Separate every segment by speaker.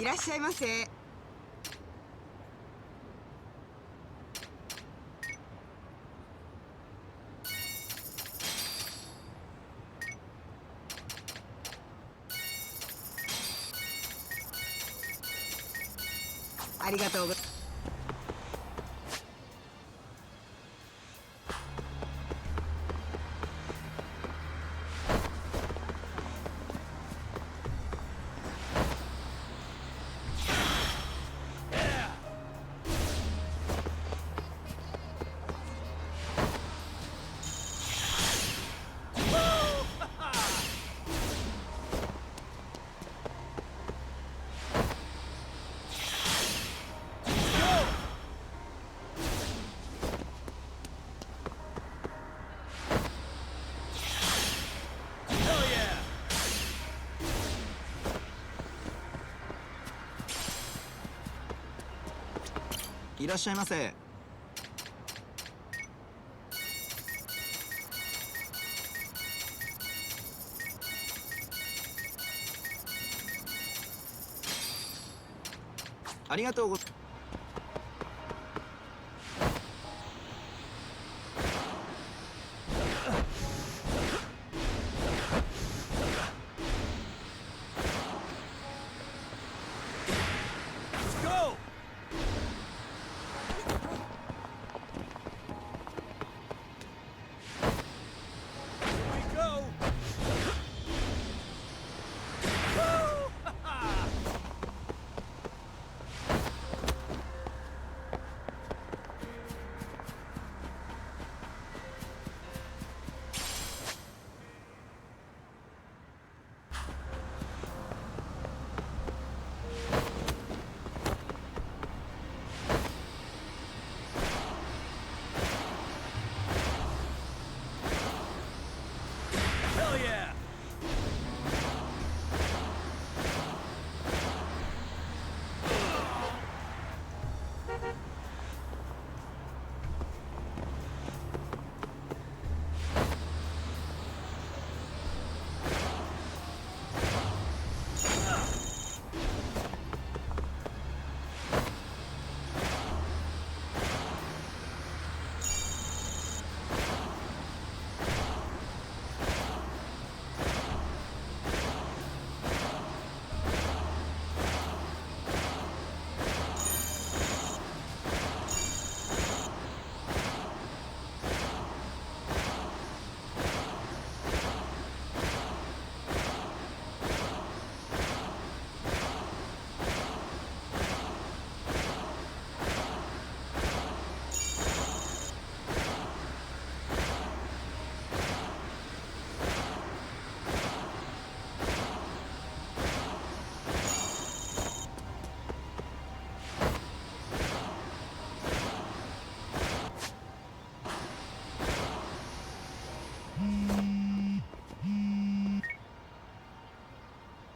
Speaker 1: いらっしゃいませ。ありがとうございます。いらっしゃいませ。ありがとうございます。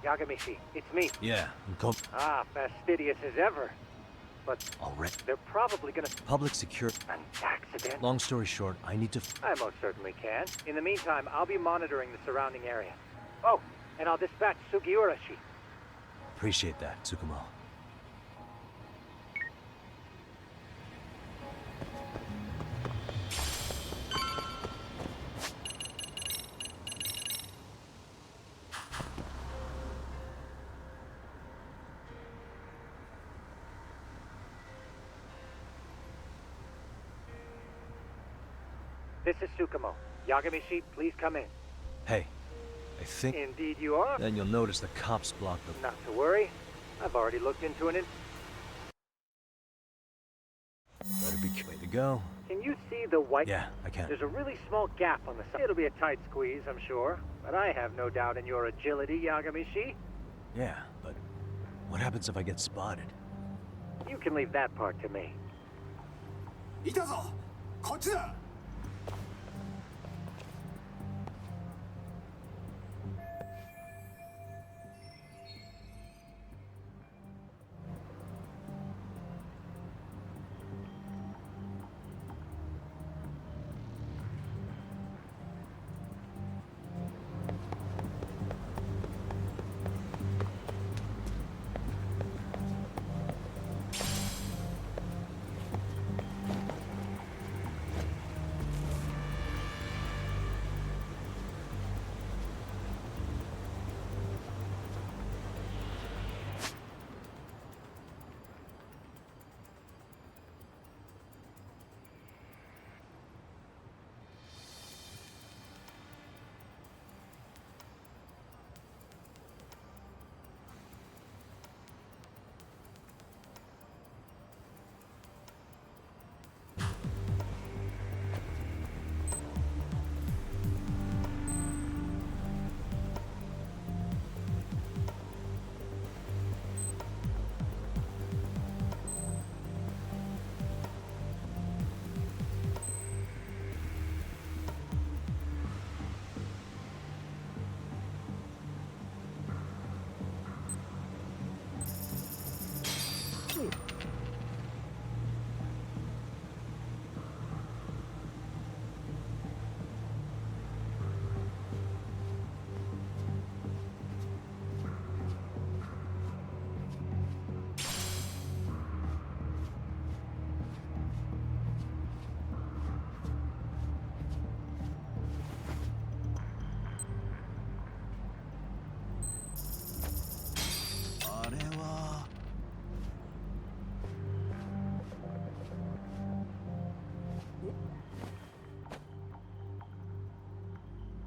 Speaker 2: Yagamishi, it's me.
Speaker 3: Yeah,
Speaker 2: Ah, fastidious as ever. But
Speaker 3: already.
Speaker 2: they're probably gonna...
Speaker 3: Public security.
Speaker 2: An accident?
Speaker 3: Long story short, I need to...
Speaker 2: I most certainly can. In the meantime, I'll be monitoring the surrounding area. Oh, and I'll dispatch Sugiurashi.
Speaker 3: Appreciate that, Tsukumo.
Speaker 2: This is Tsukumo. Yagamishi, please come in.
Speaker 3: Hey, I think...
Speaker 2: Indeed you are.
Speaker 3: Then you'll notice the cops blocked the...
Speaker 2: Not to worry. I've already looked into it.
Speaker 3: Better be way to go.
Speaker 2: Can you see the white...
Speaker 3: Yeah, I can.
Speaker 2: There's a really small gap on the side. It'll be a tight squeeze, I'm sure. But I have no doubt in your agility, Yagamishi.
Speaker 3: Yeah, but what happens if I get spotted?
Speaker 2: You can leave that part to me.
Speaker 4: いたぞこっちだ
Speaker 2: Yagamishi,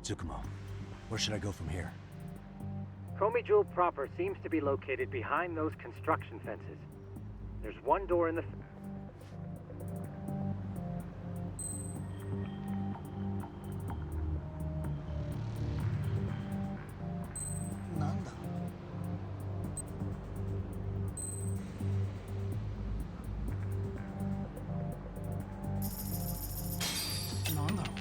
Speaker 3: Tsukumo, where should I go from here?
Speaker 2: Komijul proper seems to be located behind those construction fences. There's one door in the...
Speaker 1: なんだ。なんだろう。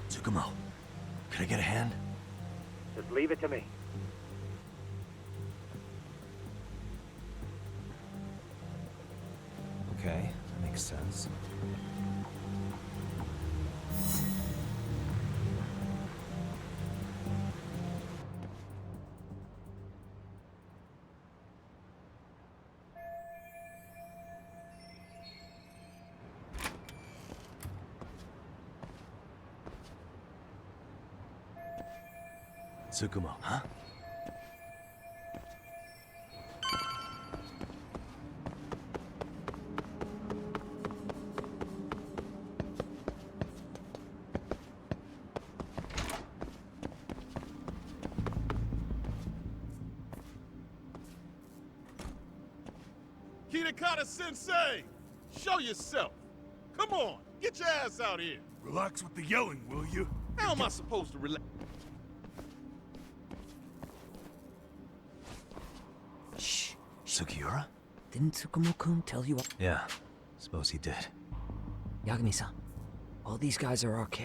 Speaker 3: Tsukumo, can I get a hand?
Speaker 2: Just leave it to me.
Speaker 3: Okay, that makes sense. Tsukumo, huh?
Speaker 5: Kitakata-sensei! Show yourself! Come on, get your ass out here!
Speaker 4: Relax with the yelling, will you?
Speaker 5: How am I supposed to relax?
Speaker 3: Shh. Sugiura?
Speaker 6: Didn't Tsukumo-kun tell you?
Speaker 3: Yeah, suppose he did.
Speaker 6: Yagami-san, all these guys are RK.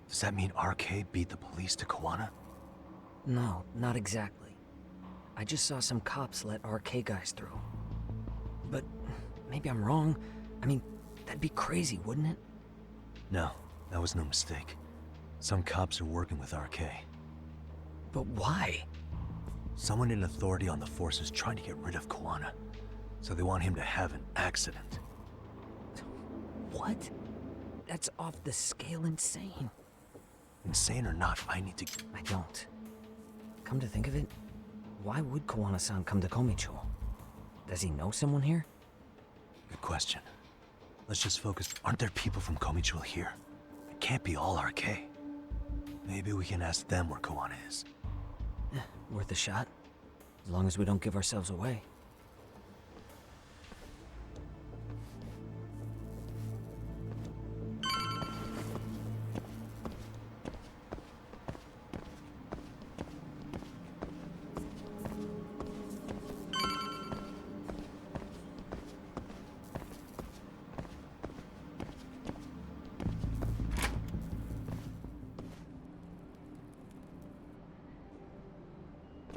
Speaker 3: Does that mean RK beat the police to Kawana?
Speaker 6: No, not exactly. I just saw some cops let RK guys through. But maybe I'm wrong. I mean, that'd be crazy, wouldn't it?
Speaker 3: No, that was no mistake. Some cops are working with RK.
Speaker 6: But why?
Speaker 3: Someone in authority on the force is trying to get rid of Kawana. So they want him to have an accident.
Speaker 6: What? That's off the scale insane.
Speaker 3: Insane or not, I need to...
Speaker 6: I don't. Come to think of it, why would Kawana-san come to Komijul? Does he know someone here?
Speaker 3: Good question. Let's just focus. Aren't there people from Komijul here? It can't be all RK. Maybe we can ask them where Kawana is.
Speaker 6: Worth a shot. As long as we don't give ourselves away.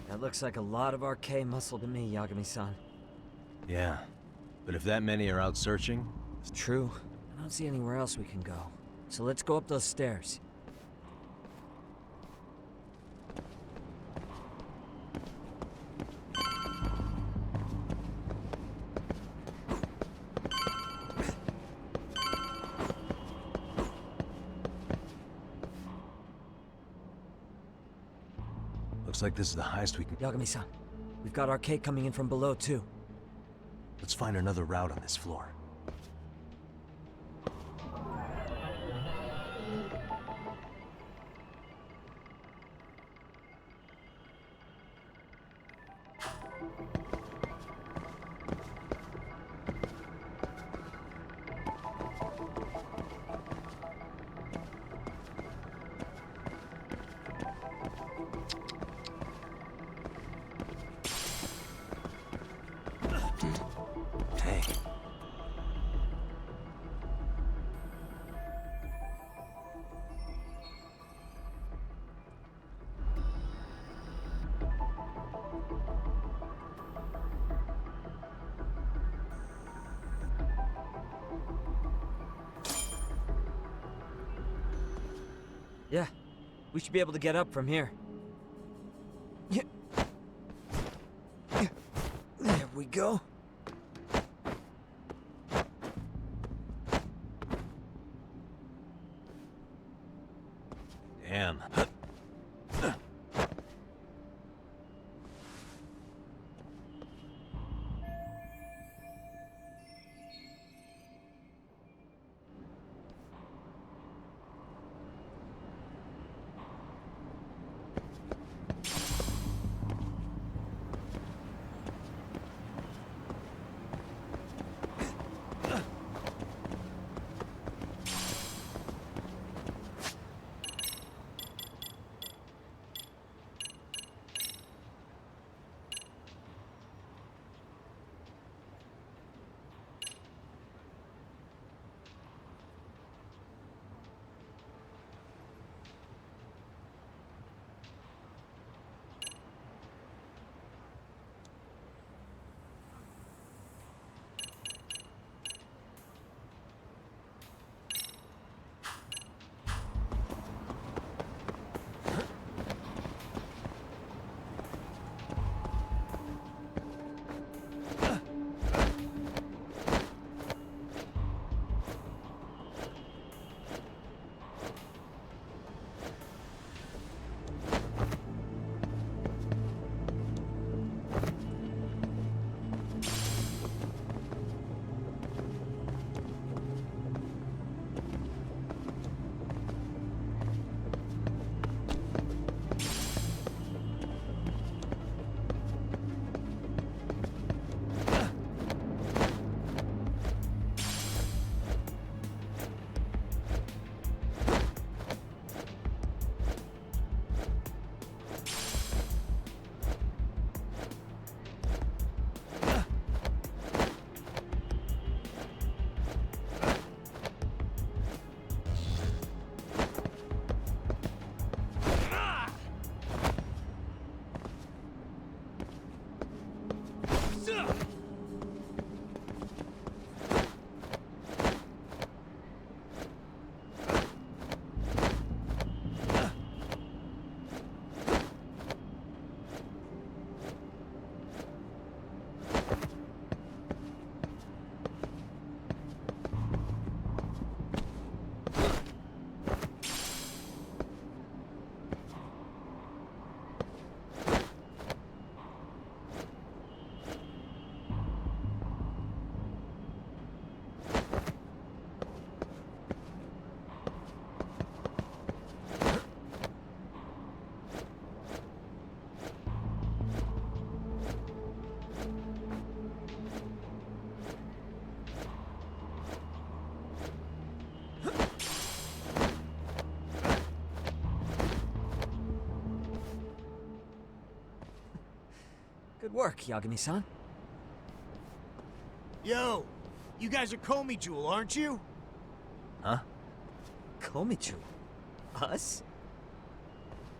Speaker 6: That looks like a lot of RK muscle to me, Yagami-san.
Speaker 3: Yeah, but if that many are out searching...
Speaker 6: It's true. I don't see anywhere else we can go. So let's go up those stairs.
Speaker 3: Looks like this is the highest we can...
Speaker 6: Yagami-san, we've got arcade coming in from below, too.
Speaker 3: Let's find another route on this floor. Hey.
Speaker 6: Yeah, we should be able to get up from here. Yeah. There we go.
Speaker 3: Damn.
Speaker 6: Good work, Yagami-san.
Speaker 1: Yo, you guys are Komi Jewel, aren't you?
Speaker 3: Huh?
Speaker 6: Komichu? Us?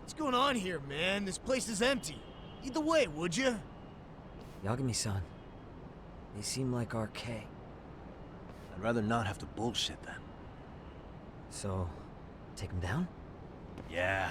Speaker 1: What's going on here, man? This place is empty. Lead the way, would you?
Speaker 6: Yagami-san, they seem like RK.
Speaker 3: I'd rather not have to bullshit then.
Speaker 6: So, take them down?
Speaker 3: Yeah.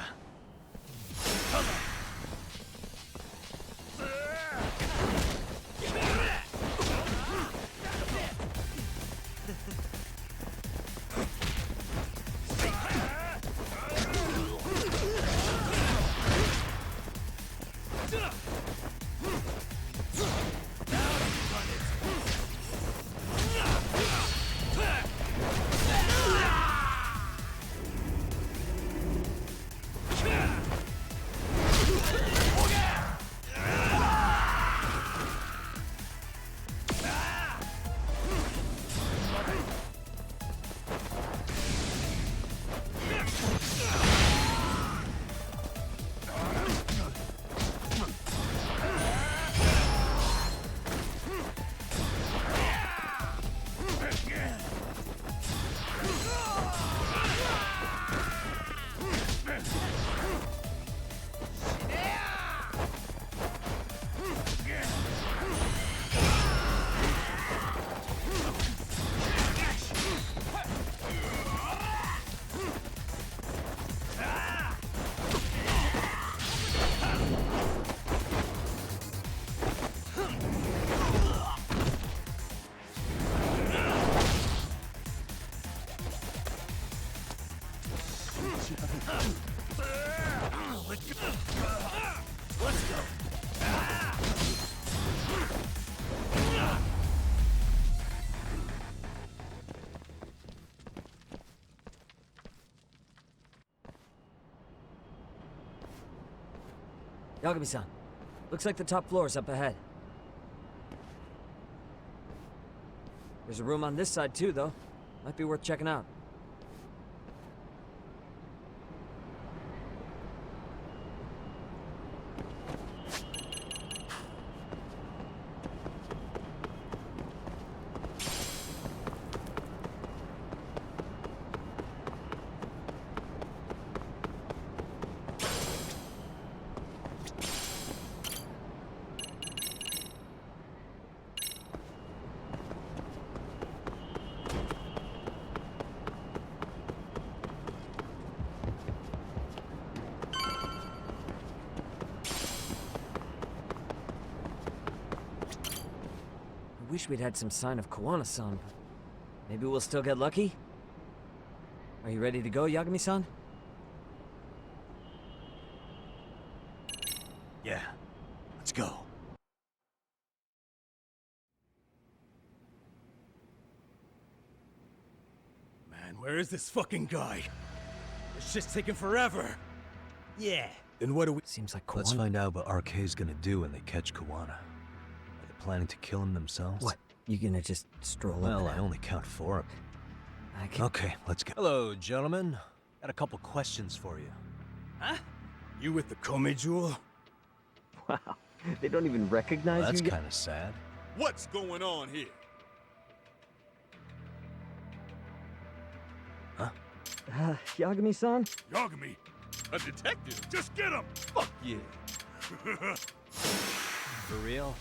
Speaker 6: Yagami-san, looks like the top floor is up ahead. There's a room on this side too, though. Might be worth checking out. I wish we'd had some sign of Koana-san, but maybe we'll still get lucky? Are you ready to go, Yagami-san?
Speaker 3: Yeah, let's go.
Speaker 4: Man, where is this fucking guy? This shit's taking forever.
Speaker 1: Yeah.
Speaker 4: Then what do we...
Speaker 6: Seems like
Speaker 3: Let's
Speaker 6: Koana...
Speaker 3: find out what RK's gonna do when they catch Koana. Are they planning to kill him themselves?
Speaker 6: What? You gonna just stroll up
Speaker 3: Well,
Speaker 6: and
Speaker 3: I only count 4 of them.
Speaker 6: I can...
Speaker 3: Okay, let's go. Hello, gentlemen. Got a couple questions for you.
Speaker 4: Huh? You with the Kome jewel?
Speaker 6: Wow, they don't even recognize
Speaker 3: Well, that's
Speaker 6: you.
Speaker 3: kind of sad.
Speaker 5: What's going on here?
Speaker 6: Yagami-san?
Speaker 4: Yagami?
Speaker 5: A detective?
Speaker 4: Just get him!
Speaker 5: Fuck yeah.
Speaker 3: For real?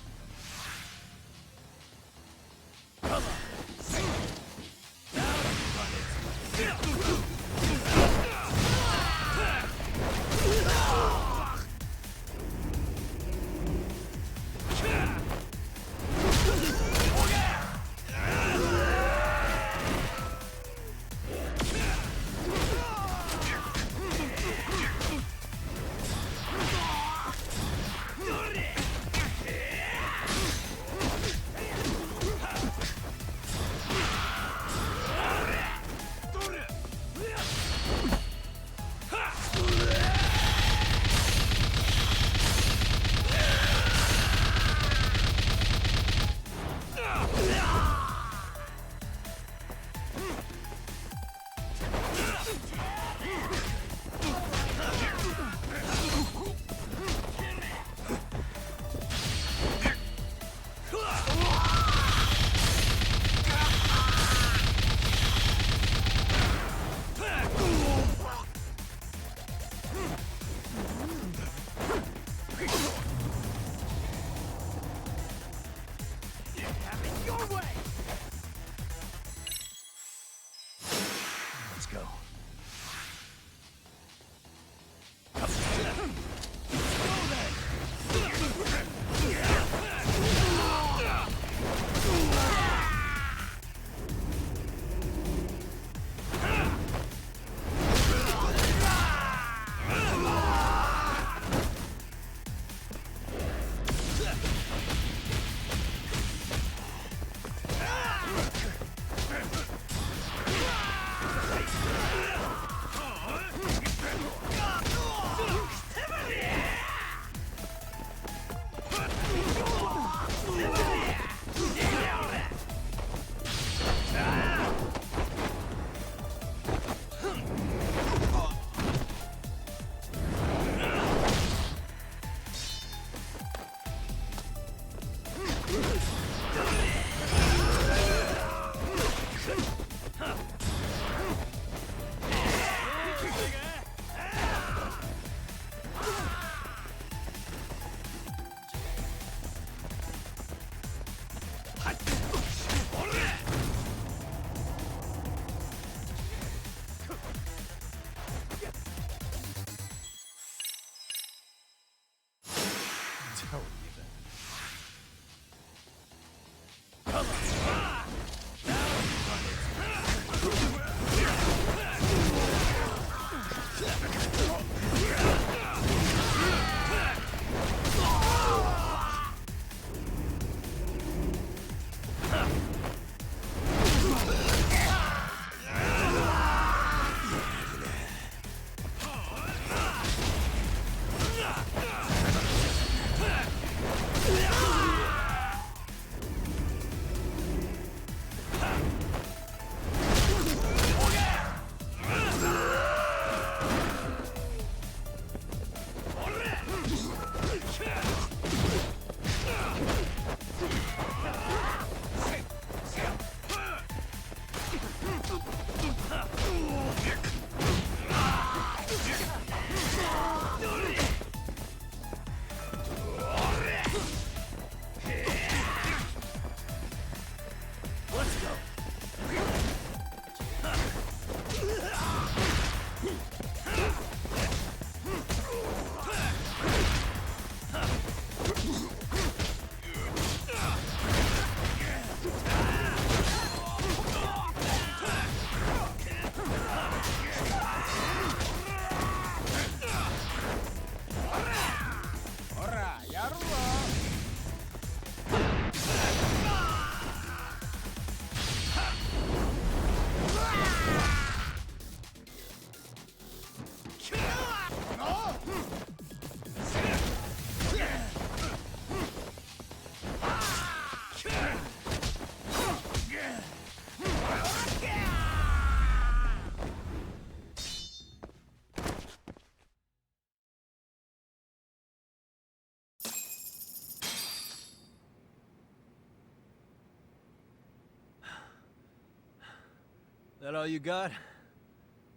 Speaker 3: That all you got?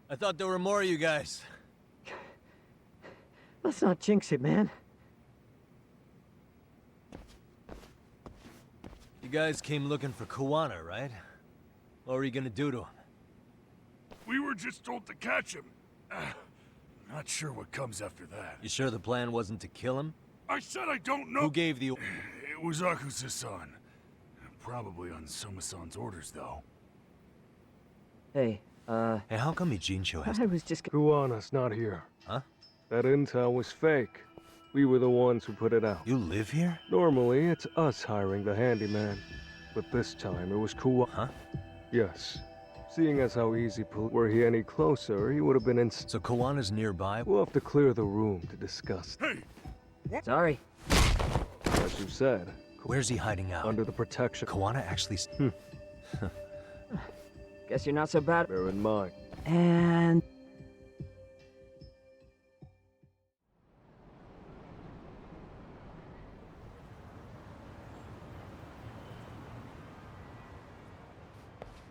Speaker 3: I thought there were more of you guys.
Speaker 6: Let's not jinx it, man.
Speaker 3: You guys came looking for Kuwana, right? What were you gonna do to him?
Speaker 7: We were just told to catch him. Not sure what comes after that.
Speaker 3: You sure the plan wasn't to kill him?
Speaker 7: I said I don't know.
Speaker 3: Who gave the...
Speaker 7: It was Akusa-san. Probably on Soma-san's orders, though.
Speaker 6: Hey,
Speaker 3: Hey, how come Ijincho has...
Speaker 6: I was just...
Speaker 8: Kuwana's not here.
Speaker 3: Huh?
Speaker 8: That intel was fake. We were the ones who put it out.
Speaker 3: You live here?
Speaker 8: Normally, it's us hiring the handyman. But this time, it was Kuwana.
Speaker 3: Huh?
Speaker 8: Yes. Seeing as how easy were he any closer, he would have been
Speaker 3: So Kuwana's nearby?
Speaker 8: We'll have to clear the room to discuss.
Speaker 7: Hey!
Speaker 6: Sorry.
Speaker 8: As you said,
Speaker 3: Where's he hiding out?
Speaker 8: under the protection.
Speaker 3: Kuwana actually...
Speaker 6: Guess you're not so bad.
Speaker 8: Bear in mind.
Speaker 6: And...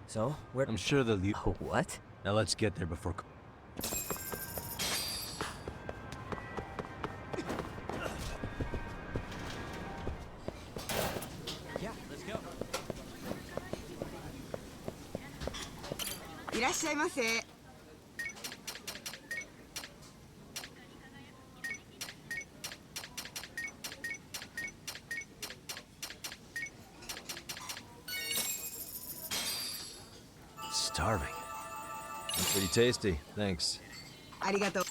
Speaker 6: So, where...
Speaker 3: I'm sure they'll...
Speaker 6: Oh, what?
Speaker 3: Now let's get there before...
Speaker 6: Yeah, let's go.
Speaker 9: いらっしゃいませ。
Speaker 3: Starving. Pretty tasty, thanks.
Speaker 9: ありがとう。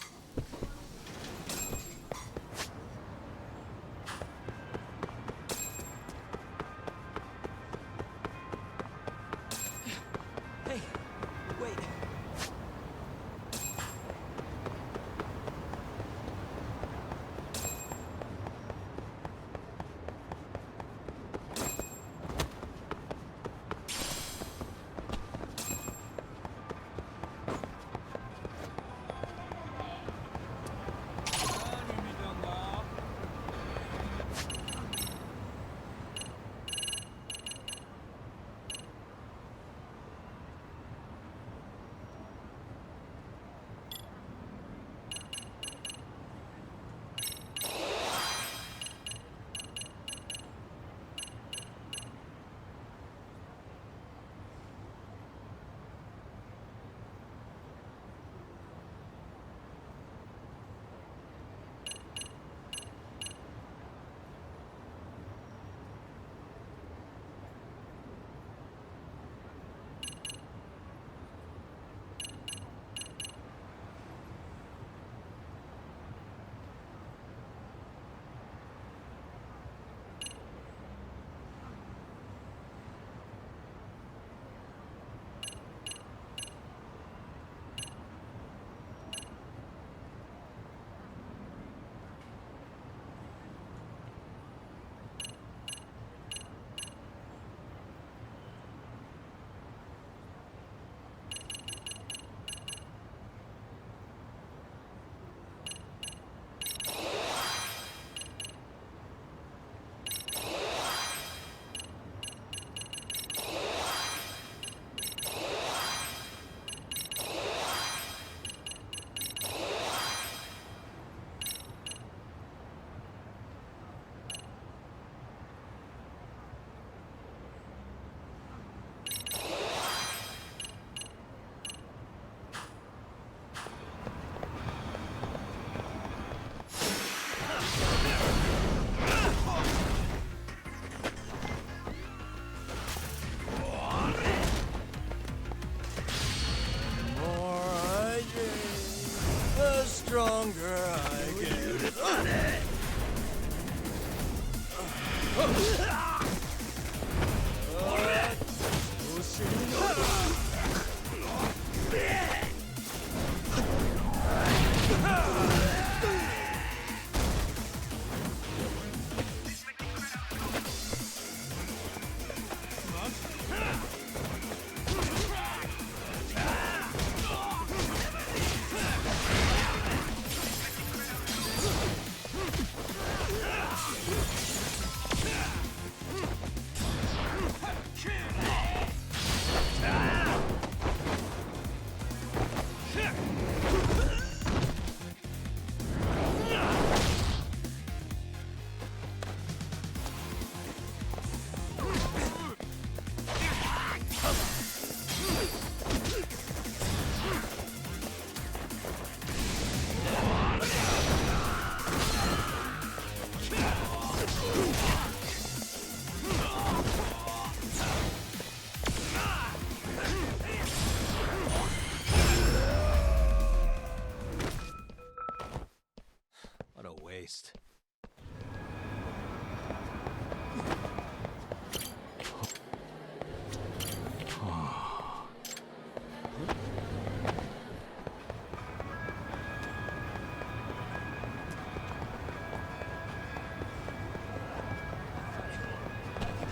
Speaker 6: Hey, wait.
Speaker 1: Stronger I get.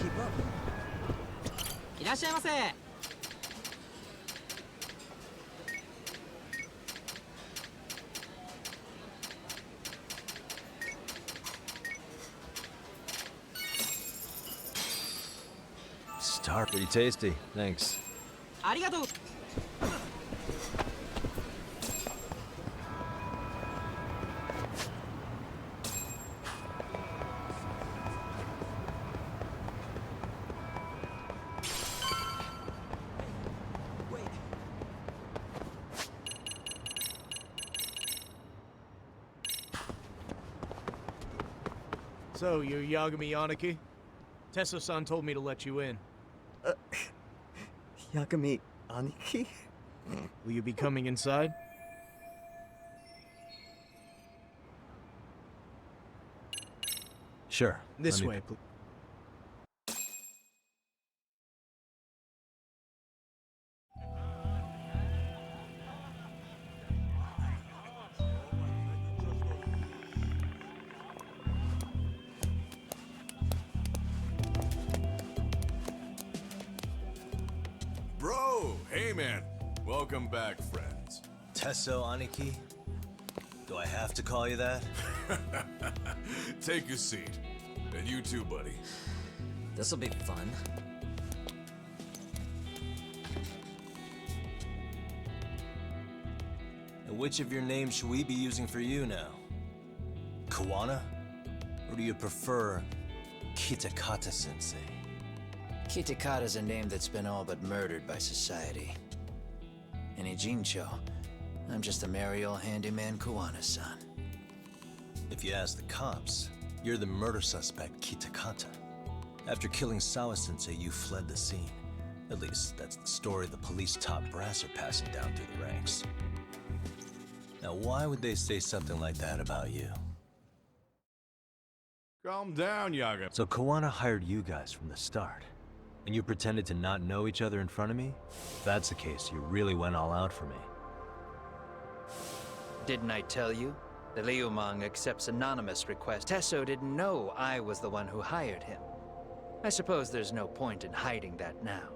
Speaker 6: keep up.
Speaker 9: いらっしゃいませ。
Speaker 3: Star, pretty tasty. Thanks.
Speaker 9: ありがとう。
Speaker 1: So, you're Yagami Aniki? Tesso-san told me to let you in.
Speaker 10: Yagami Aniki?
Speaker 1: Will you be coming inside?
Speaker 3: Sure.
Speaker 1: This
Speaker 3: let me-
Speaker 1: way, please.
Speaker 5: Bro, hey man. Welcome back, friends.
Speaker 3: Tesso Aniki? Do I have to call you that?
Speaker 5: Take a seat. And you too, buddy.
Speaker 6: This'll be fun.
Speaker 3: And which of your names should we be using for you now? Kawana? Or do you prefer Kitakata-sensei?
Speaker 11: Kitakata's a name that's been all but murdered by society. In Ijincho, I'm just a merry old handyman Kawana-san.
Speaker 3: If you ask the cops, you're the murder suspect Kitakata. After killing Sawa-sensei, you fled the scene. At least, that's the story the police top brass are passing down through the ranks. Now, why would they say something like that about you?
Speaker 5: Calm down, Yaga.
Speaker 3: So Kawana hired you guys from the start, and you pretended to not know each other in front of me? If that's the case, you really went all out for me.
Speaker 11: Didn't I tell you? The Liumang accepts anonymous requests. Tesso didn't know I was the one who hired him. I suppose there's no point in hiding that now.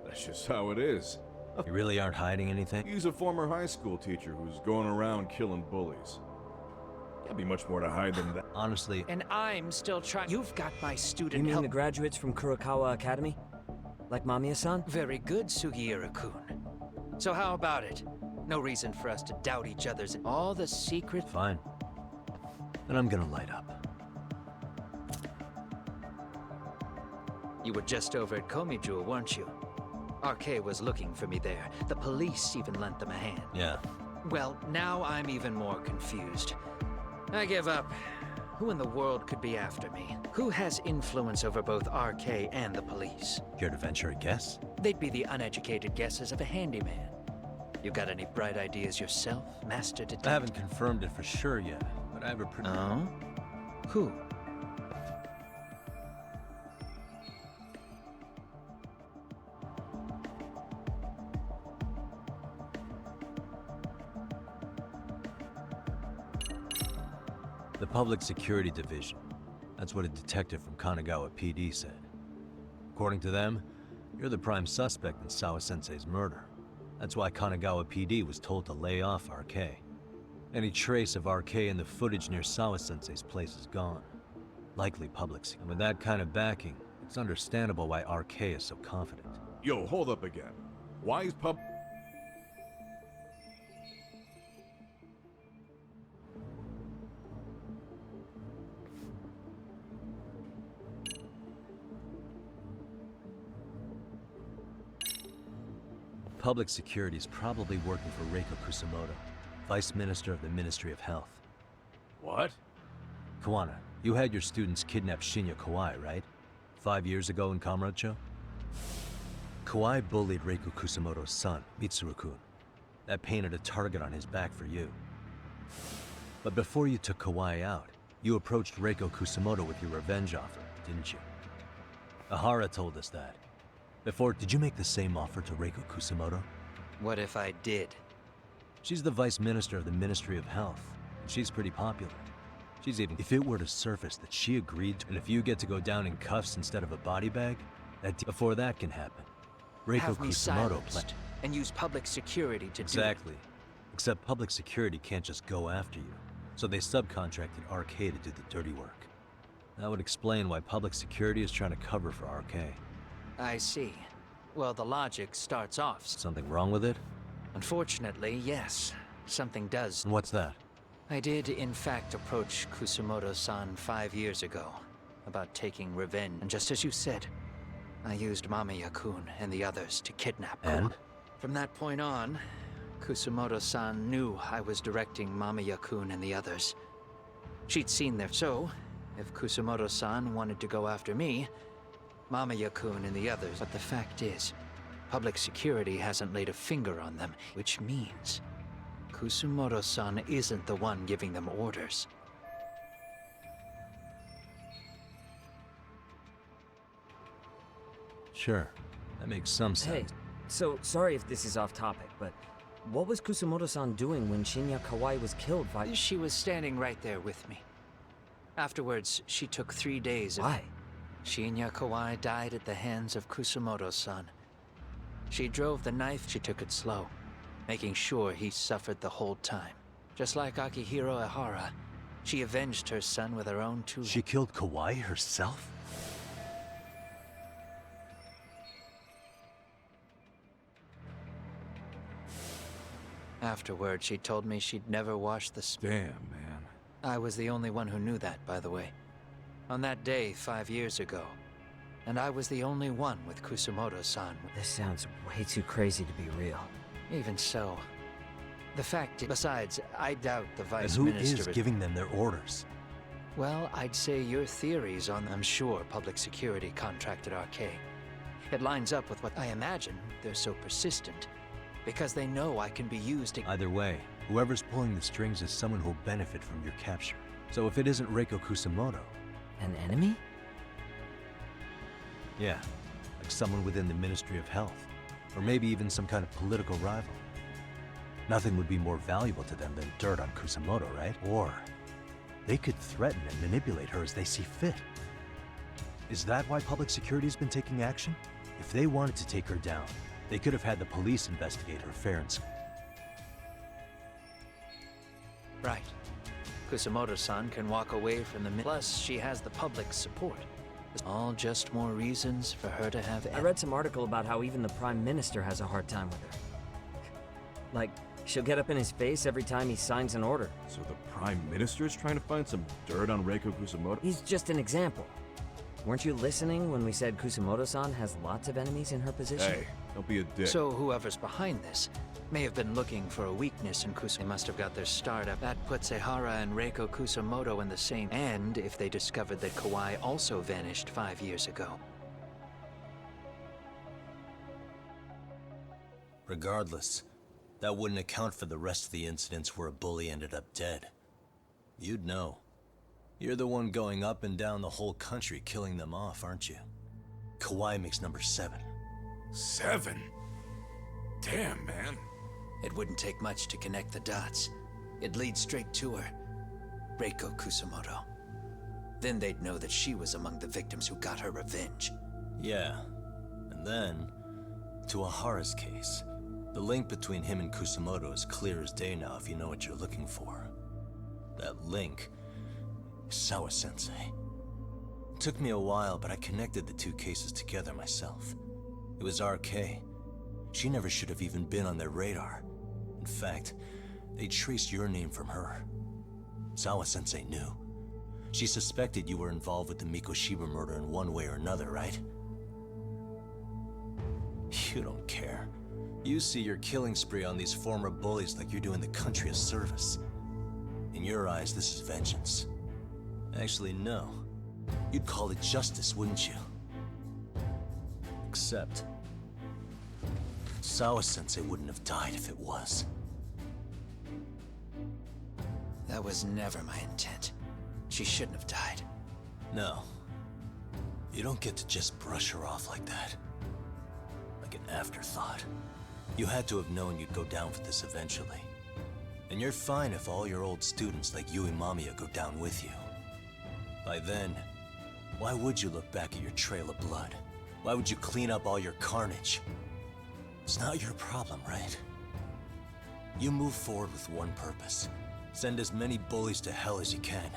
Speaker 5: That's just how it is.
Speaker 3: You really aren't hiding anything?
Speaker 5: He's a former high school teacher who's going around killing bullies. Can't be much more to hide than that.
Speaker 3: Honestly,
Speaker 11: And I'm still trying. You've got my
Speaker 6: You
Speaker 11: student
Speaker 6: mean
Speaker 11: help.
Speaker 6: the graduates from Kurokawa Academy? Like Mamiya-san?
Speaker 11: Very good, Sugiura-kun. So how about it? No reason for us to doubt each other's. All the secret.
Speaker 3: fine. Then I'm gonna light up.
Speaker 11: You were just over at Komiju, weren't you? RK was looking for me there. The police even lent them a hand.
Speaker 3: Yeah.
Speaker 11: Well, now I'm even more confused. I give up. Who in the world could be after me? Who has influence over both RK and the police?
Speaker 3: Care to venture a guess?
Speaker 11: They'd be the uneducated guesses of a handyman. You got any bright ideas yourself, Master Detective?
Speaker 3: I haven't confirmed it for sure yet, but I have a pretty...
Speaker 11: Oh? Who?
Speaker 3: The Public Security Division. That's what a detective from Kanagawa PD said. According to them, you're the prime suspect in Sawa-sensei's murder. That's why Kanagawa PD was told to lay off RK. Any trace of RK in the footage near Sawa-sensei's place is gone. Likely public. And with that kind of backing, it's understandable why RK is so confident.
Speaker 5: Yo, hold up again. Why is
Speaker 3: Public Security is probably working for Reiko Kusamoto, Vice Minister of the Ministry of Health.
Speaker 5: What?
Speaker 3: Kawana, you had your students kidnap Shinya Kawai, right? 5 years ago in Kamurocho? Kawai bullied Reiko Kusamoto's son, Mitsuru-kun. That painted a target on his back for you. But before you took Kawai out, you approached Reiko Kusamoto with your revenge offer, didn't you? Ahara told us that. Did you make the same offer to Reiko Kusamoto?
Speaker 11: What if I did?
Speaker 3: She's the Vice Minister of the Ministry of Health, and she's pretty popular. She's even... If it were to surface that she agreed to, and if you get to go down in cuffs instead of a body bag, before that can happen, Reiko
Speaker 11: Have me
Speaker 3: Kusamoto
Speaker 11: silenced and use public security to do
Speaker 3: Exactly. Except public security can't just go after you, so they subcontracted RK to do the dirty work. That would explain why public security is trying to cover for RK.
Speaker 11: it. I see. Well, the logic starts off.
Speaker 3: Something wrong with it?
Speaker 11: Unfortunately, yes. Something does.
Speaker 3: And what's that?
Speaker 11: I did, in fact, approach Kusamoto-san 5 years ago about taking revenge. And just as you said, I used Mamiya-kun and the others to kidnap her.
Speaker 3: And?
Speaker 11: From that point on, Kusamoto-san knew I was directing Mamiya-kun and the others. She'd seen their... So, if Kusamoto-san wanted to go after me, Mamiya-kun and the others... But the fact is, public security hasn't laid a finger on them, which means Kusamoto-san isn't the one giving them orders.
Speaker 3: Sure. That makes some sense.
Speaker 6: Hey, so sorry if this is off topic, but what was Kusamoto-san doing when Shinya Kawai was killed by...
Speaker 11: She was standing right there with me. Afterwards, she took 3 days of...
Speaker 6: Why?
Speaker 11: Shinya Kawai died at the hands of Kusamoto-san. She drove the knife, she took it slow, making sure he suffered the whole time. Just like Akihiro Ehara, she avenged her son with her own two...
Speaker 3: She killed Kawai herself?
Speaker 11: Afterward, she told me she'd never wash the...
Speaker 5: Damn, man.
Speaker 11: I was the only one who knew that, by the way. On that day, 5 years ago. And I was the only one with Kusamoto-san.
Speaker 6: This sounds way too crazy to be real.
Speaker 11: Even so. The fact is... Besides, I doubt the
Speaker 3: And
Speaker 11: Vice
Speaker 3: who
Speaker 11: Minister...
Speaker 3: is giving them their orders?
Speaker 11: Well, I'd say your theories on... I'm sure public security contracted RK. It lines up with what I imagine they're so persistent. Because they know I can be used to...
Speaker 3: Either way, whoever's pulling the strings is someone who'll benefit from your capture. So if it isn't Reiko Kusamoto...
Speaker 6: An enemy?
Speaker 3: Yeah, like someone within the Ministry of Health. Or maybe even some kind of political rival. Nothing would be more valuable to them than dirt on Kusamoto, right? Or they could threaten and manipulate her as they see fit. Is that why public security's been taking action? If they wanted to take her down, they could have had the police investigate her fair and square.
Speaker 11: Right. Kusamoto-san can walk away from the... Plus, she has the public's support. All just more reasons for her to have...
Speaker 6: I read some article about how even the Prime Minister has a hard time with her. Like, she'll get up in his face every time he signs an order.
Speaker 5: So the Prime Minister's trying to find some dirt on Reiko Kusamoto?
Speaker 6: He's just an example. Weren't you listening when we said Kusamoto-san has lots of enemies in her position?
Speaker 5: Hey, don't be a dick.
Speaker 11: So whoever's behind this may have been looking for a weakness in Kusamoto. They must have got their start up. That puts Ehara and Reiko Kusamoto in the same... And if they discovered that Kawai also vanished 5 years ago.
Speaker 3: Regardless, that wouldn't account for the rest of the incidents where a bully ended up dead. You'd know. You're the one going up and down the whole country killing them off, aren't you? Kawai makes number 7.
Speaker 7: 7? Damn, man.
Speaker 11: It wouldn't take much to connect the dots. It'd lead straight to her. Reiko Kusamoto. Then they'd know that she was among the victims who got her revenge.
Speaker 3: Yeah. And then, to Ahara's case. The link between him and Kusamoto is clear as day now if you know what you're looking for. That link is Sawa-sensei. It took me a while, but I connected the two cases together myself. It was RK. She never should have even been on their radar. In fact, they traced your name from her. Sawa-sensei knew. She suspected you were involved with the Mikoshiba murder in one way or another, right? You don't care. You see your killing spree on these former bullies like you're doing the country a service. In your eyes, this is vengeance. Actually, no. You'd call it justice, wouldn't you? Except... Sawa-sensei wouldn't have died if it was.
Speaker 11: That was never my intent. She shouldn't have died.
Speaker 3: No. You don't get to just brush her off like that. Like an afterthought. You had to have known you'd go down for this eventually. And you're fine if all your old students like you and Mamiya go down with you. By then, why would you look back at your trail of blood? Why would you clean up all your carnage? It's not your problem, right? You move forward with one purpose. Send as many bullies to hell as you can.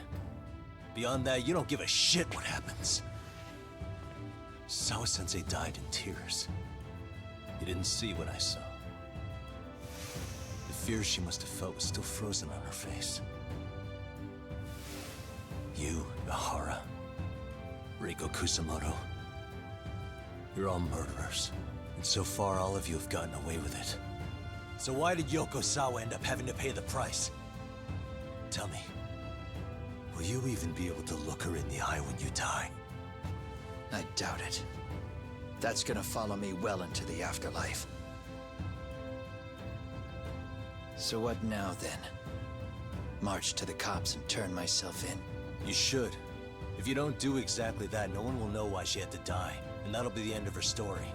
Speaker 3: Beyond that, you don't give a shit what happens. Sawa-sensei died in tears. You didn't see what I saw. The fear she must have felt was still frozen on her face. You, Yahara, Reiko Kusamoto, you're all murderers. And so far, all of you have gotten away with it. So why did Yoko Sawa end up having to pay the price? Tell me, will you even be able to look her in the eye when you die?
Speaker 11: I doubt it. That's gonna follow me well into the afterlife. So what now, then? March to the cops and turn myself in?
Speaker 3: You should. If you don't do exactly that, no one will know why she had to die, and that'll be the end of her story.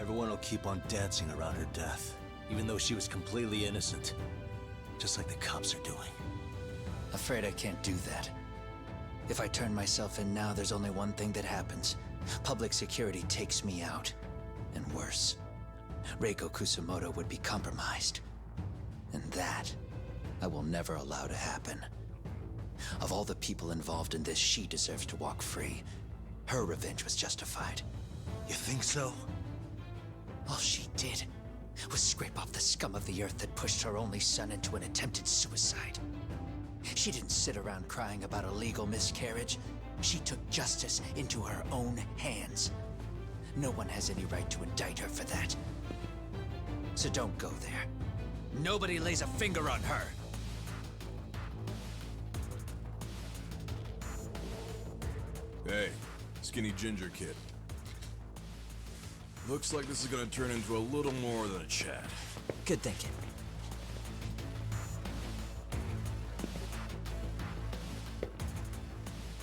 Speaker 3: Everyone will keep on dancing around her death, even though she was completely innocent. Just like the cops are doing.
Speaker 11: Afraid I can't do that. If I turn myself in now, there's only one thing that happens. Public security takes me out. And worse, Reiko Kusamoto would be compromised. And that, I will never allow to happen. Of all the people involved in this, she deserves to walk free. Her revenge was justified.
Speaker 3: You think so?
Speaker 11: All she did was scrape off the scum of the earth that pushed her only son into an attempted suicide. She didn't sit around crying about a legal miscarriage. She took justice into her own hands. No one has any right to indict her for that. So don't go there. Nobody lays a finger on her.
Speaker 5: Hey, skinny ginger kid. Looks like this is gonna turn into a little more than a chat.
Speaker 6: Good thinking.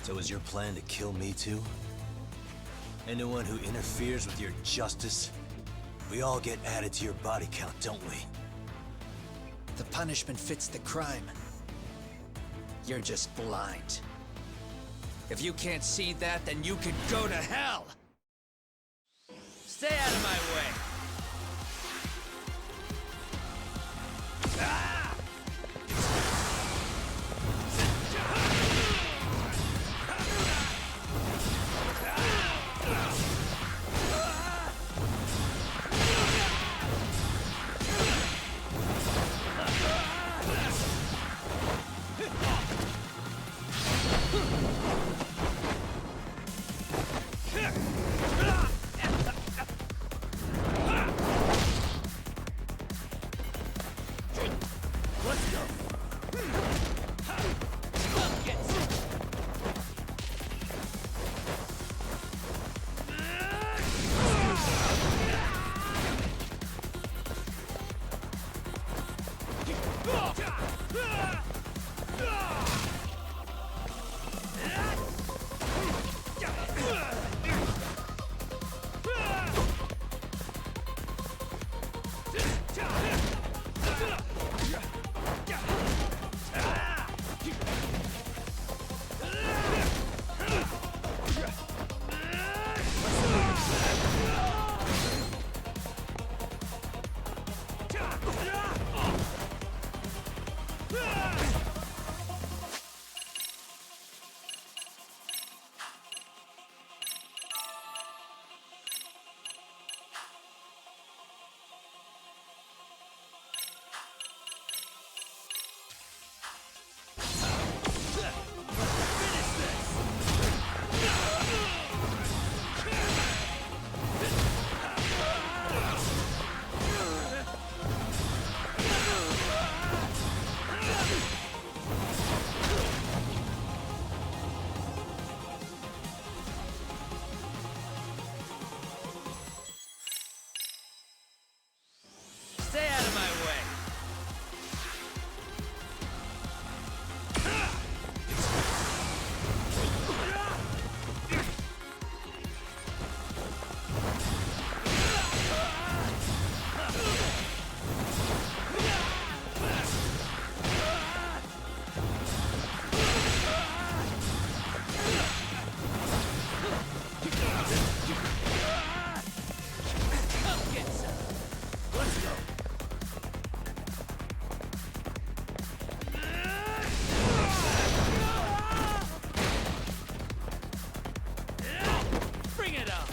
Speaker 3: So is your plan to kill me too? Anyone who interferes with your justice, we all get added to your body count, don't we?
Speaker 11: The punishment fits the crime. You're just blind. If you can't see that, then you can go to hell! Stay out of my way!
Speaker 7: Kick!
Speaker 9: Come get some.
Speaker 1: Let's go.
Speaker 9: Bring it on.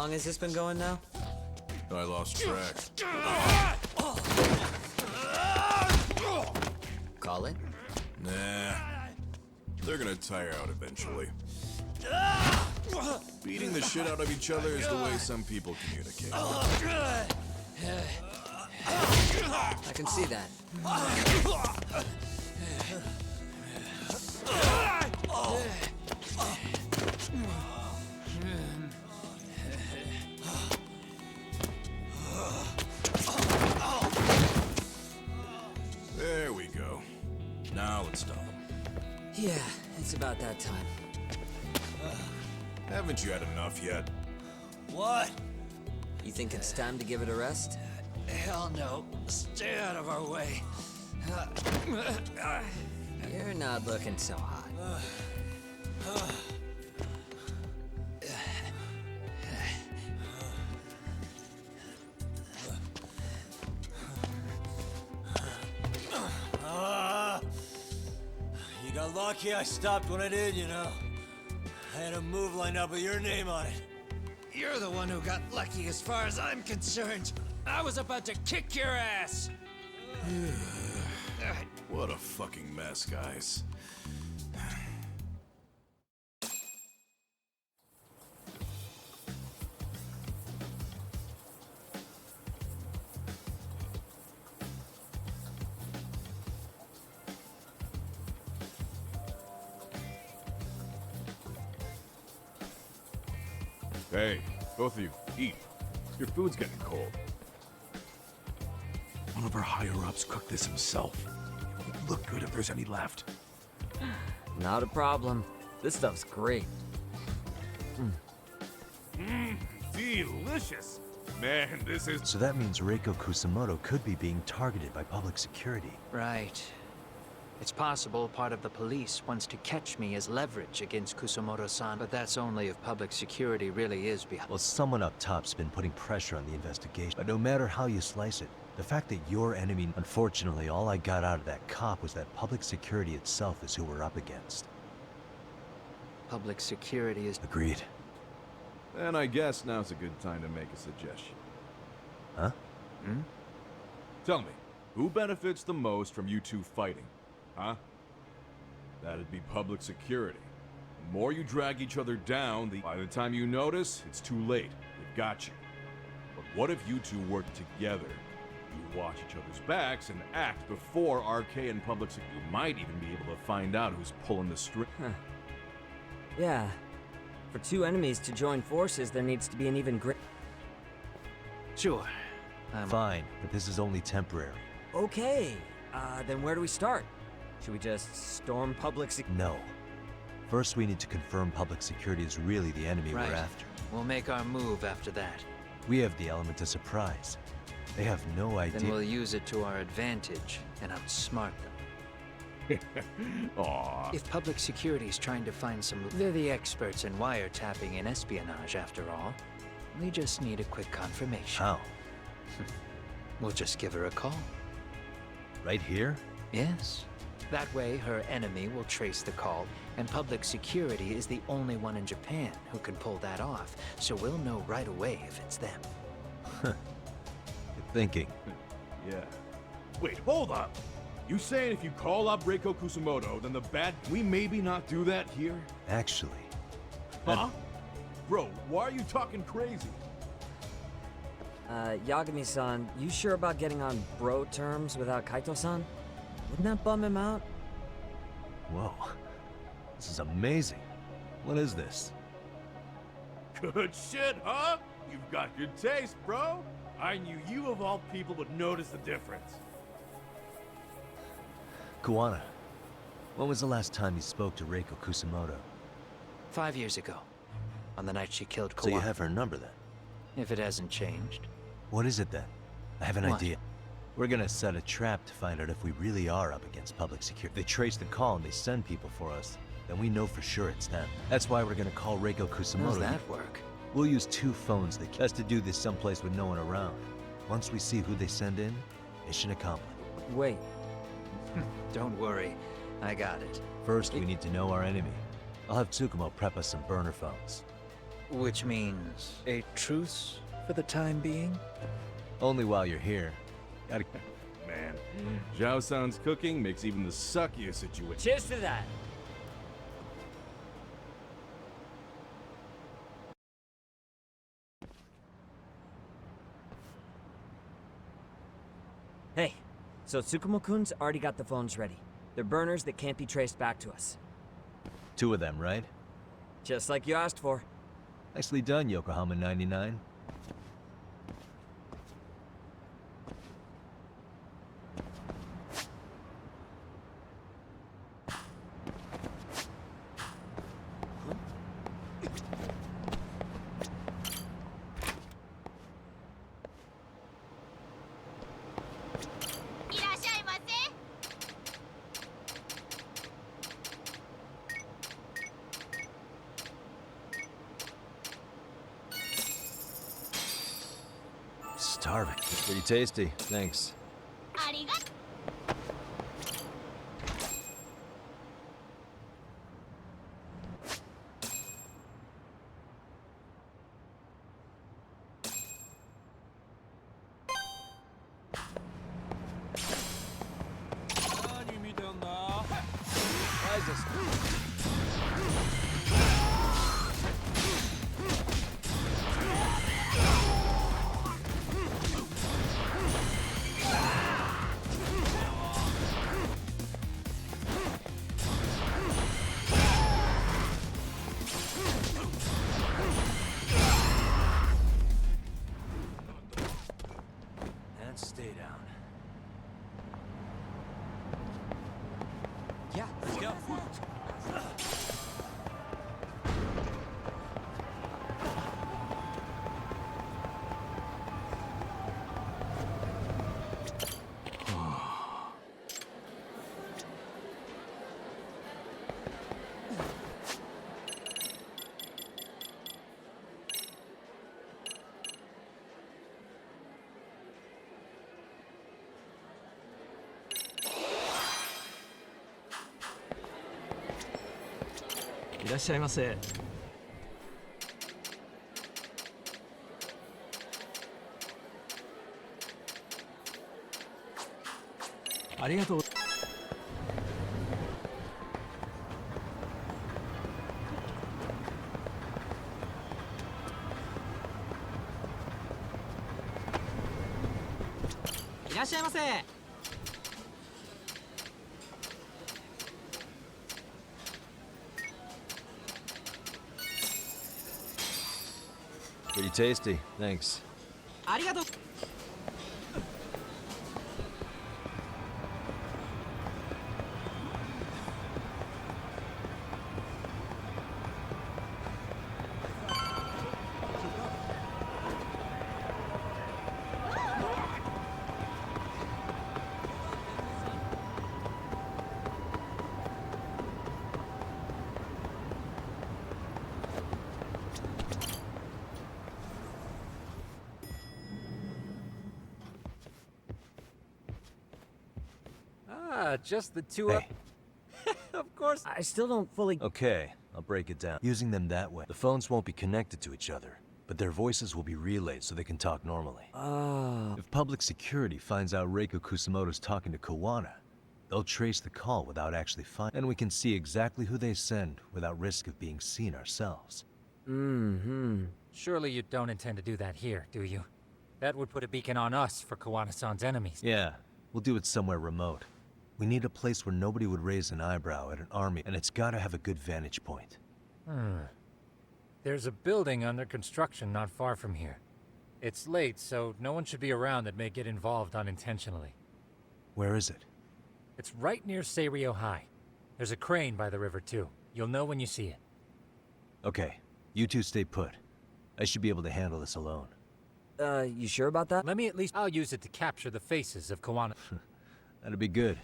Speaker 10: long has this been going now?
Speaker 5: I lost track.
Speaker 10: Call it?
Speaker 5: Nah. They're gonna tire out eventually. Beating the shit out of each other is the way some people communicate.
Speaker 10: I can see that.
Speaker 5: There we go. Now let's stop them.
Speaker 10: Yeah, it's about that time.
Speaker 5: Haven't you had enough yet?
Speaker 9: What?
Speaker 10: You think it's time to give it a rest?
Speaker 9: Hell no. Stay out of our way.
Speaker 10: You're not looking so hot.
Speaker 9: You got lucky I stopped when I did, you know. I had a move lined up with your name on it. You're the one who got lucky as far as I'm concerned. I was about to kick your ass.
Speaker 5: What a fucking mess, guys. Hey, both of you, eat. Your food's getting cold.
Speaker 7: One of our higher-ups cooked this himself. It won't look good if there's any left.
Speaker 6: Not a problem. This stuff's great.
Speaker 7: Delicious! Man, this is...
Speaker 3: So that means Reiko Kusamoto could be being targeted by public security.
Speaker 11: Right. It's possible part of the police wants to catch me as leverage against Kusamoto-san, but that's only if public security really is behind.
Speaker 3: Well, someone up top's been putting pressure on the investigation. But no matter how you slice it, the fact that your enemy... Unfortunately, all I got out of that cop was that public security itself is who we're up against.
Speaker 11: Public security is...
Speaker 3: Agreed.
Speaker 5: And I guess now's a good time to make a suggestion.
Speaker 3: Huh?
Speaker 5: Tell me, who benefits the most from you two fighting? Huh? That'd be public security. The more you drag each other down, by the time you notice, it's too late. They've got you. But what if you two work together? You watch each other's backs and act before RK and public security. You might even be able to find out who's pulling the string.
Speaker 6: Yeah. For two enemies to join forces, there needs to be an even greater...
Speaker 11: Sure.
Speaker 3: Fine, but this is only temporary.
Speaker 6: Okay. Then where do we start? Should we just storm public sec...
Speaker 3: No. First, we need to confirm public security is really the enemy
Speaker 11: Right.
Speaker 3: we're after.
Speaker 11: We'll make our move after that.
Speaker 3: We have the element of surprise. They have no idea.
Speaker 11: Then we'll use it to our advantage and outsmart them.
Speaker 5: Aw.
Speaker 11: If public security's trying to find some... They're the experts in wiretapping and espionage, after all. We just need a quick confirmation.
Speaker 3: How?
Speaker 11: We'll just give her a call.
Speaker 3: Right here?
Speaker 11: Yes. That way, her enemy will trace the call, and public security is the only one in Japan who can pull that off, so we'll know right away if it's them.
Speaker 3: Good thinking.
Speaker 5: Yeah. Wait, hold up! You saying if you call up Reiko Kusamoto, then the bad... We maybe not do that here?
Speaker 3: Actually.
Speaker 5: Huh? Bro, why are you talking crazy?
Speaker 6: Yagami-san, you sure about getting on bro terms without Kaito-san? Wouldn't that bum him out?
Speaker 3: Whoa. This is amazing. What is this?
Speaker 5: Good shit, huh? You've got good taste, bro. I knew you of all people would notice the difference.
Speaker 3: Kuwana, when was the last time you spoke to Reiko Kusamoto?
Speaker 11: 5 years ago, on the night she killed Kawana.
Speaker 3: So you have her number then?
Speaker 11: If it hasn't changed.
Speaker 3: What is it then? I have an
Speaker 11: What?
Speaker 3: idea. We're gonna set a trap to find out if we really are up against public security. If they trace the call and they send people for us, then we know for sure it's them. That's why we're gonna call Reiko
Speaker 11: How does
Speaker 3: Kusamoto.
Speaker 11: that work?
Speaker 3: We'll use 2 phones. Best to do this someplace with no one around. Once we see who they send in, mission accomplished.
Speaker 6: Wait.
Speaker 11: Don't worry, I got it.
Speaker 3: First, we need to know our enemy. I'll have Tsukumo prep us some burner phones.
Speaker 11: Which means a truce for the time being?
Speaker 3: Only while you're here. Gotta...
Speaker 5: Man, Zhao-san's cooking makes even the suckiest situation.
Speaker 10: Cheers to that.
Speaker 6: Hey, so Tsukumo-kun's already got the phones ready. They're burners that can't be traced back to us.
Speaker 3: 2 of them, right?
Speaker 6: Just like you asked for.
Speaker 3: Nicely done, Yokohama 99. Starving. Pretty tasty, thanks. And stay down.
Speaker 10: Yeah, let's go.
Speaker 3: Pretty tasty, thanks.
Speaker 9: Just the two
Speaker 3: Hey.
Speaker 9: Of course.
Speaker 6: I still don't fully...
Speaker 3: Okay, I'll break it down. Using them that way, the phones won't be connected to each other, but their voices will be relayed so they can talk normally.
Speaker 6: Oh.
Speaker 3: If public security finds out Reiko Kusamoto's talking to Kawana, they'll trace the call without actually finding, and we can see exactly who they send without risk of being seen ourselves.
Speaker 6: Mm-hmm.
Speaker 9: Surely you don't intend to do that here, do you? That would put a beacon on us for Kawana-san's enemies.
Speaker 3: Yeah, we'll do it somewhere remote. We need a place where nobody would raise an eyebrow at an army, and it's gotta have a good vantage point.
Speaker 9: There's a building under construction not far from here. It's late, so no one should be around that may get involved unintentionally.
Speaker 3: Where is it?
Speaker 9: It's right near Seiryo High. There's a crane by the river, too. You'll know when you see it.
Speaker 3: Okay, you two stay put. I should be able to handle this alone.
Speaker 6: You sure about that?
Speaker 9: Let me at least... I'll use it to capture the faces of Kawana.
Speaker 3: That'd be good.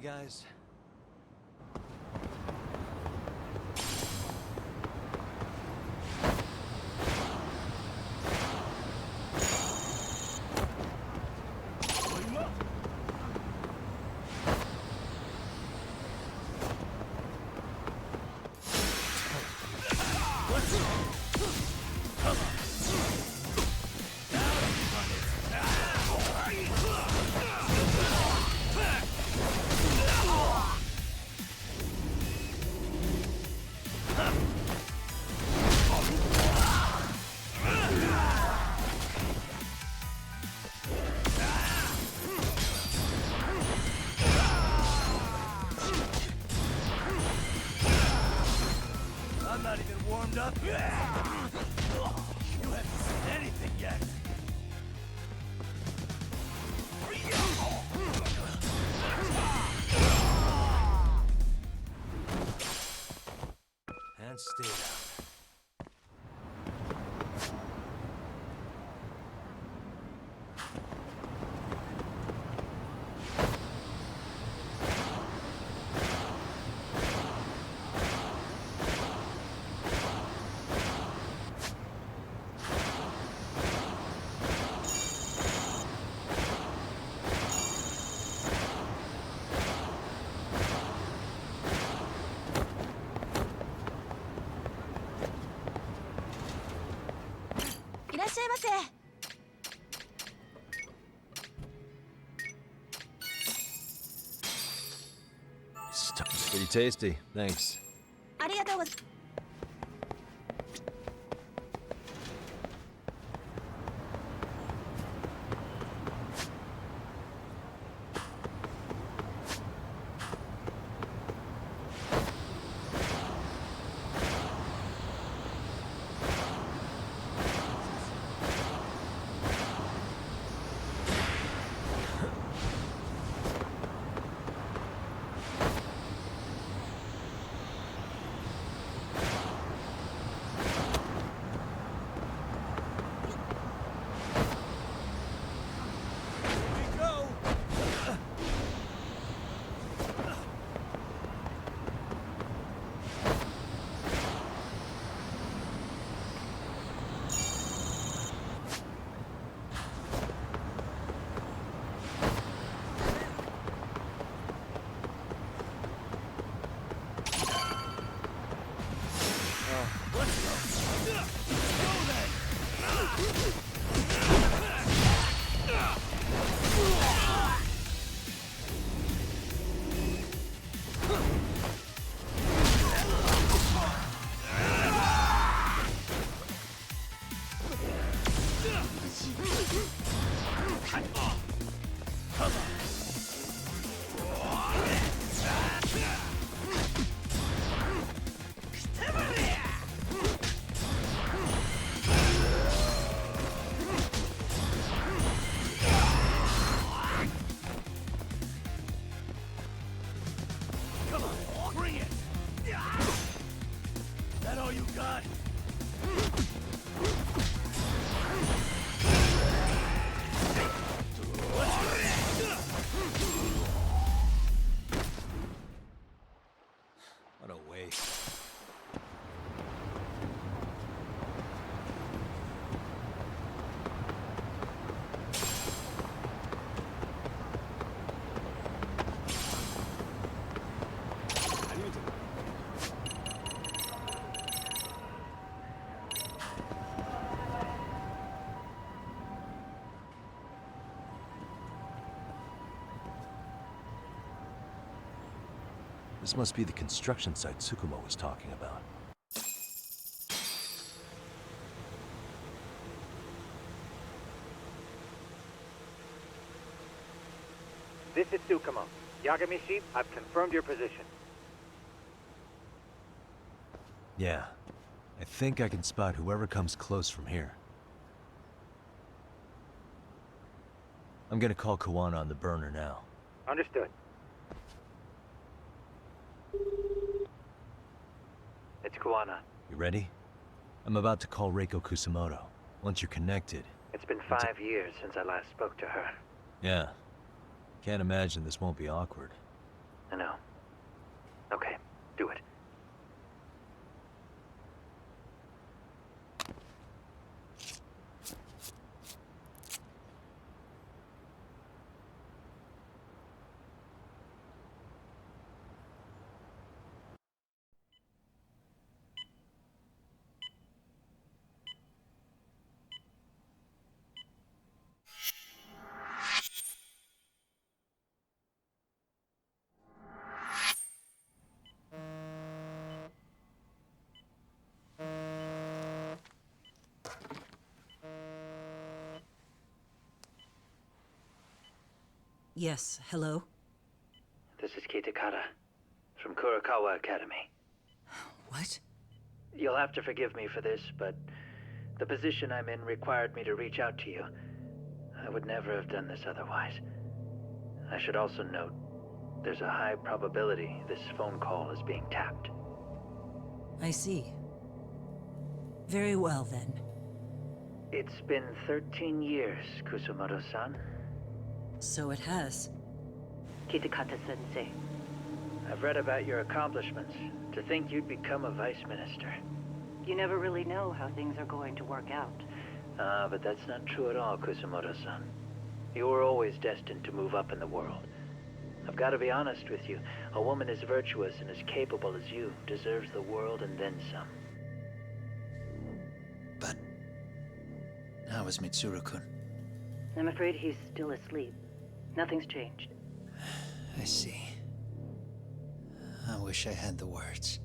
Speaker 3: guys?
Speaker 1: I'm not even warmed up. You haven't seen anything yet.
Speaker 3: And stay down. It's pretty tasty, thanks.
Speaker 12: ありがとうございます。
Speaker 3: What a waste. This must be the construction site Tsukumo was talking about.
Speaker 2: This is Tsukumo. Yagamishi, I've confirmed your position.
Speaker 3: Yeah. I think I can spot whoever comes close from here. I'm gonna call Kawana on the burner now.
Speaker 2: Understood. It's Kawana.
Speaker 3: You ready? I'm about to call Reiko Kusamoto. Once you're connected...
Speaker 2: It's been 5 years since I last spoke to her.
Speaker 3: Yeah. Can't imagine this won't be awkward.
Speaker 2: I know. Okay, do it.
Speaker 12: Yes, hello?
Speaker 2: This is Kitakata, from Kurakawa Academy.
Speaker 12: What?
Speaker 2: You'll have to forgive me for this, but the position I'm in required me to reach out to you. I would never have done this otherwise. I should also note, there's a high probability this phone call is being tapped.
Speaker 12: I see. Very well, then.
Speaker 2: It's been 13 years, Kusumoto-san.
Speaker 12: So it has.
Speaker 2: Kitakata-sensei. I've read about your accomplishments. To think you'd become a vice minister.
Speaker 13: You never really know how things are going to work out.
Speaker 2: But that's not true at all, Kusumoto-san. You were always destined to move up in the world. I've got to be honest with you. A woman as virtuous and as capable as you deserves the world and then some.
Speaker 11: But how is Mitsuru-kun?
Speaker 13: I'm afraid he's still asleep. Nothing's changed.
Speaker 11: I see. I wish I had the words.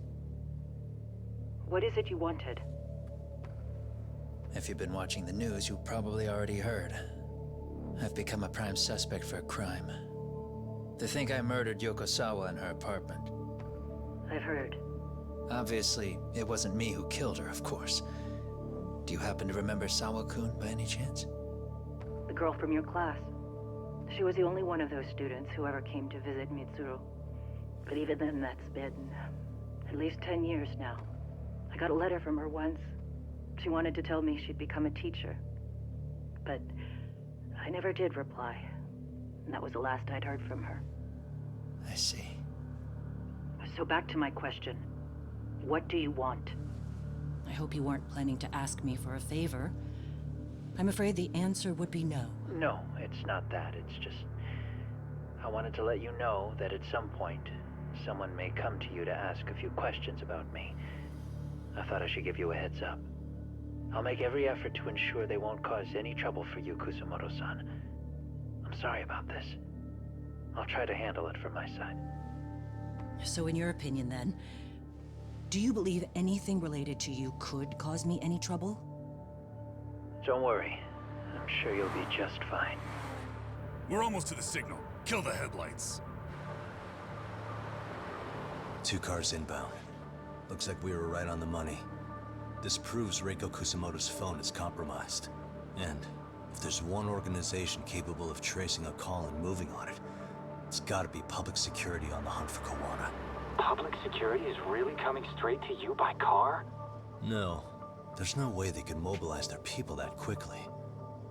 Speaker 13: What is it you wanted?
Speaker 11: If you've been watching the news, you probably already heard. I've become a prime suspect for a crime. They think I murdered Yokosawa in her apartment.
Speaker 13: I've heard.
Speaker 11: Obviously, it wasn't me who killed her, of course. Do you happen to remember Sawa-kun by any chance?
Speaker 13: The girl from your class. She was the only one of those students who ever came to visit Mitsuru. But even then, that's been at least 10 years now. I got a letter from her once. She wanted to tell me she'd become a teacher. But I never did reply. And that was the last I'd heard from her.
Speaker 11: I see.
Speaker 13: So back to my question. What do you want?
Speaker 12: I hope you weren't planning to ask me for a favor. I'm afraid the answer would be no.
Speaker 2: No, it's not that. It's just... I wanted to let you know that at some point, someone may come to you to ask a few questions about me. I thought I should give you a heads up. I'll make every effort to ensure they won't cause any trouble for you, Kusumoto-san. I'm sorry about this. I'll try to handle it from my side.
Speaker 12: So in your opinion, then, do you believe anything related to you could cause me any trouble?
Speaker 2: Don't worry. I'm sure you'll be just fine.
Speaker 7: We're almost to the signal. Kill the headlights.
Speaker 3: 2 cars inbound. Looks like we were right on the money. This proves Reiko Kusumoto's phone is compromised. And if there's one organization capable of tracing a call and moving on it, it's gotta be public security on the hunt for Kawana.
Speaker 14: Public security is really coming straight to you by car?
Speaker 3: No. There's no way they could mobilize their people that quickly.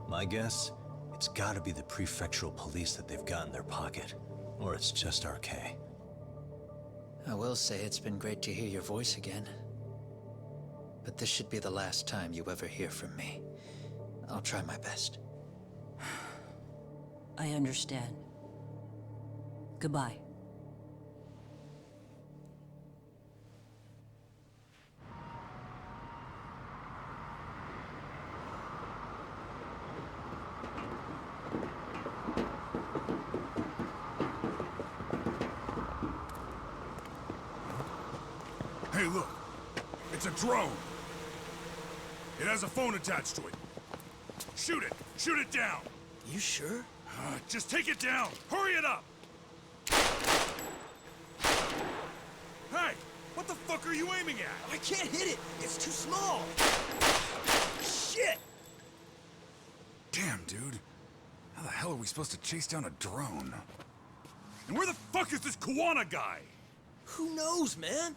Speaker 3: My guess, it's gotta be the prefectural police that they've got in their pocket. Or it's just RK.
Speaker 11: I will say it's been great to hear your voice again. But this should be the last time you ever hear from me. I'll try my best.
Speaker 12: I understand. Goodbye.
Speaker 7: Hey, look. It's a drone. It has a phone attached to it. Shoot it! Shoot it down!
Speaker 9: You sure?
Speaker 7: Just take it down! Hurry it up! Hey! What the fuck are you aiming at?
Speaker 9: I can't hit it! It's too small! Shit!
Speaker 7: Damn, dude. How the hell are we supposed to chase down a drone? And where the fuck is this Kawana guy?
Speaker 9: Who knows, man?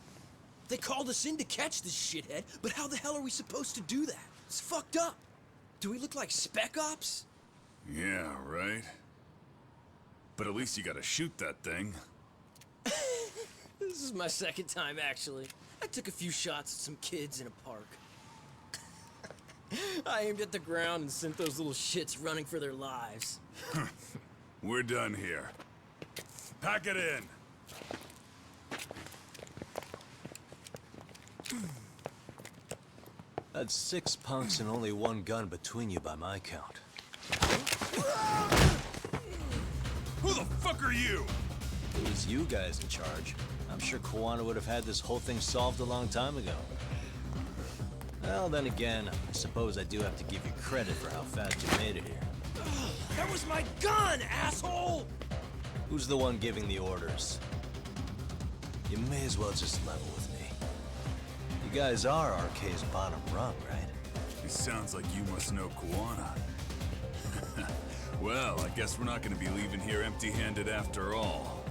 Speaker 9: They called us in to catch this shithead, but how the hell are we supposed to do that? It's fucked up. Do we look like spec ops?
Speaker 7: Yeah, right. But at least you gotta shoot that thing.
Speaker 1: This is my second time, actually. I took a few shots at some kids in a park. I aimed at the ground and sent those little shits running for their lives.
Speaker 7: We're done here. Pack it in.
Speaker 3: That's 6 punks and only 1 gun between you by my count.
Speaker 7: Who the fuck are you?
Speaker 3: It was you guys in charge. I'm sure Kawana would have had this whole thing solved a long time ago. Well, then again, I suppose I do have to give you credit for how fast you made it here.
Speaker 1: That was my gun, asshole!
Speaker 3: Who's the one giving the orders? You may as well just level with me. You guys are RK's bottom rung, right?
Speaker 7: It sounds like you must know Kawana. Well, I guess we're not gonna be leaving here empty-handed after all.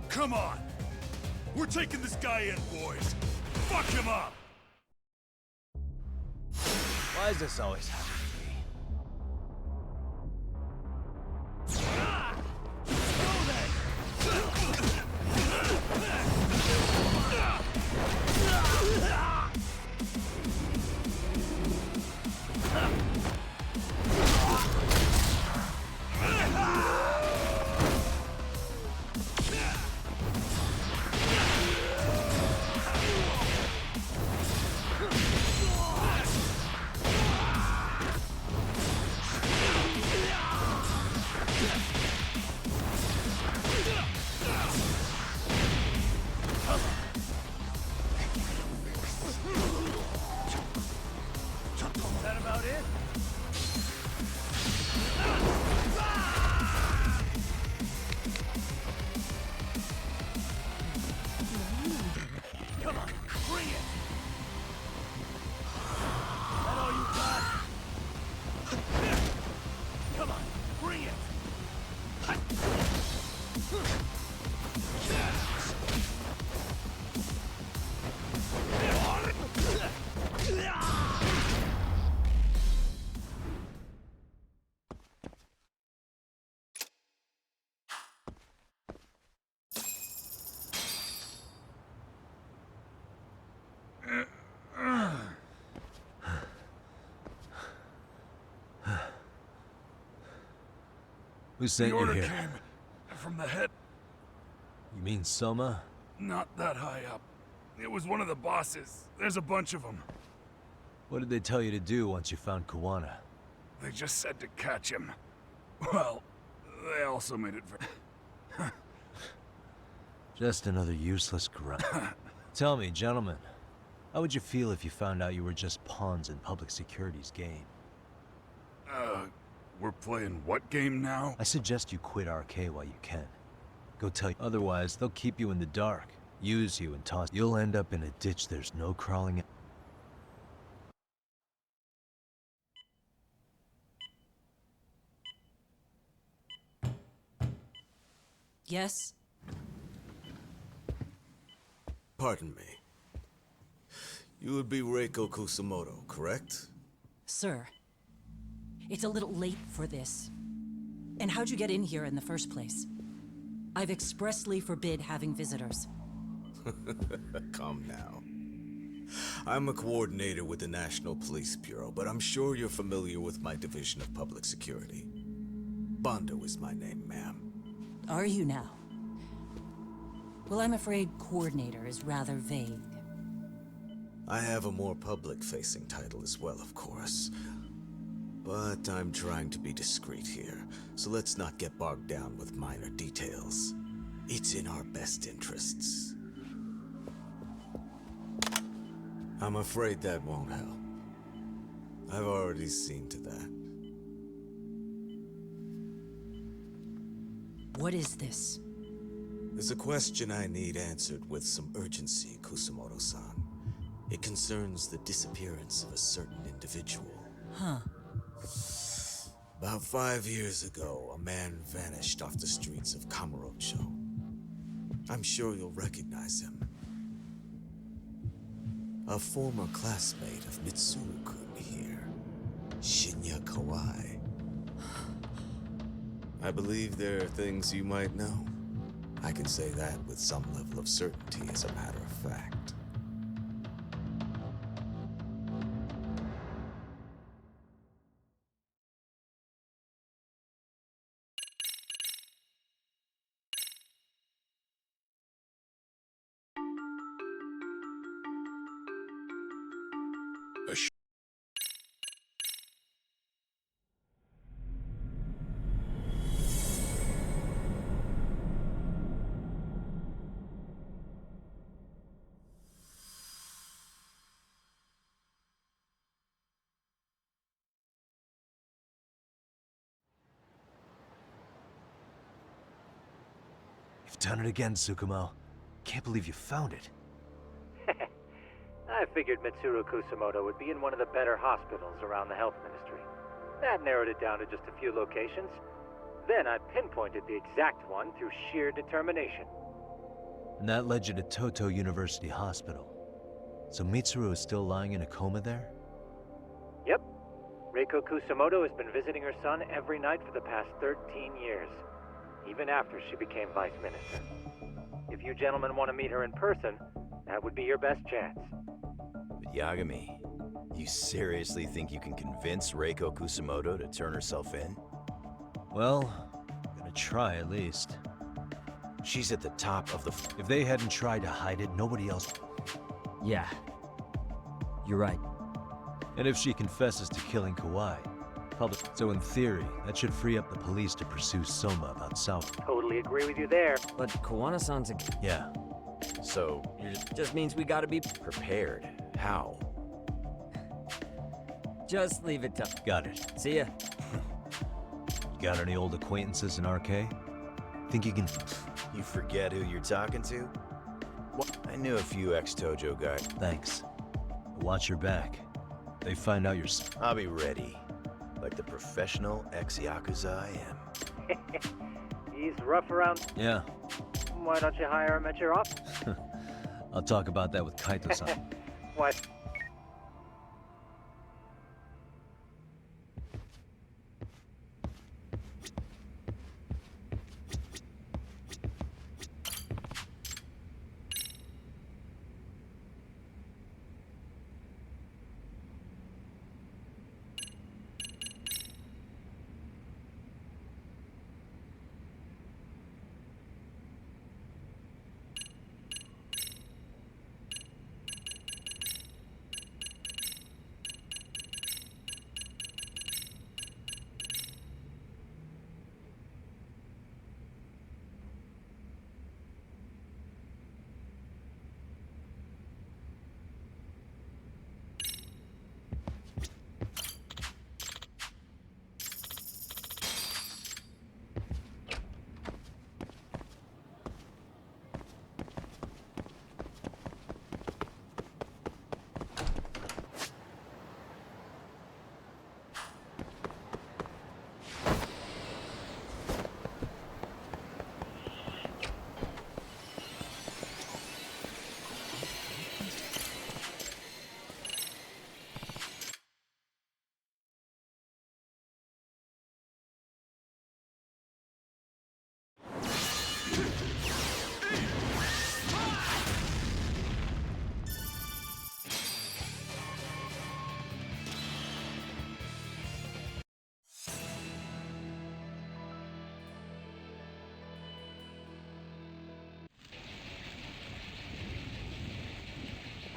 Speaker 7: Come on! We're taking this guy in, boys! Fuck him up!
Speaker 3: Why does this always happen to me? Who sent
Speaker 7: The
Speaker 3: you
Speaker 7: order
Speaker 3: here?
Speaker 7: came from the head.
Speaker 3: You mean Soma?
Speaker 7: Not that high up. It was one of the bosses. There's a bunch of them.
Speaker 3: What did they tell you to do once you found Kawana?
Speaker 7: They just said to catch him. Well, they also made it very...
Speaker 3: Just another useless grunt. Tell me, gentlemen, how would you feel if you found out you were just pawns in public security's game?
Speaker 7: We're playing what game now?
Speaker 3: I suggest you quit RK while you can. Go tell you. Otherwise, they'll keep you in the dark, use you, and toss. You'll end up in a ditch there's no crawling out.
Speaker 12: Yes?
Speaker 15: Pardon me. You would be Reiko Kusumoto, correct?
Speaker 12: Sir, it's a little late for this. And how'd you get in here in the first place? I've expressly forbid having visitors.
Speaker 15: Calm now. I'm a coordinator with the National Police Bureau, but I'm sure you're familiar with my division of public security. Bondo is my name, ma'am.
Speaker 12: Are you now? Well, I'm afraid coordinator is rather vague.
Speaker 15: I have a more public-facing title as well, of course. But I'm trying to be discreet here, so let's not get bogged down with minor details. It's in our best interests. I'm afraid that won't help. I've already seen to that.
Speaker 12: What is this?
Speaker 15: There's a question I need answered with some urgency, Kusumoto-san. It concerns the disappearance of a certain individual.
Speaker 12: Huh.
Speaker 15: About 5 years ago, a man vanished off the streets of Kamurocho. I'm sure you'll recognize him. A former classmate of Mitsuru-kun here, Shinya Kawai. I believe there are things you might know. I can say that with some level of certainty, as a matter of fact.
Speaker 3: You've done it again, Tsukumo. Can't believe you found it.
Speaker 2: I figured Mitsuru Kusamoto would be in one of the better hospitals around the health ministry. That narrowed it down to just a few locations. Then I pinpointed the exact one through sheer determination.
Speaker 3: And that led you to Toto University Hospital. So Mitsuru is still lying in a coma there?
Speaker 2: Yep. Reiko Kusamoto has been visiting her son every night for the past 13 years, even after she became vice minister. If you gentlemen want to meet her in person, that would be your best chance.
Speaker 16: But Yagami, you seriously think you can convince Reiko Kusamoto to turn herself in?
Speaker 3: Well, I'm gonna try at least.
Speaker 16: She's at the top of the
Speaker 3: If they hadn't tried to hide it, nobody else...
Speaker 6: Yeah. You're right.
Speaker 3: And if she confesses to killing Kawhi, public... So in theory, that should free up the police to pursue Soma about South.
Speaker 2: Totally agree with you there.
Speaker 6: But Kawana-san's a...
Speaker 3: Yeah.
Speaker 16: So,
Speaker 6: Just means we gotta be...
Speaker 16: prepared. How?
Speaker 6: Just leave it to...
Speaker 3: Got it.
Speaker 6: See ya.
Speaker 3: You got any old acquaintances in RK? Think you can...
Speaker 16: You forget who you're talking to? What? I knew a few ex-Tojo guys.
Speaker 3: Thanks. Watch your back. They find out you're...
Speaker 16: I'll be ready. Like the professional ex-Yakuza I am.
Speaker 2: He's rough around.
Speaker 3: Yeah.
Speaker 2: Why don't you hire him at your office?
Speaker 3: I'll talk about that with Kaito-san.
Speaker 2: Why?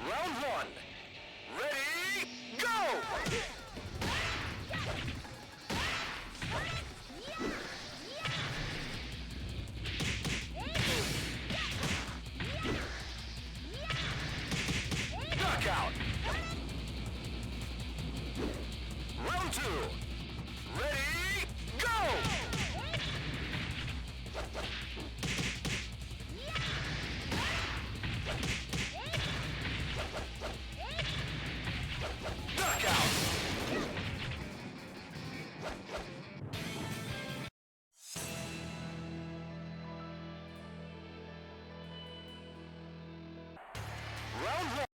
Speaker 17: Round one. Ready, go! Knockout. Round two. Ready, go! Round one.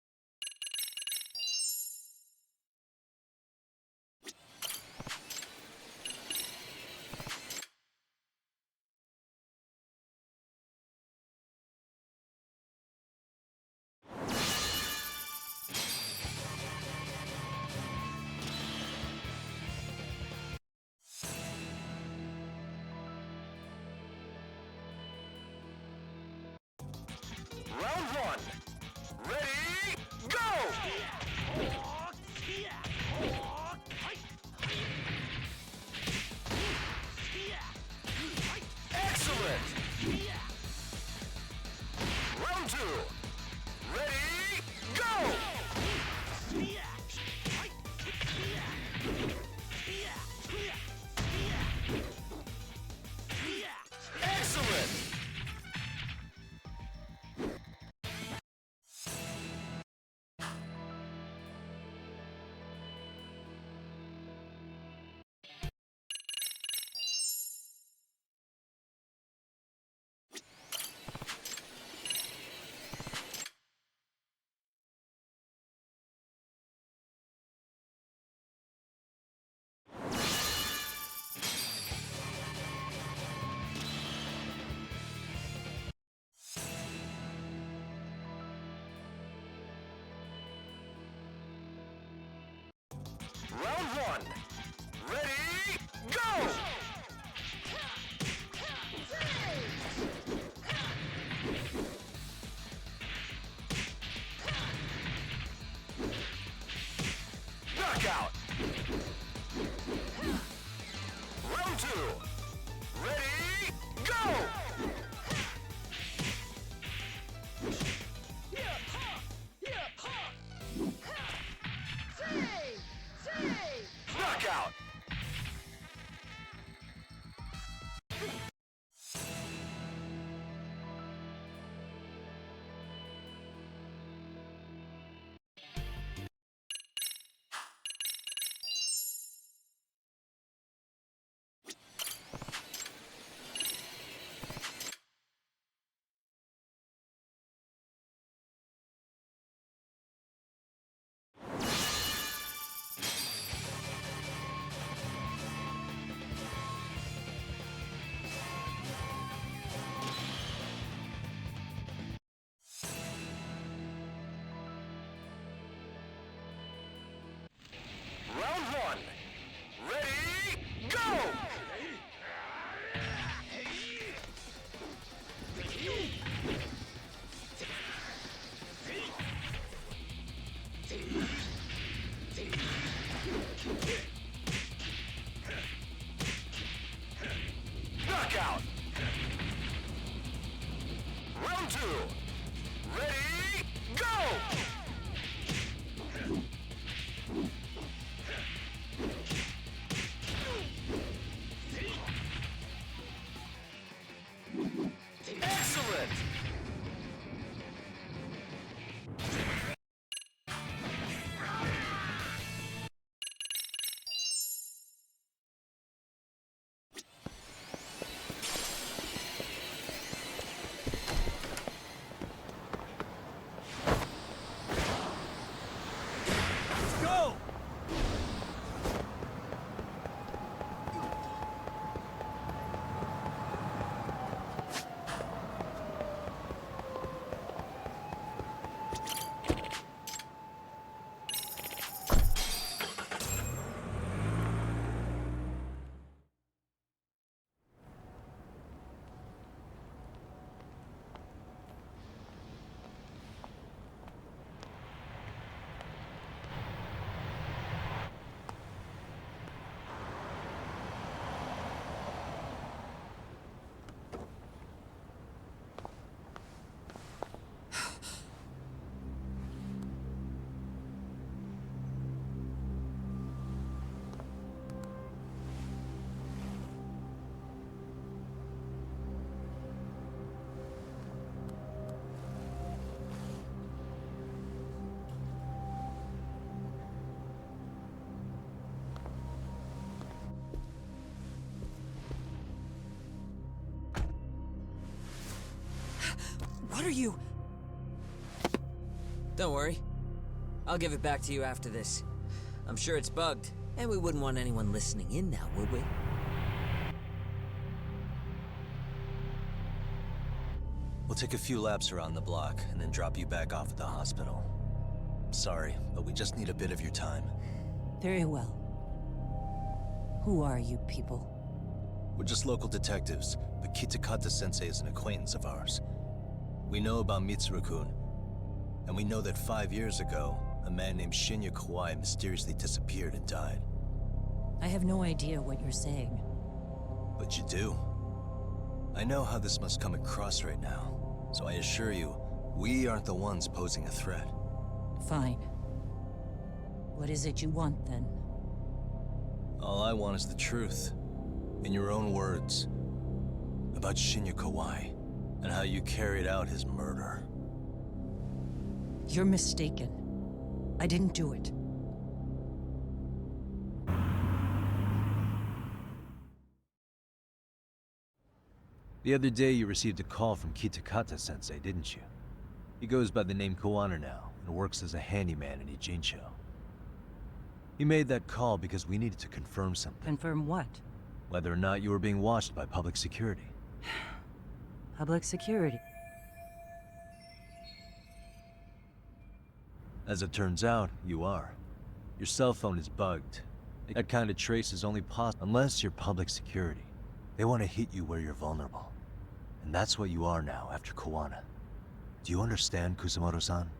Speaker 17: two. Ready, go! Knockout! Round one. Ready, go! Knockout! Round two. Ready, go! Excellent!
Speaker 1: Let's go!
Speaker 6: What are you?
Speaker 10: Don't worry. I'll give it back to you after this. I'm sure it's bugged, and we wouldn't want anyone listening in now, would we?
Speaker 3: We'll take a few laps around the block and then drop you back off at the hospital. Sorry, but we just need a bit of your time.
Speaker 12: Very well. Who are you people?
Speaker 3: We're just local detectives, but Kitakata-sensei is an acquaintance of ours. We know about Mitsuru-kun, and we know that 5 years ago, a man named Shinya Kawai mysteriously disappeared and died.
Speaker 12: I have no idea what you're saying.
Speaker 3: But you do. I know how this must come across right now, so I assure you, we aren't the ones posing a threat.
Speaker 12: Fine. What is it you want, then?
Speaker 3: All I want is the truth. In your own words. About Shinya Kawai, and how you carried out his murder.
Speaker 12: You're mistaken. I didn't do it.
Speaker 3: The other day you received a call from Kitakata-sensei, didn't you? He goes by the name Koano now, and works as a handyman in Ijincho. He made that call because we needed to confirm something.
Speaker 12: Confirm what?
Speaker 3: Whether or not you were being watched by public security.
Speaker 12: Public security.
Speaker 3: As it turns out, you are. Your cell phone is bugged. That kind of trace is only possible unless you're public security. They want to hit you where you're vulnerable. And that's what you are now after Koano. Do you understand, Kusumoto-san?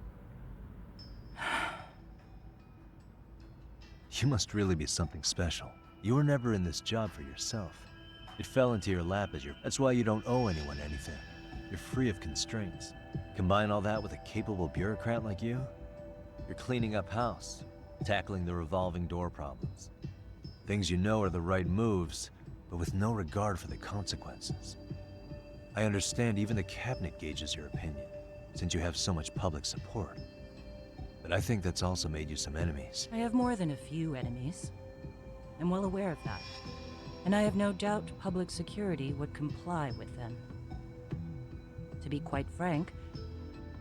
Speaker 3: You must really be something special. You were never in this job for yourself. It fell into your lap as that's why you don't owe anyone anything. You're free of constraints. Combine all that with a capable bureaucrat like you, you're cleaning up house, tackling the revolving door problems. Things you know are the right moves, but with no regard for the consequences. I understand even the cabinet gauges your opinion, since you have so much public support. But I think that's also made you some enemies.
Speaker 12: I have more than a few enemies. I'm well aware of that. And I have no doubt public security would comply with them. To be quite frank,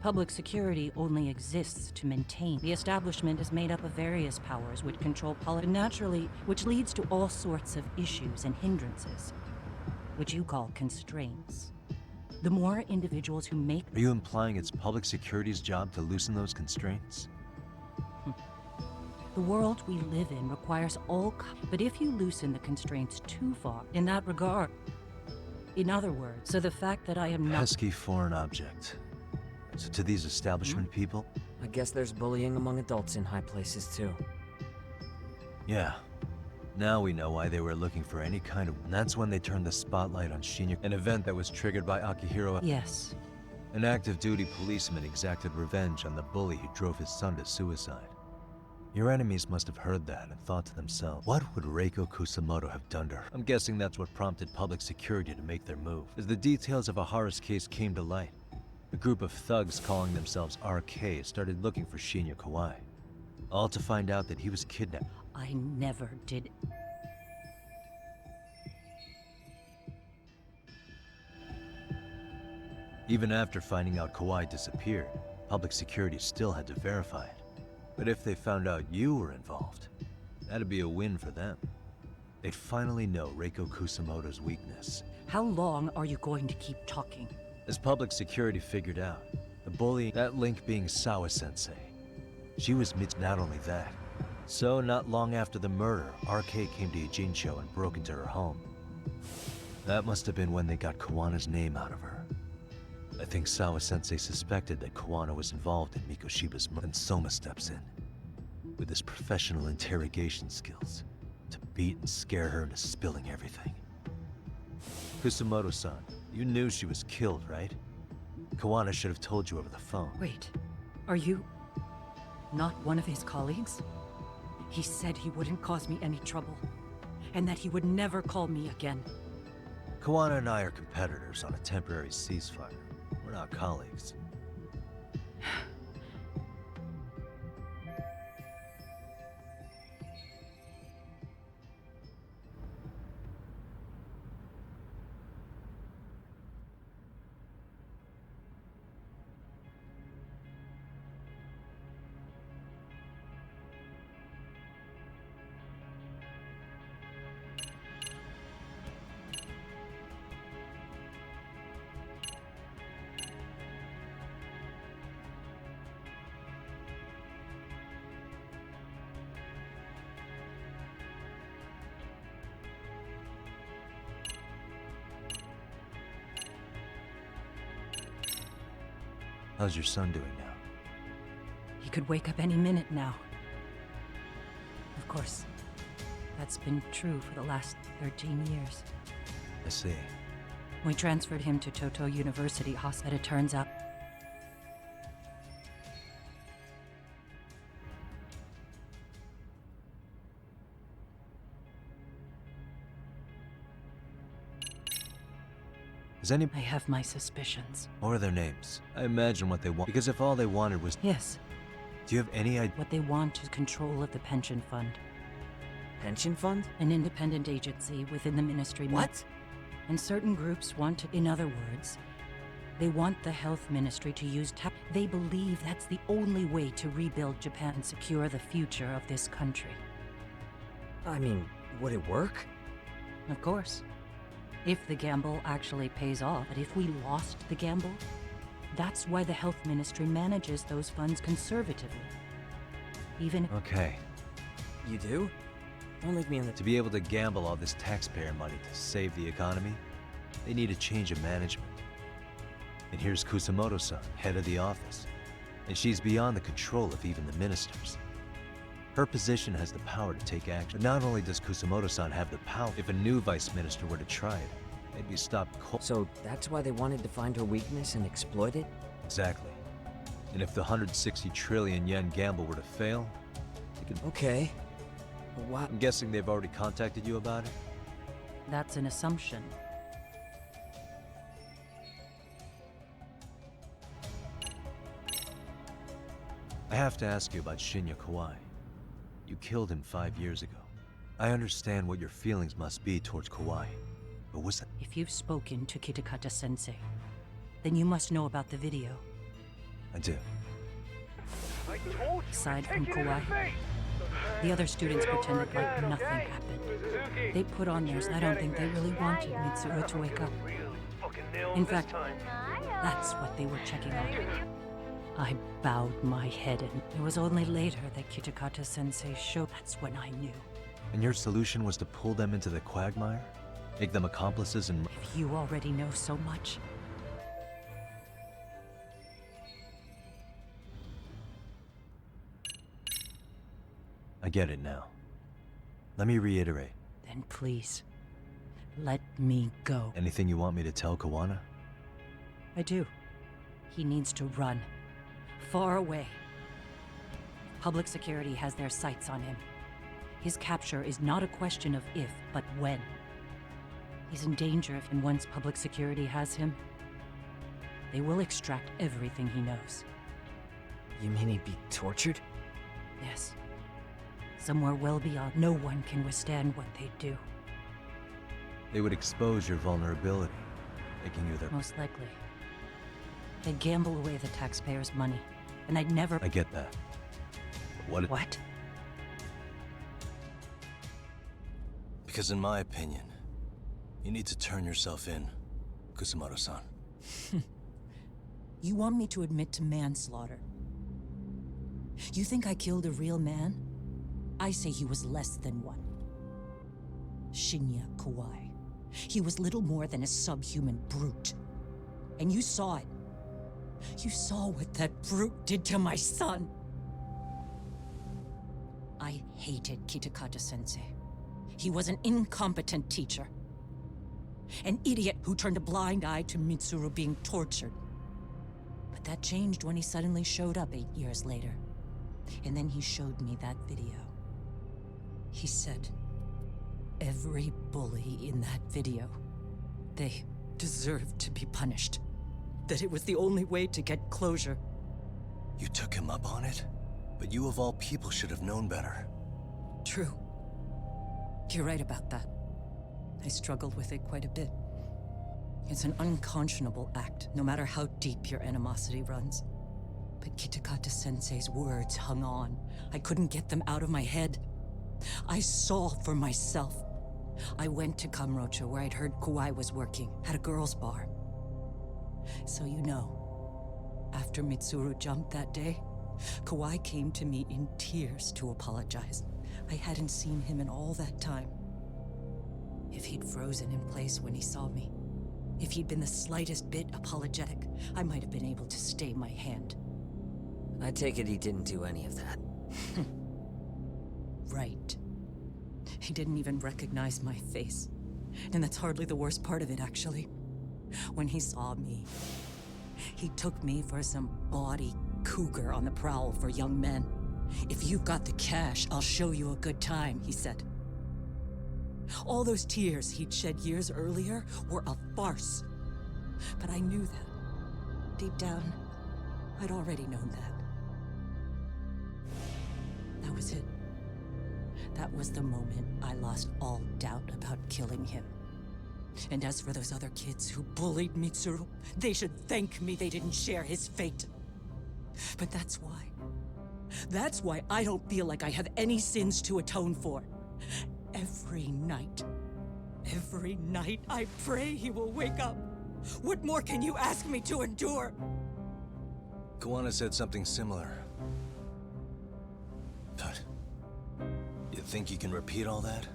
Speaker 12: public security only exists to maintain. The establishment is made up of various powers which control politics naturally, which leads to all sorts of issues and hindrances, which you call constraints. The more individuals who make...
Speaker 3: Are you implying it's public security's job to loosen those constraints?
Speaker 12: The world we live in requires all... But if you loosen the constraints too far, in that regard... In other words, so the fact that I am not...
Speaker 3: Pesky foreign object. So to these establishment people?
Speaker 6: I guess there's bullying among adults in high places too.
Speaker 3: Yeah. Now we know why they were looking for any kind of... And that's when they turned the spotlight on Shinya, an event that was triggered by Akihiro.
Speaker 12: Yes.
Speaker 3: An active duty policeman exacted revenge on the bully who drove his son to suicide. Your enemies must have heard that and thought to themselves, what would Reiko Kusamoto have done to her? I'm guessing that's what prompted public security to make their move. As the details of Ahara's case came to light, a group of thugs calling themselves RK started looking for Shinya Kawai, all to find out that he was kidnapped.
Speaker 12: I never did...
Speaker 3: Even after finding out Kawai disappeared, public security still had to verify it. But if they found out you were involved, that'd be a win for them. They'd finally know Reiko Kusamoto's weakness.
Speaker 12: How long are you going to keep talking?
Speaker 3: As public security figured out, the bully, that link being Sawa-sensei. She was not only that. So not long after the murder, RK came to Ijincho and broke into her home. That must have been when they got Kawana's name out of her. I think Sawa-sensei suspected that Kawana was involved in Mikoshiba's murder, and Soma steps in, with his professional interrogation skills, to beat and scare her into spilling everything. Kusamoto-san, you knew she was killed, right? Kawana should have told you over the phone.
Speaker 12: Wait, are you not one of his colleagues? He said he wouldn't cause me any trouble, and that he would never call me again.
Speaker 3: Kawana and I are competitors on a temporary ceasefire. We're not colleagues. How's your son doing now?
Speaker 12: He could wake up any minute now. Of course, that's been true for the last 13 years.
Speaker 3: I see.
Speaker 12: We transferred him to Toto University Hospital. It turns out... I have my suspicions.
Speaker 3: What are their names? I imagine what they want. Because if all they wanted was...
Speaker 12: Yes.
Speaker 3: Do you have any idea?
Speaker 12: What they want is control of the pension fund.
Speaker 6: Pension fund?
Speaker 12: An independent agency within the ministry.
Speaker 6: What?
Speaker 12: And certain groups want to... In other words, they want the health ministry to use They believe that's the only way to rebuild Japan and secure the future of this country.
Speaker 6: I mean, would it work?
Speaker 12: Of course. If the gamble actually pays off. But if we lost the gamble, that's why the health ministry manages those funds conservatively. Even...
Speaker 3: Okay.
Speaker 6: You do? Don't leave me in the...
Speaker 3: To be able to gamble all this taxpayer money to save the economy, they need a change of management. And here's Kusamoto-san, head of the office. And she's beyond the control of even the ministers. Her position has the power to take action. But not only does Kusamoto-san have the power, if a new vice minister were to try it, they'd be stopped cold.
Speaker 6: So that's why they wanted to find her weakness and exploit it?
Speaker 3: Exactly. And if the 160 trillion yen gamble were to fail, they could...
Speaker 6: Okay. What?
Speaker 3: I'm guessing they've already contacted you about it?
Speaker 12: That's an assumption.
Speaker 3: I have to ask you about Shinya Kawai. You killed him 5 years ago. I understand what your feelings must be towards Kawai, but was that...
Speaker 12: If you've spoken to Kitakata-sensei, then you must know about the video.
Speaker 3: I do.
Speaker 12: Aside from Kawhi, the other students pretended like nothing happened. They put on theirs. I don't think they really wanted Mitsuru to wake up. In fact, that's what they were checking on. I bowed my head, and it was only later that Kitakata-sensei showed. That's when I knew.
Speaker 3: And your solution was to pull them into the quagmire? Make them accomplices and...
Speaker 12: If you already know so much.
Speaker 3: I get it now. Let me reiterate.
Speaker 12: Then please, let me go.
Speaker 3: Anything you want me to tell Kawana?
Speaker 12: I do. He needs to run. Far away. Public security has their sights on him. His capture is not a question of if, but when. He's in danger if, and once public security has him, they will extract everything he knows.
Speaker 6: You mean he'd be tortured?
Speaker 12: Yes. Somewhere well beyond. No one can withstand what they do.
Speaker 3: They would expose your vulnerability, making you their...
Speaker 12: Most likely. They'd gamble away the taxpayers' money, and I'd never...
Speaker 3: I get that. But
Speaker 12: What?
Speaker 3: Because in my opinion, you need to turn yourself in, Kusamoto-san.
Speaker 12: You want me to admit to manslaughter? You think I killed a real man? I say he was less than one. Shinya Kawai. He was little more than a subhuman brute. And you saw it. You saw what that brute did to my son. I hated Kitakata-sensei. He was an incompetent teacher. An idiot who turned a blind eye to Mitsuru being tortured. But that changed when he suddenly showed up 8 years later. And then he showed me that video. He said, every bully in that video, they deserved to be punished. That it was the only way to get closure.
Speaker 3: You took him up on it? But you of all people should have known better.
Speaker 12: True. You're right about that. I struggled with it quite a bit. It's an unconscionable act, no matter how deep your animosity runs. But Kitakata-sensei's words hung on. I couldn't get them out of my head. I saw for myself. I went to Kamurocho, where I'd heard Kawai was working, at a girls' bar. So you know, after Mitsuru jumped that day, Kawai came to me in tears to apologize. I hadn't seen him in all that time. If he'd frozen in place when he saw me, if he'd been the slightest bit apologetic, I might have been able to stay my hand.
Speaker 6: I take it he didn't do any of that.
Speaker 12: Right. He didn't even recognize my face. And that's hardly the worst part of it, actually. When he saw me, he took me for some bawdy cougar on the prowl for young men. If you've got the cash, I'll show you a good time, he said. All those tears he'd shed years earlier were a farce. But I knew that. Deep down, I'd already known that. That was it. That was the moment I lost all doubt about killing him. And as for those other kids who bullied Mitsuru, they should thank me they didn't share his fate. But that's why. That's why I don't feel like I have any sins to atone for. Every night I pray he will wake up. What more can you ask me to endure?
Speaker 3: Kawana said something similar. But you think you can repeat all that?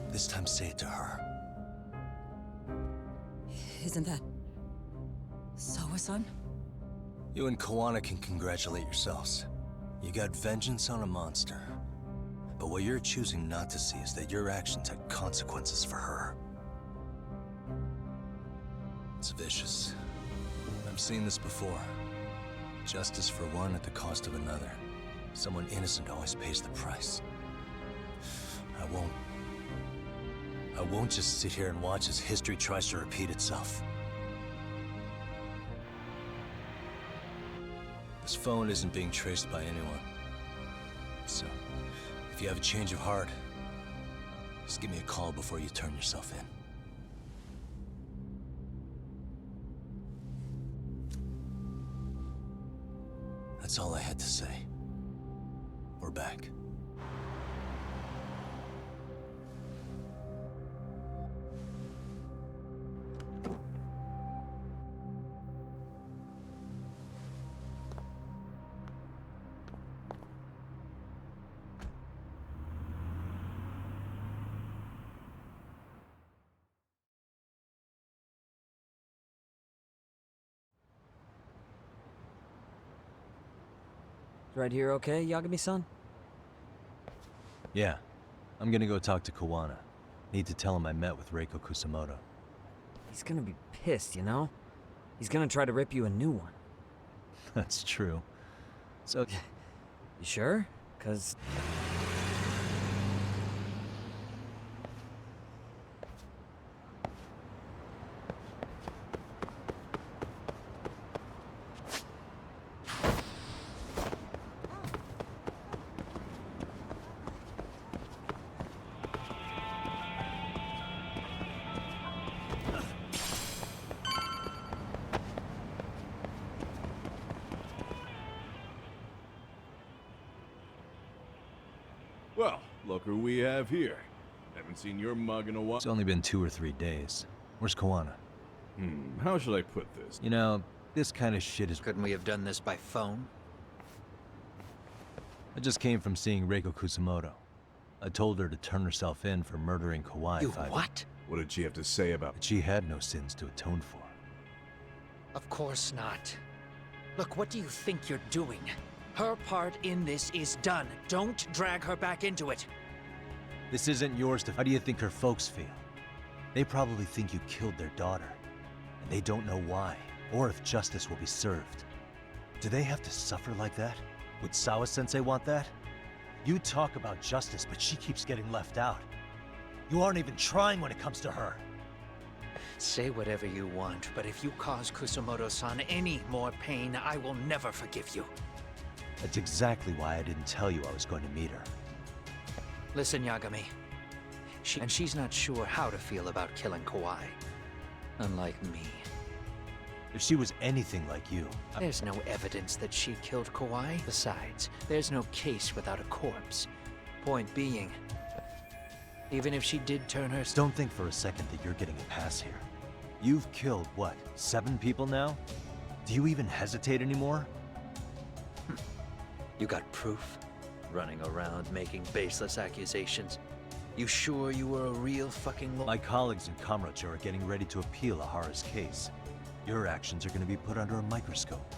Speaker 3: This time say it to her.
Speaker 12: Isn't that Sawa-san?
Speaker 3: You and Kawana can congratulate yourselves. You got vengeance on a monster. But what you're choosing not to see is that your actions had consequences for her. It's vicious. I've seen this before. Justice for one at the cost of another. Someone innocent always pays the price. I won't just sit here and watch as history tries to repeat itself. This phone isn't being traced by anyone. So, if you have a change of heart, just give me a call before you turn yourself in. That's all I had to say. We're back.
Speaker 6: Right here okay, Yagami-san?
Speaker 3: Yeah. I'm gonna go talk to Kawana. Need to tell him I met with Reiko Kusamoto.
Speaker 6: He's gonna be pissed, you know? He's gonna try to rip you a new one.
Speaker 3: That's true. So...
Speaker 6: You sure? 'Cause...
Speaker 5: Well, look who we have here. Haven't seen your mug in a while.
Speaker 3: It's only been 2 or 3 days. Where's Kawana?
Speaker 5: How should I put this?
Speaker 3: You know, this kind of shit is...
Speaker 11: Couldn't we have done this by phone?
Speaker 3: I just came from seeing Reiko Kusamoto. I told her to turn herself in for murdering Kawhi.
Speaker 11: You what?
Speaker 5: What did she have to say about...
Speaker 3: That she had no sins to atone for.
Speaker 11: Of course not. Look, what do you think you're doing? Her part in this is done. Don't drag her back into it.
Speaker 3: This isn't yours to... How do you think her folks feel? They probably think you killed their daughter. And they don't know why, or if justice will be served. Do they have to suffer like that? Would Sawa-sensei want that? You talk about justice, but she keeps getting left out. You aren't even trying when it comes to her.
Speaker 11: Say whatever you want, but if you cause Kusamoto-san any more pain, I will never forgive you.
Speaker 3: That's exactly why I didn't tell you I was going to meet her.
Speaker 11: Listen, Yagami. She's not sure how to feel about killing Kawhi. Unlike me.
Speaker 3: If she was anything like you...
Speaker 11: There's no evidence that she killed Kawhi. Besides, there's no case without a corpse. Point being, even if she did turn her...
Speaker 3: Don't think for a second that you're getting a pass here. You've killed, what, 7 people now? Do you even hesitate anymore?
Speaker 11: You got proof? Running around making baseless accusations. You sure you were a real fucking...
Speaker 3: My colleagues in Kamurocho are getting ready to appeal Ahara's case. Your actions are going to be put under a microscope.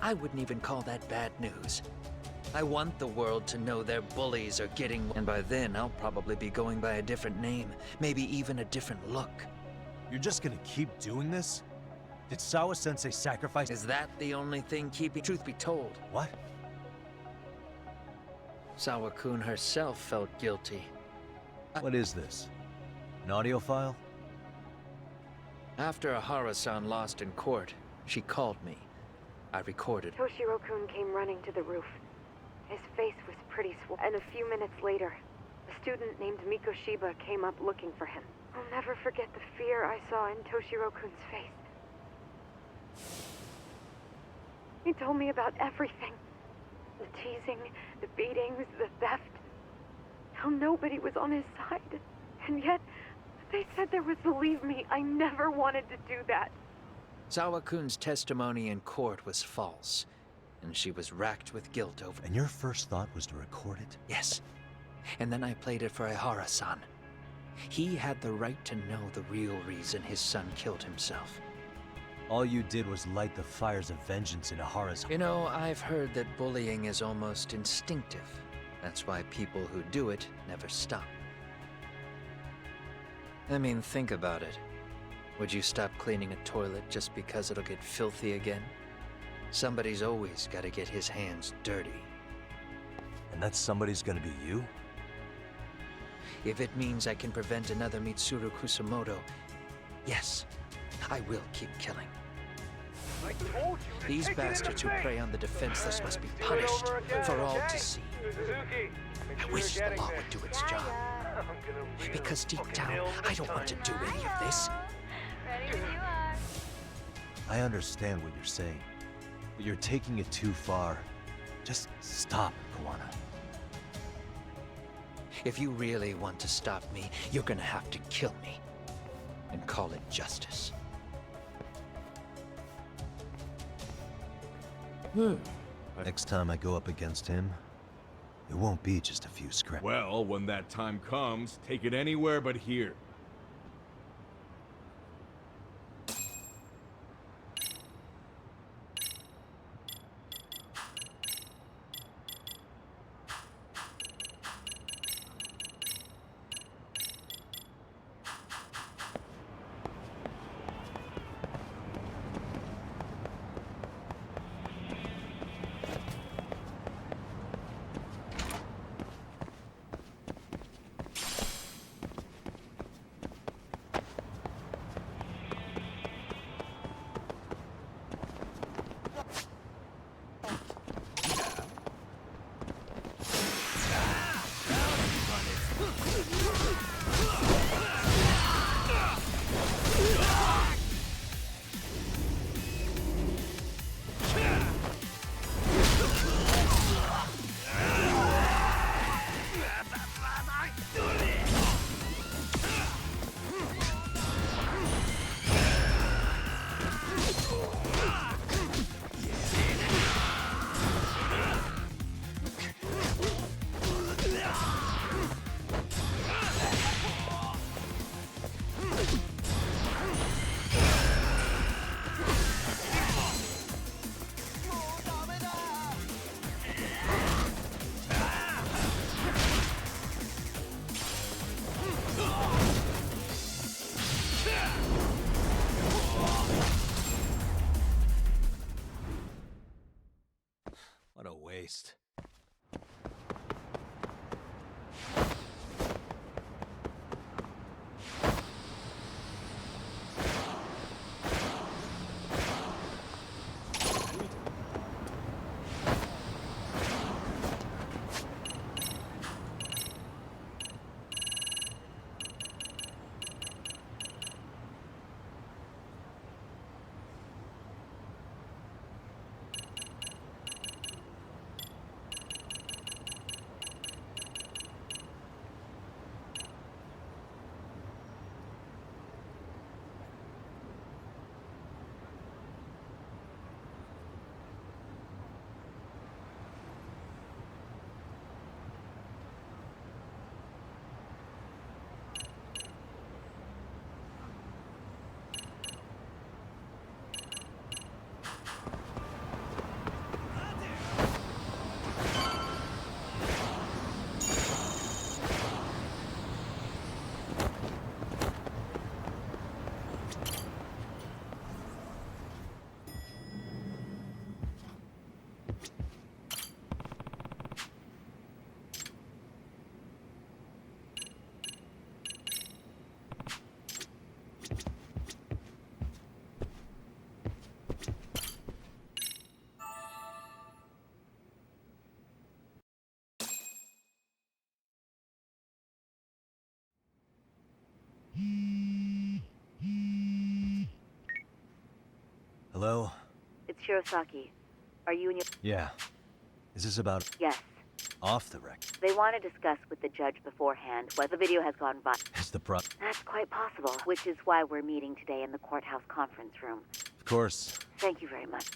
Speaker 11: I wouldn't even call that bad news. I want the world to know their bullies are getting... And by then, I'll probably be going by a different name. Maybe even a different look.
Speaker 3: You're just going to keep doing this? Did Sawa-sensei sacrifice...
Speaker 11: Is that the only thing keeping... Truth be told.
Speaker 3: What?
Speaker 11: Sawa-kun herself felt guilty.
Speaker 3: What is this? An audio file?
Speaker 11: After Ahara-san lost in court, she called me. I recorded.
Speaker 18: Toshiro-kun came running to the roof. His face was pretty swollen, and a few minutes later, a student named Mikoshiba came up looking for him. I'll never forget the fear I saw in Toshiro-kun's face. He told me about everything. The teasing, the beatings, the theft. How nobody was on his side. And yet, they said there was, believe me, I never wanted to do that.
Speaker 11: Sawa-kun's testimony in court was false, and she was racked with guilt over...
Speaker 3: And your first thought was to record it?
Speaker 11: Yes. And then I played it for Ihara-san. He had the right to know the real reason his son killed himself.
Speaker 3: All you did was light the fires of vengeance in Ahara's...
Speaker 11: You know, I've heard that bullying is almost instinctive. That's why people who do it never stop. I mean, think about it. Would you stop cleaning a toilet just because it'll get filthy again? Somebody's always gotta get his hands dirty.
Speaker 3: And that somebody's gonna be you?
Speaker 11: If it means I can prevent another Mitsuru Kusamoto, yes, I will keep killing.
Speaker 17: I told you to
Speaker 11: These
Speaker 17: take it in
Speaker 11: bastards
Speaker 17: the
Speaker 11: who
Speaker 17: face.
Speaker 11: prey on the defenseless must be
Speaker 17: Do it
Speaker 11: punished
Speaker 17: over again,
Speaker 11: for all
Speaker 17: okay?
Speaker 11: to see.
Speaker 17: Suzuki, make
Speaker 11: I
Speaker 17: sure
Speaker 11: wish
Speaker 17: you're
Speaker 11: the law
Speaker 17: getting
Speaker 11: would
Speaker 17: this.
Speaker 11: do its job.
Speaker 17: I'm gonna really
Speaker 11: Because deep
Speaker 17: fucking
Speaker 11: down,
Speaker 17: nail
Speaker 11: I
Speaker 17: this
Speaker 11: don't want to
Speaker 17: time.
Speaker 11: do any of this.
Speaker 19: Ready when you are.
Speaker 3: I understand what you're saying, but you're taking it too far. Just stop, Kawana.
Speaker 11: If you really want to stop me, you're gonna have to kill me. And call it justice.
Speaker 3: Next time I go up against him, it won't be just a few scraps.
Speaker 5: Well, when that time comes, take it anywhere but here.
Speaker 3: What a waste. Hello?
Speaker 13: It's Shirosaki. Are you and your...
Speaker 3: Yeah. Is this about...
Speaker 13: Yes.
Speaker 3: Off the record?
Speaker 13: They want to discuss with the judge beforehand whether the video has gone by.
Speaker 3: Is the pro...
Speaker 13: That's quite possible, which is why we're meeting today in the courthouse conference room.
Speaker 3: Of course.
Speaker 13: Thank you very much.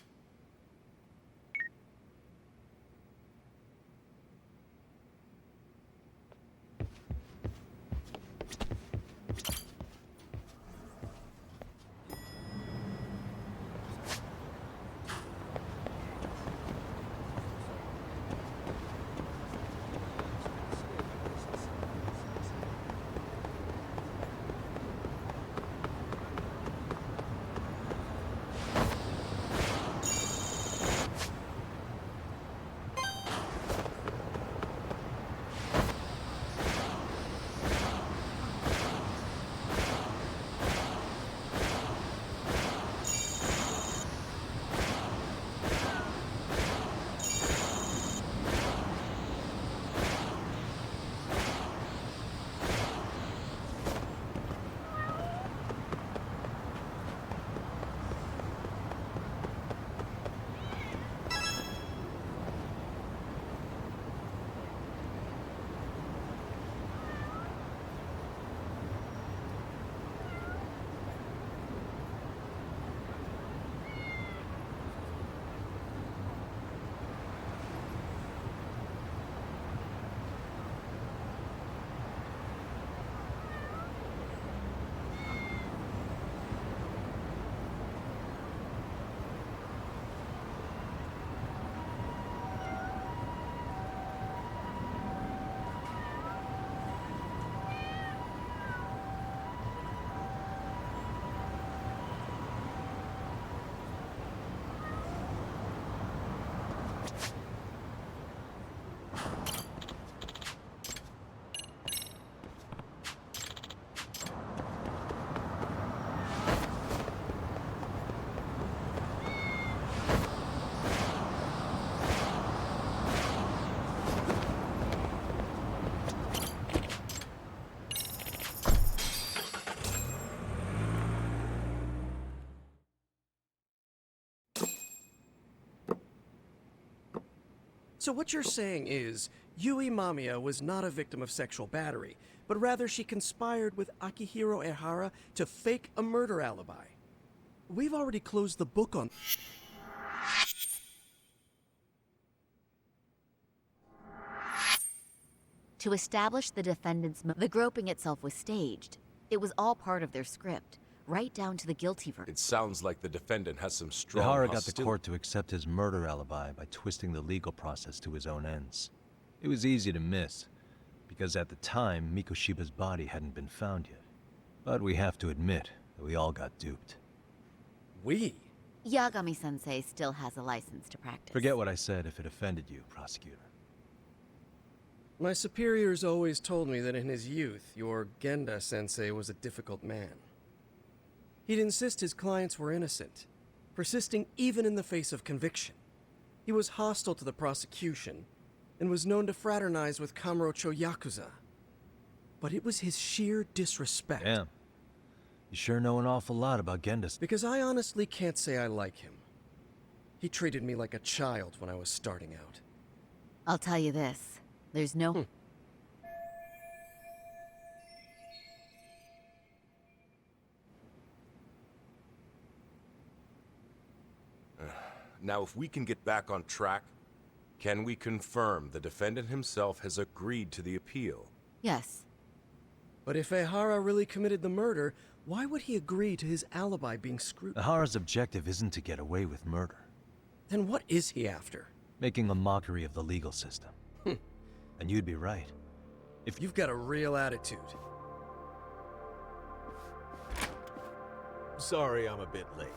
Speaker 20: So what you're saying is, Yui Mamiya was not a victim of sexual battery, but rather she conspired with Akihiro Ehara to fake a murder alibi. We've already closed the book on...
Speaker 21: To establish the defendant's the groping itself was staged. It was all part of their script, right down to the guilty verdict.
Speaker 22: It sounds like the defendant has some strong
Speaker 3: Ehara got the court to accept his murder alibi by twisting the legal process to his own ends. It was easy to miss, because at the time, Mikoshiba's body hadn't been found yet. But we have to admit that we all got duped.
Speaker 20: We?
Speaker 21: Yagami-sensei still has a license to practice.
Speaker 3: Forget what I said if it offended you, prosecutor.
Speaker 20: My superiors always told me that in his youth, your Genda-sensei was a difficult man. He'd insist his clients were innocent, persisting even in the face of conviction. He was hostile to the prosecution, and was known to fraternize with Kamurocho Yakuza. But it was his sheer disrespect.
Speaker 3: Damn. You sure know an awful lot about Genda.
Speaker 20: Because I honestly can't say I like him. He treated me like a child when I was starting out.
Speaker 21: I'll tell you this. There's no...
Speaker 22: Now, if we can get back on track, can we confirm the defendant himself has agreed to the appeal?
Speaker 21: Yes.
Speaker 20: But if Ehara really committed the murder, why would he agree to his alibi being scrutinized?
Speaker 3: Ehara's objective isn't to get away with murder.
Speaker 20: Then what is he after?
Speaker 3: Making a mockery of the legal system. And you'd be right.
Speaker 20: If you've got a real attitude.
Speaker 15: Sorry I'm a bit late.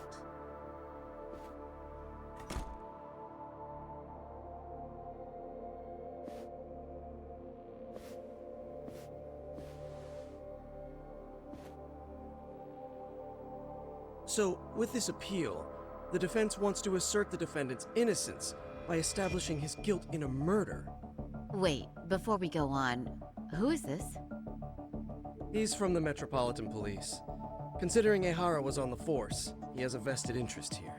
Speaker 20: So, with this appeal, the defense wants to assert the defendant's innocence by establishing his guilt in a murder.
Speaker 21: Wait, before we go on, who is this?
Speaker 20: He's from the Metropolitan Police. Considering Ehara was on the force, he has a vested interest here.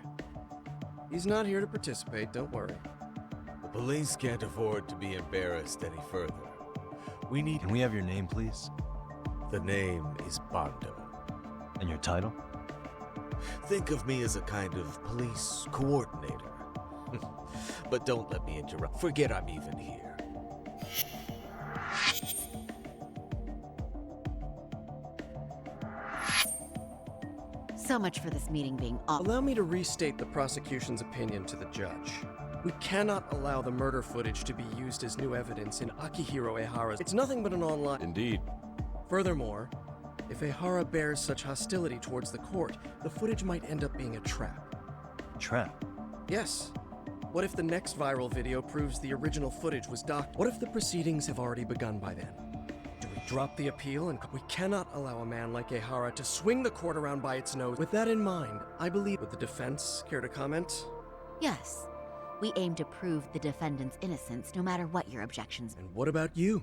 Speaker 20: He's not here to participate, don't worry.
Speaker 15: The police can't afford to be embarrassed any further. We need...
Speaker 3: Can we have your name, please?
Speaker 15: The name is Bando.
Speaker 3: And your title?
Speaker 15: Think of me as a kind of police coordinator. But don't let me interrupt. Forget I'm even here.
Speaker 21: So much for this meeting being off.
Speaker 20: Allow me to restate the prosecution's opinion to the judge. We cannot allow the murder footage to be used as new evidence in Akihiro Ehara's... It's nothing but an online...
Speaker 22: Indeed.
Speaker 20: Furthermore, if Ehara bears such hostility towards the court, the footage might end up being a trap.
Speaker 3: Trap?
Speaker 20: Yes. What if the next viral video proves the original footage was doctored? What if the proceedings have already begun by then? Do we drop the appeal? And we cannot allow a man like Ehara to swing the court around by its nose. With that in mind, I believe... Would the defense care to comment?
Speaker 21: Yes. We aim to prove the defendant's innocence, no matter what your objections.
Speaker 20: And what about you?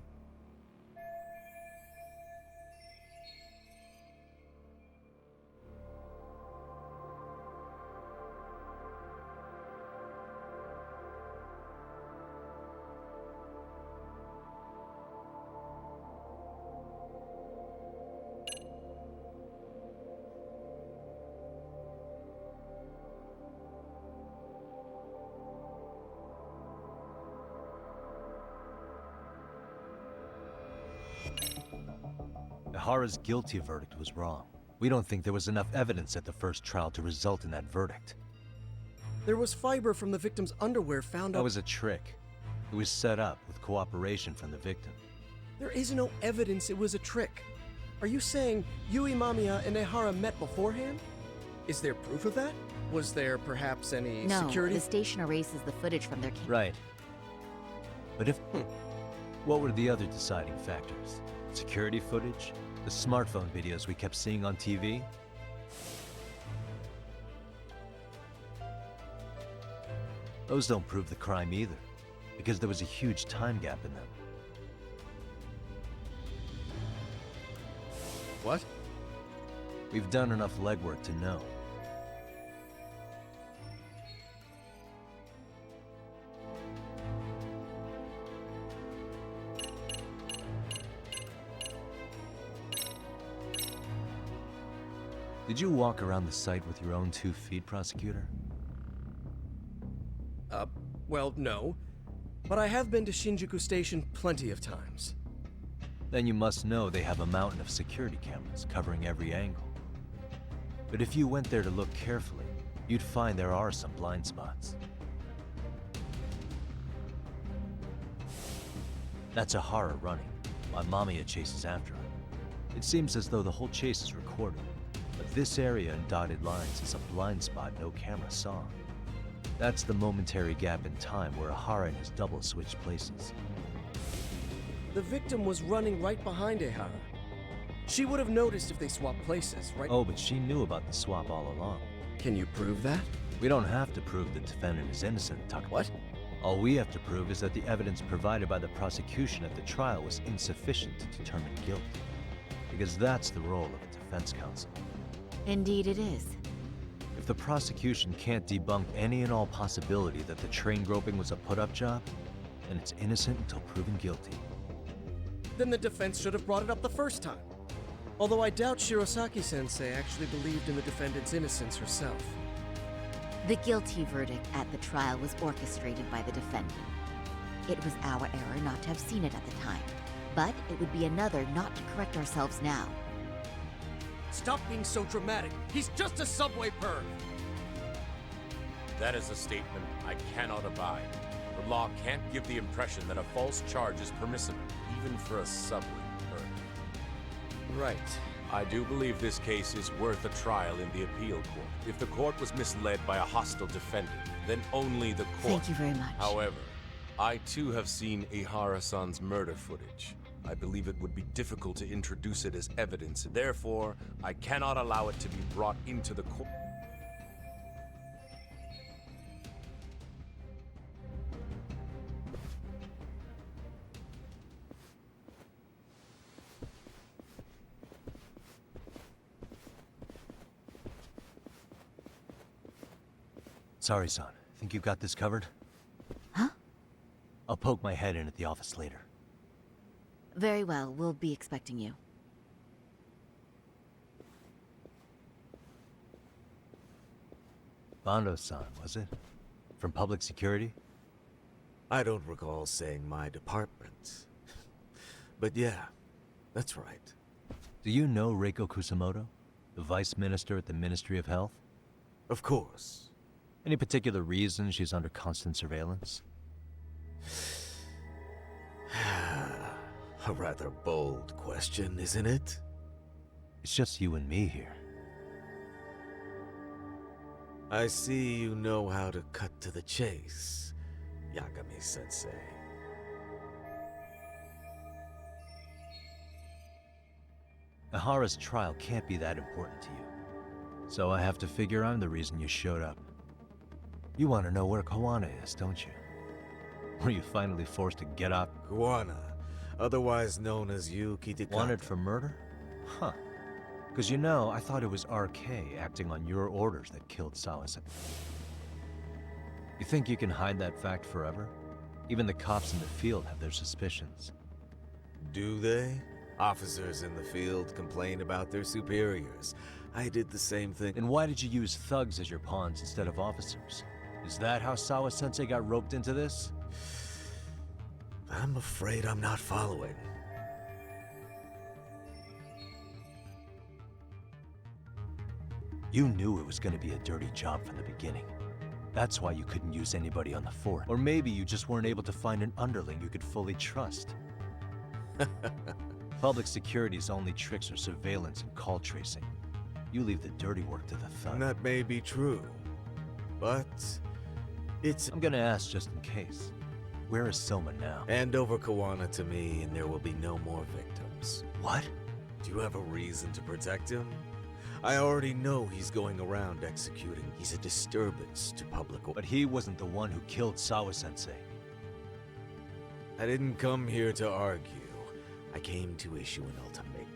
Speaker 3: Ehara's guilty verdict was wrong. We don't think there was enough evidence at the first trial to result in that verdict.
Speaker 20: There was fiber from the victim's underwear found
Speaker 3: That was a trick. It was set up with cooperation from the victim.
Speaker 20: There is no evidence it was a trick. Are you saying Yui Mamiya and Ehara met beforehand? Is there proof of that? Was there perhaps any security?
Speaker 21: No, the station erases the footage from their
Speaker 3: Right. But if... What were the other deciding factors? Security footage? The smartphone videos we kept seeing on TV? Those don't prove the crime either, because there was a huge time gap in them.
Speaker 20: What?
Speaker 3: We've done enough legwork to know. Did you walk around the site with your own 2 feet, prosecutor?
Speaker 20: Well, no. But I have been to Shinjuku Station plenty of times.
Speaker 3: Then you must know they have a mountain of security cameras covering every angle. But if you went there to look carefully, you'd find there are some blind spots. That's a horror running, while Mamiya chases after him. It seems as though the whole chase is recorded, but this area in dotted lines is a blind spot no camera saw. That's the momentary gap in time where Ahara and his double switched places.
Speaker 20: The victim was running right behind Ehara. She would have noticed if they swapped places, right?
Speaker 3: Oh, but she knew about the swap all along.
Speaker 20: Can you prove that?
Speaker 3: We don't have to prove the defendant is innocent, Tucker.
Speaker 20: What?
Speaker 3: All we have to prove is that the evidence provided by the prosecution at the trial was insufficient to determine guilt. Because that's the role of a defense counsel.
Speaker 21: Indeed it is.
Speaker 3: If the prosecution can't debunk any and all possibility that the train groping was a put-up job, then it's innocent until proven guilty.
Speaker 20: Then the defense should have brought it up the first time. Although I doubt Shirosaki-sensei actually believed in the defendant's innocence herself.
Speaker 21: The guilty verdict at the trial was orchestrated by the defendant. It was our error not to have seen it at the time, but it would be another not to correct ourselves now.
Speaker 20: Stop being so dramatic. He's just a subway perv.
Speaker 22: That is a statement I cannot abide. The law can't give the impression that a false charge is permissible, even for a subway perv.
Speaker 20: Right.
Speaker 22: I do believe this case is worth a trial in the appeal court. If the court was misled by a hostile defendant, then only the court.
Speaker 21: Thank you very much.
Speaker 22: However, I too have seen Ihara-san's murder footage. I believe it would be difficult to introduce it as evidence. Therefore, I cannot allow it to be brought into the court.
Speaker 3: Sorry, son. Think you've got this covered?
Speaker 21: Huh?
Speaker 3: I'll poke my head in at the office later.
Speaker 21: Very well, we'll be expecting you.
Speaker 3: Bando-san, was it? From public security?
Speaker 15: I don't recall saying my department. But yeah, that's right.
Speaker 3: Do you know Reiko Kusamoto? The vice minister at the Ministry of Health?
Speaker 15: Of course.
Speaker 3: Any particular reason she's under constant surveillance?
Speaker 15: A rather bold question, isn't it?
Speaker 3: It's just you and me here.
Speaker 15: I see you know how to cut to the chase, Yagami-sensei.
Speaker 3: Ahara's trial can't be that important to you. So I have to figure I'm the reason you showed up. You want to know where Kawana is, don't you? Were you finally forced to get up?
Speaker 15: Kawana, otherwise known as Yuki Takata.
Speaker 3: Wanted for murder? Huh. Because you know, I thought it was RK acting on your orders that killed Sawase. You think you can hide that fact forever? Even the cops in the field have their suspicions.
Speaker 15: Do they? Officers in the field complain about their superiors. I did the same thing.
Speaker 3: Then why did you use thugs as your pawns instead of officers? Is that how Sawa-sensei got roped into this?
Speaker 15: I'm afraid I'm not following.
Speaker 3: You knew it was going to be a dirty job from the beginning. That's why you couldn't use anybody on the fort. Or maybe you just weren't able to find an underling you could fully trust. Public security's only tricks are surveillance and call tracing. You leave the dirty work to the thug.
Speaker 15: And that may be true, but it's...
Speaker 3: I'm gonna ask just in case. Where is Soma now?
Speaker 15: Hand over Kawana to me and there will be no more victims.
Speaker 3: What?
Speaker 15: Do you have a reason to protect him? I already know he's going around executing. He's a disturbance to public order.
Speaker 3: But he wasn't the one who killed Sawa-sensei.
Speaker 15: I didn't come here to argue. I came to issue an ultimatum.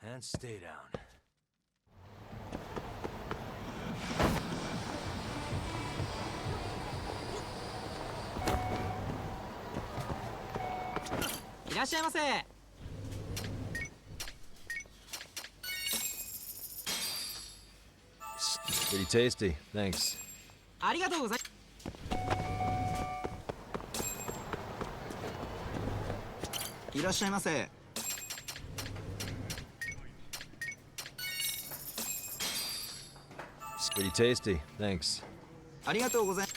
Speaker 3: And stay down. It's pretty tasty, thanks.
Speaker 4: ありがとうございいらっしゃいませ
Speaker 3: It's pretty tasty, thanks.
Speaker 4: ありがとうござい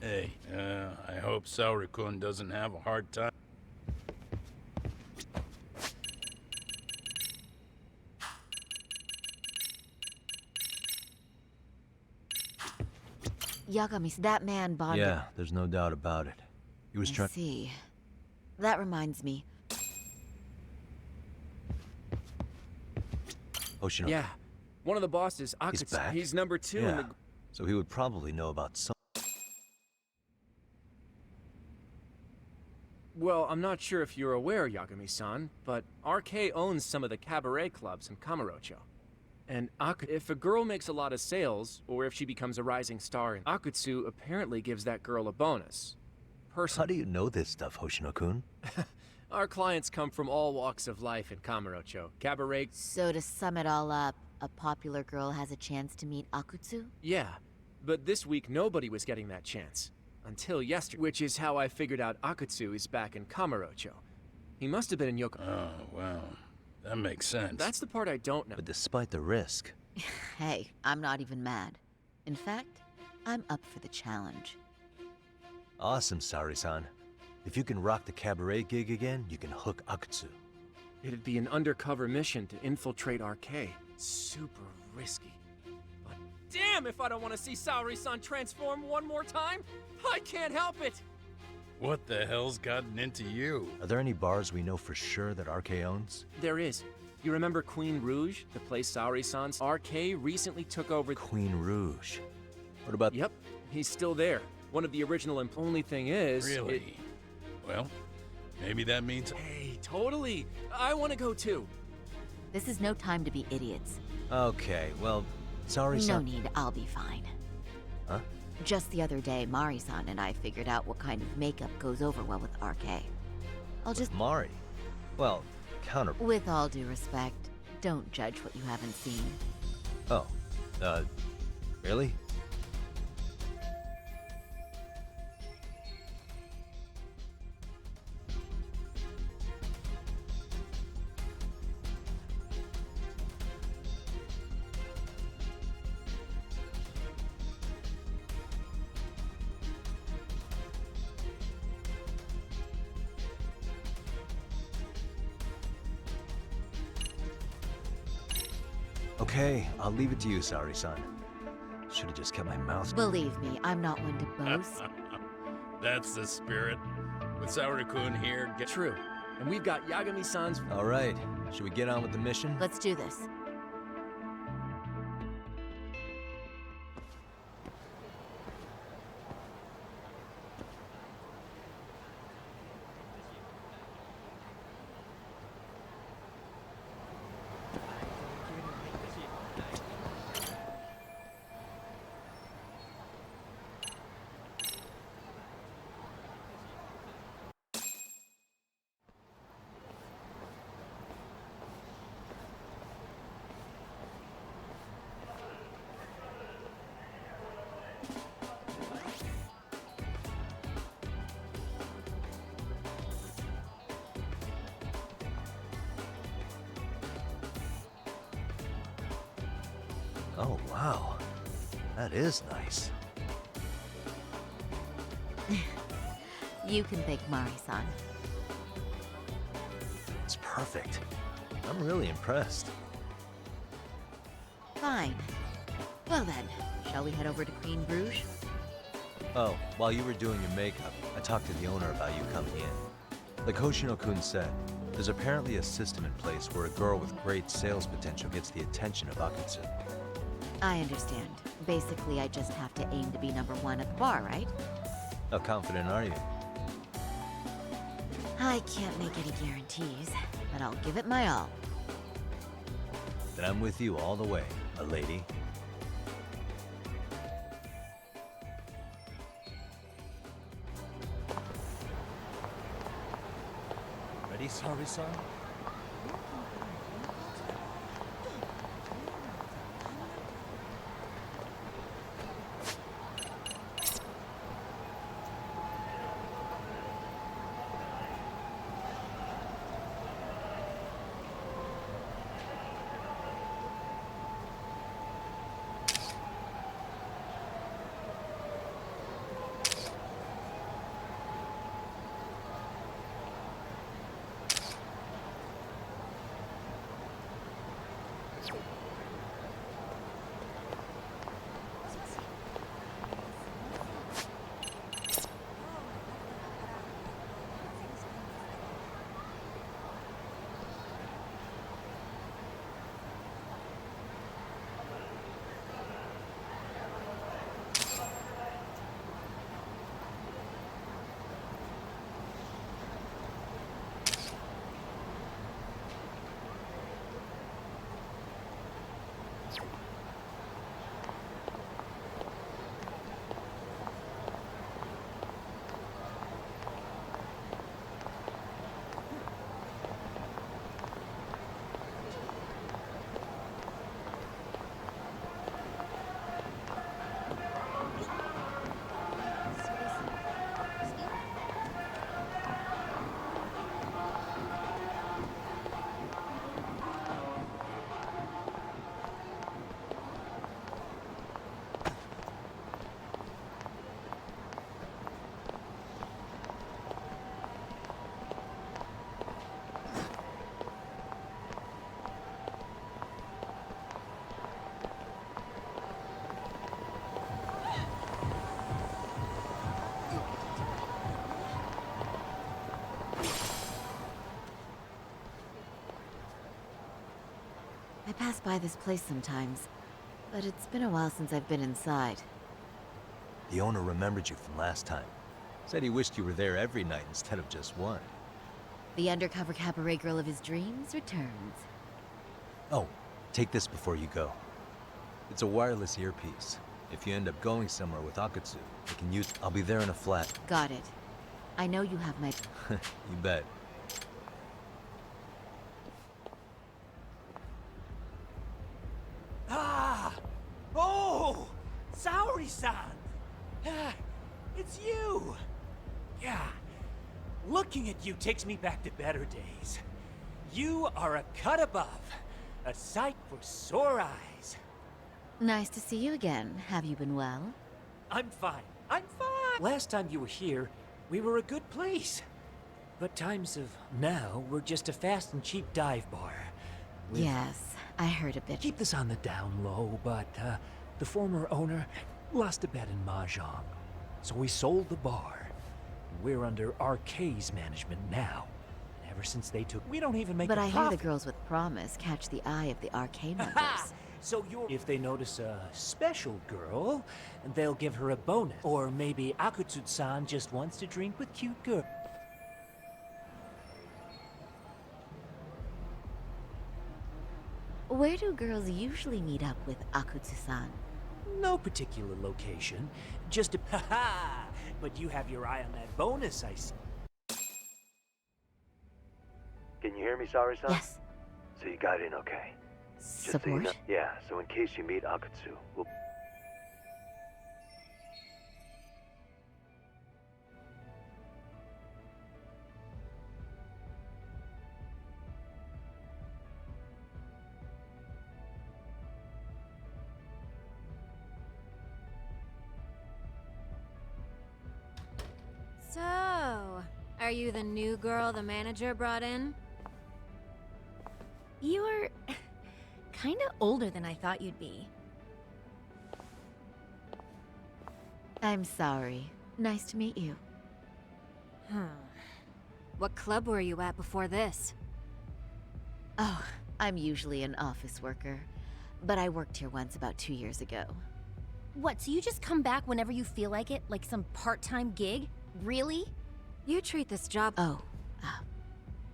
Speaker 8: Hey, I hope Saori-kun doesn't have a hard time.
Speaker 21: Yagami, that man bonded.
Speaker 3: Yeah, there's no doubt about it. He was
Speaker 21: I
Speaker 3: trying.
Speaker 21: see. That reminds me.
Speaker 3: Hoshino.
Speaker 23: Yeah, one of the bosses,
Speaker 3: He's
Speaker 23: Akutsu.
Speaker 3: back?
Speaker 23: He's number 2 in
Speaker 3: Yeah.
Speaker 23: the...
Speaker 3: So he would probably know about some.
Speaker 23: Well, I'm not sure if you're aware, Yagami-san, but RK owns some of the cabaret clubs in Kamurocho. And if a girl makes a lot of sales, or if she becomes a rising star, Akutsu apparently gives that girl a bonus.
Speaker 3: How do you know this stuff, Hoshino-kun?
Speaker 23: Our clients come from all walks of life in Kamurocho. Cabaret...
Speaker 21: So to sum it all up, a popular girl has a chance to meet Akutsu?
Speaker 23: Yeah, but this week nobody was getting that chance. Until yesterday, which is how I figured out Akutsu is back in Kamurocho. He must have been in Yoko...
Speaker 8: Oh, wow. That makes sense.
Speaker 23: That's the part I don't know.
Speaker 3: But despite the risk...
Speaker 21: Hey, I'm not even mad. In fact, I'm up for the challenge.
Speaker 3: Awesome, Saori-san. If you can rock the cabaret gig again, you can hook Akutsu.
Speaker 23: It'd be an undercover mission to infiltrate RK. Super risky. But damn if I don't want to see Saori-san transform one more time! I can't help it!
Speaker 8: What the hell's gotten into you?
Speaker 3: Are there any bars we know for sure that RK owns?
Speaker 23: There is. You remember Queen Rouge, the place Saori-san's? RK recently took over...
Speaker 3: Queen Rouge? What about...
Speaker 23: Yep, he's still there. One of the original... Only thing is...
Speaker 8: Really? Well, maybe that means...
Speaker 23: Hey, totally! I want to go too!
Speaker 21: This is no time to be idiots.
Speaker 3: Okay, well, Saori-san...
Speaker 21: No need, I'll be fine.
Speaker 3: Huh?
Speaker 21: Just the other day, Mari-san and I figured out what kind of makeup goes over well with RK. I'll just...
Speaker 3: Mari? Well, counter...
Speaker 21: With all due respect, don't judge what you haven't seen.
Speaker 3: Oh, really? Okay, I'll leave it to you, Saori-san. Should have just kept my mouth.
Speaker 21: Believe me, I'm not one to boast.
Speaker 8: That's the spirit. With Saori-kun here, get...
Speaker 23: True. And we've got Yagami-san's...
Speaker 3: All right, should we get on with the mission?
Speaker 21: Let's do this.
Speaker 3: Oh, wow. That is nice.
Speaker 21: You can thank Mari-san.
Speaker 3: It's perfect. I'm really impressed.
Speaker 21: Fine. Well then, shall we head over to Queen Bruges?
Speaker 3: Oh, while you were doing your makeup, I talked to the owner about you coming in. Like Hoshino-kun said, there's apparently a system in place where a girl with great sales potential gets the attention of Akutsu.
Speaker 21: I understand. Basically, I just have to aim to be #1 at the bar, right?
Speaker 3: How confident are you?
Speaker 21: I can't make any guarantees, but I'll give it my all.
Speaker 3: Then I'm with you all the way, a lady. Ready, Sari-san?
Speaker 21: I pass by this place sometimes, but it's been a while since I've been inside.
Speaker 3: The owner remembered you from last time. Said he wished you were there every night instead of just one.
Speaker 21: The undercover cabaret girl of his dreams returns.
Speaker 3: Oh, take this before you go. It's a wireless earpiece. If you end up going somewhere with Akutsu, you can use... I'll be there in a flat.
Speaker 21: Got it. I know you have my...
Speaker 3: You bet.
Speaker 7: Ah! Oh! Saori-san! Ah, it's you! Yeah. Looking at you takes me back to better days. You are a cut above. A sight for sore eyes.
Speaker 21: Nice to see you again. Have you been well?
Speaker 7: I'm fine. I'm fine! Last time you were here, we were a good place. But times of now, we're just a fast and cheap dive bar.
Speaker 21: Yes, I heard a bit.
Speaker 7: Keep this on the down low, but the former owner lost a bet in Mahjong. So we sold the bar. We're under RK's management now. And ever since they took, we don't even make
Speaker 21: But
Speaker 7: a
Speaker 21: I hear
Speaker 7: profit.
Speaker 21: the girls with promise catch the eye of the RK members.
Speaker 7: So if they notice a special girl, they'll give her a bonus. Or maybe Akutsu-san just wants to drink with cute girls.
Speaker 21: Where do girls usually meet up with Akutsu-san?
Speaker 7: No particular location, just a ha. But you have your eye on that bonus, I see.
Speaker 3: Can you hear me, Sari-san?
Speaker 21: Yes.
Speaker 3: So you got in okay?
Speaker 21: Support?
Speaker 3: So you know, yeah, so in case you meet Akutsu, we'll...
Speaker 9: Are you the new girl the manager brought in?
Speaker 14: You're kinda older than I thought you'd be.
Speaker 21: I'm sorry. Nice to meet you.
Speaker 9: What club were you at before this?
Speaker 21: Oh, I'm usually an office worker, but I worked here once about 2 years ago.
Speaker 14: What, so you just come back whenever you feel like it? Like some part-time gig? Really?
Speaker 9: You treat this job—
Speaker 21: Oh,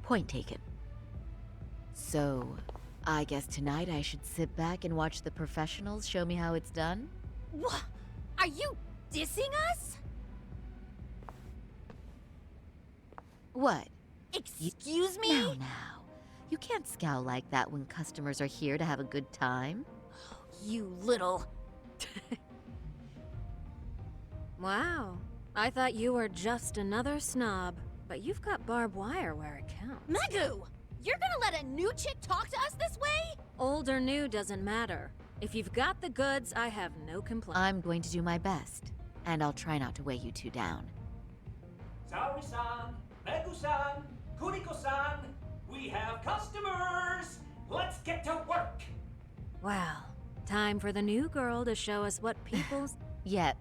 Speaker 21: point taken. So, I guess tonight I should sit back and watch the professionals show me how it's done?
Speaker 14: What? Are you dissing us?
Speaker 21: What?
Speaker 14: Excuse me?
Speaker 21: Now. You can't scowl like that when customers are here to have a good time.
Speaker 14: You little...
Speaker 9: Wow. I thought you were just another snob, but you've got barbed wire where it counts.
Speaker 14: Megu! You're gonna let a new chick talk to us this way?
Speaker 9: Old or new doesn't matter. If you've got the goods, I have no complaint.
Speaker 21: I'm going to do my best, and I'll try not to weigh you two down.
Speaker 7: Saori-san, Megu-san, Kuniko-san, we have customers! Let's get to work!
Speaker 9: Well, time for the new girl to show us what people's...
Speaker 21: Yet.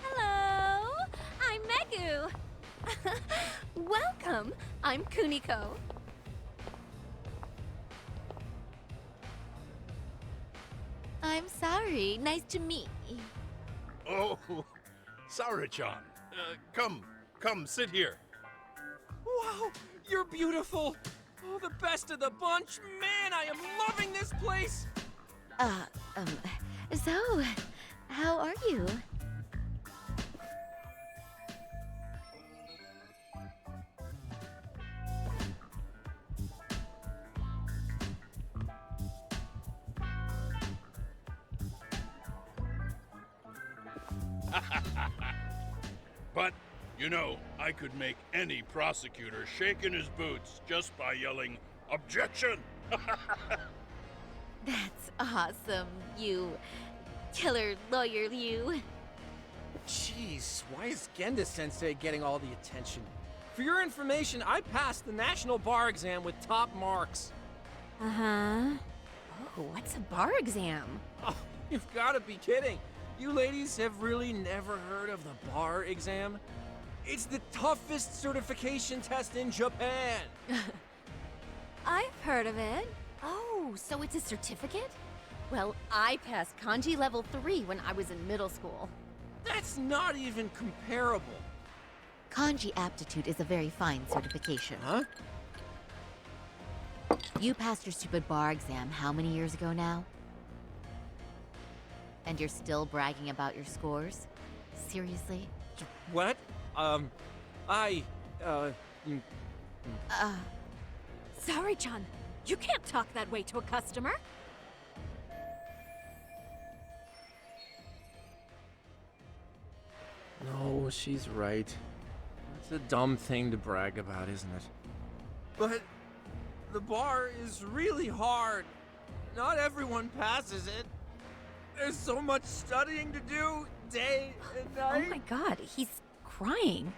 Speaker 14: Hello! I'm Megu! Welcome! I'm Kuniko.
Speaker 21: I'm sorry. Nice to meet you.
Speaker 8: Oh, Saori-chan. Come, sit here.
Speaker 23: Wow, you're beautiful. Oh, the best of the bunch. Man, I am loving this place.
Speaker 21: So, how are you?
Speaker 8: But, you know, I could make any prosecutor shake in his boots just by yelling, "Objection!"
Speaker 21: That's awesome, you killer lawyer, you.
Speaker 23: Jeez, why is Genda-sensei getting all the attention? For your information, I passed the national bar exam with top marks.
Speaker 9: Uh-huh.
Speaker 14: Oh, what's a bar exam?
Speaker 23: Oh, you've got to be kidding. You ladies have really never heard of the bar exam? It's the toughest certification test in Japan.
Speaker 9: I've heard of it.
Speaker 14: Oh, so it's a certificate? Well, I passed kanji level 3 when I was in middle school.
Speaker 23: That's not even comparable.
Speaker 21: Kanji aptitude is a very fine certification.
Speaker 23: Huh?
Speaker 21: You passed your stupid bar exam how many years ago now? And you're still bragging about your scores? Seriously?
Speaker 23: What?
Speaker 14: Sorry-chan, you can't talk that way to a customer.
Speaker 23: No, she's right. It's a dumb thing to brag about, isn't it? But the bar is really hard. Not everyone passes it. There's so much studying to do, day and night.
Speaker 14: Oh my god, he's crying.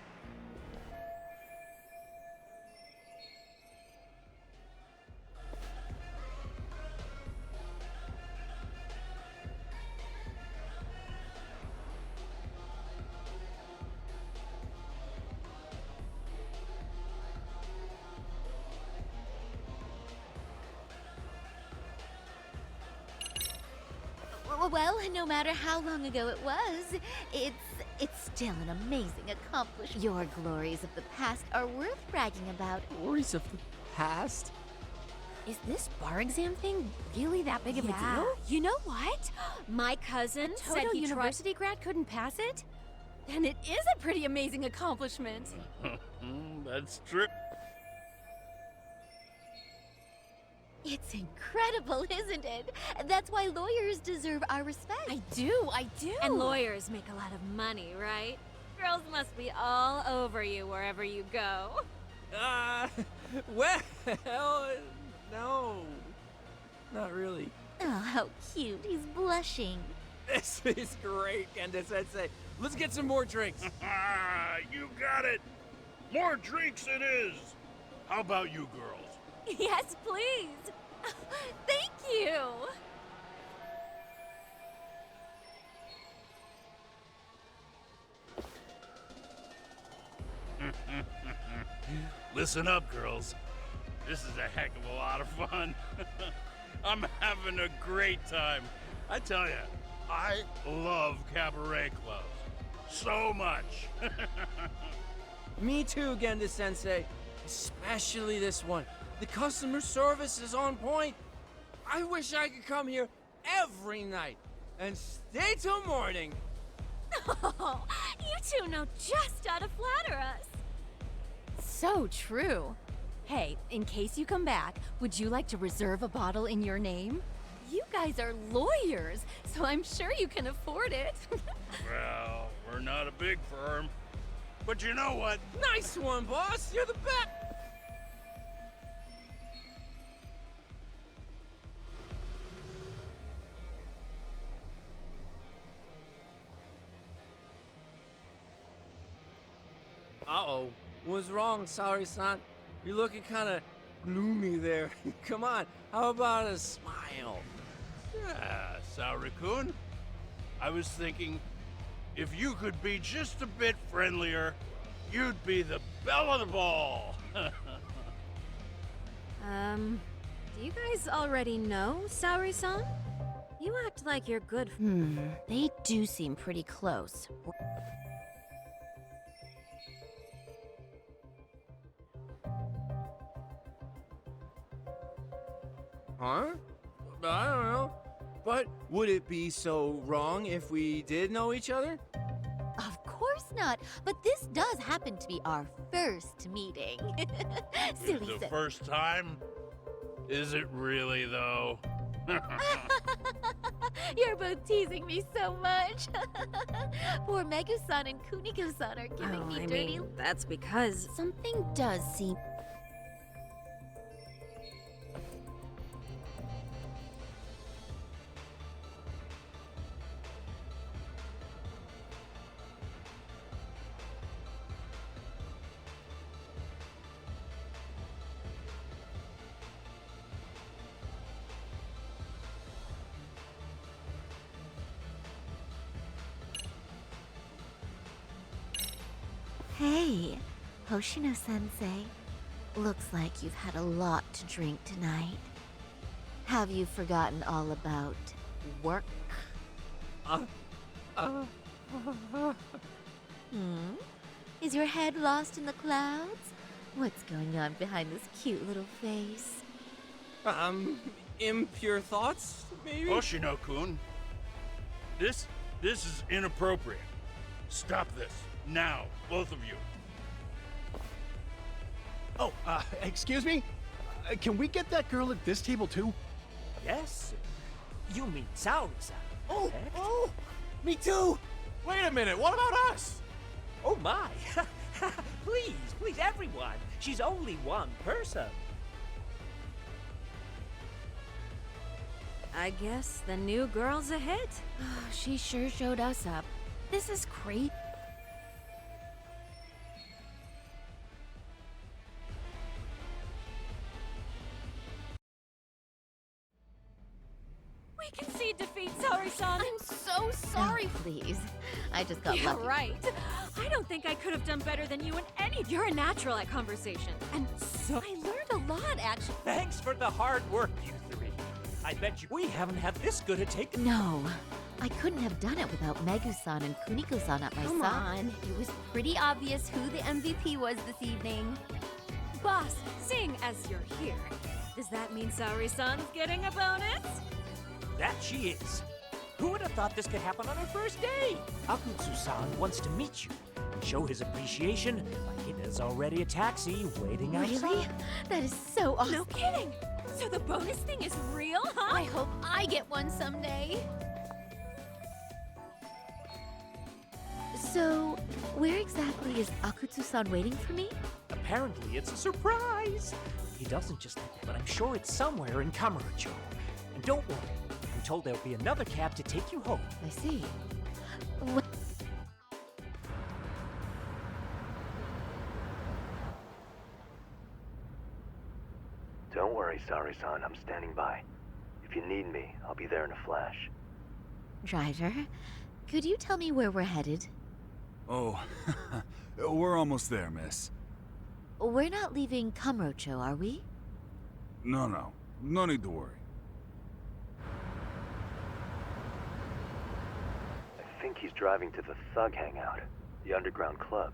Speaker 21: Well, no matter how long ago it was, it's still an amazing accomplishment. Your glories of the past are worth bragging about.
Speaker 23: Glories of the past?
Speaker 14: Is this bar exam thing really that big of a
Speaker 9: Yeah.
Speaker 14: deal?
Speaker 9: You know what? My cousin
Speaker 14: A
Speaker 9: said
Speaker 14: Toto
Speaker 9: he
Speaker 14: University grad couldn't pass it? Then it is a pretty amazing accomplishment.
Speaker 8: That's true.
Speaker 21: It's incredible, isn't it? That's why lawyers deserve our respect.
Speaker 14: I do.
Speaker 9: And lawyers make a lot of money, right? Girls must be all over you wherever you go.
Speaker 23: Well, no. Not really.
Speaker 21: Oh, how cute. He's blushing.
Speaker 23: This is great, Genda-sensei. Let's get some more drinks.
Speaker 8: You got it. More drinks it is. How about you girls?
Speaker 14: Yes, please. Thank you.
Speaker 8: Listen up, girls. This is a heck of a lot of fun. I'm having a great time. I tell you, I love cabaret clubs. So much.
Speaker 23: Me too, Genda-sensei. Especially this one. The customer service is on point. I wish I could come here every night and stay till morning.
Speaker 14: Oh, you two know just how to flatter us. So true. Hey, in case you come back, would you like to reserve a bottle in your name? You guys are lawyers, so I'm sure you can afford it.
Speaker 8: Well, we're not a big firm. But you know what?
Speaker 23: Nice one, boss. You're the best. Uh-oh. What's wrong, Saori-san? You're looking kind of gloomy there. Come on, how about a smile?
Speaker 8: Yeah, Saori-kun. I was thinking, if you could be just a bit friendlier, you'd be the belle of the ball.
Speaker 9: Do you guys already know Saori-san? You act like you're good.
Speaker 21: They do seem pretty close.
Speaker 23: Huh? I don't know. But would it be so wrong if we did know each other?
Speaker 21: Of course not, but this does happen to be our first meeting. Silly
Speaker 8: The
Speaker 21: silly.
Speaker 8: first time? Is it really, though?
Speaker 21: You're both teasing me so much. Poor Megu-san and Kuniko-san are giving me
Speaker 9: I
Speaker 21: dirty.
Speaker 9: mean, that's because
Speaker 21: Something does seem. Hey, Hoshino-sensei. Looks like you've had a lot to drink tonight. Have you forgotten all about work? Is your head lost in the clouds? What's going on behind this cute little face?
Speaker 23: Impure thoughts, maybe?
Speaker 8: Hoshino-kun, this is inappropriate. Stop this, now, both of you.
Speaker 1: Oh, excuse me? Can we get that girl at this table too?
Speaker 7: Yes? You mean Saori-san?
Speaker 1: Oh, me too! Wait a minute, what about us?
Speaker 7: Oh my! Please, everyone! She's only one person.
Speaker 9: I guess the new girl's a hit.
Speaker 21: She sure showed us up. This is crazy.
Speaker 14: We concede defeat, Saori-san.
Speaker 21: I'm so sorry. Please. I just got
Speaker 9: Yeah,
Speaker 21: lucky.
Speaker 9: right. I don't think I could have done better than you in any. You're a natural at conversation. And so
Speaker 14: I learned a lot, actually.
Speaker 7: Thanks for the hard work, you three. I bet you we haven't had this good a take.
Speaker 21: No. I couldn't have done it without Megu-san and Kuniko-san at my
Speaker 14: Come
Speaker 21: side.
Speaker 14: on, it was pretty obvious who the MVP was this evening.
Speaker 9: boss, seeing as you're here, does that mean Saori-san's getting a bonus?
Speaker 7: That she is. Who would have thought this could happen on our first day? Akutsu-san wants to meet you and show his appreciation like there's already a taxi waiting outside.
Speaker 21: Really? That is so awesome.
Speaker 14: No kidding. So the bonus thing is real, huh? I hope I get one someday.
Speaker 21: So, where exactly is Akutsu-san waiting for me?
Speaker 7: Apparently it's a surprise. He doesn't just think that, but I'm sure it's somewhere in Kamurocho. don't worry. I'm told there'll be another cab to take you home.
Speaker 21: I see.
Speaker 3: Don't worry, Sari-san. I'm standing by. If you need me, I'll be there in a flash.
Speaker 21: Driver, could you tell me where we're headed?
Speaker 2: Oh, we're almost there, miss.
Speaker 21: We're not leaving Kamurocho, are we?
Speaker 2: No. No need to worry.
Speaker 3: I think he's driving to the Thug Hangout, the underground club.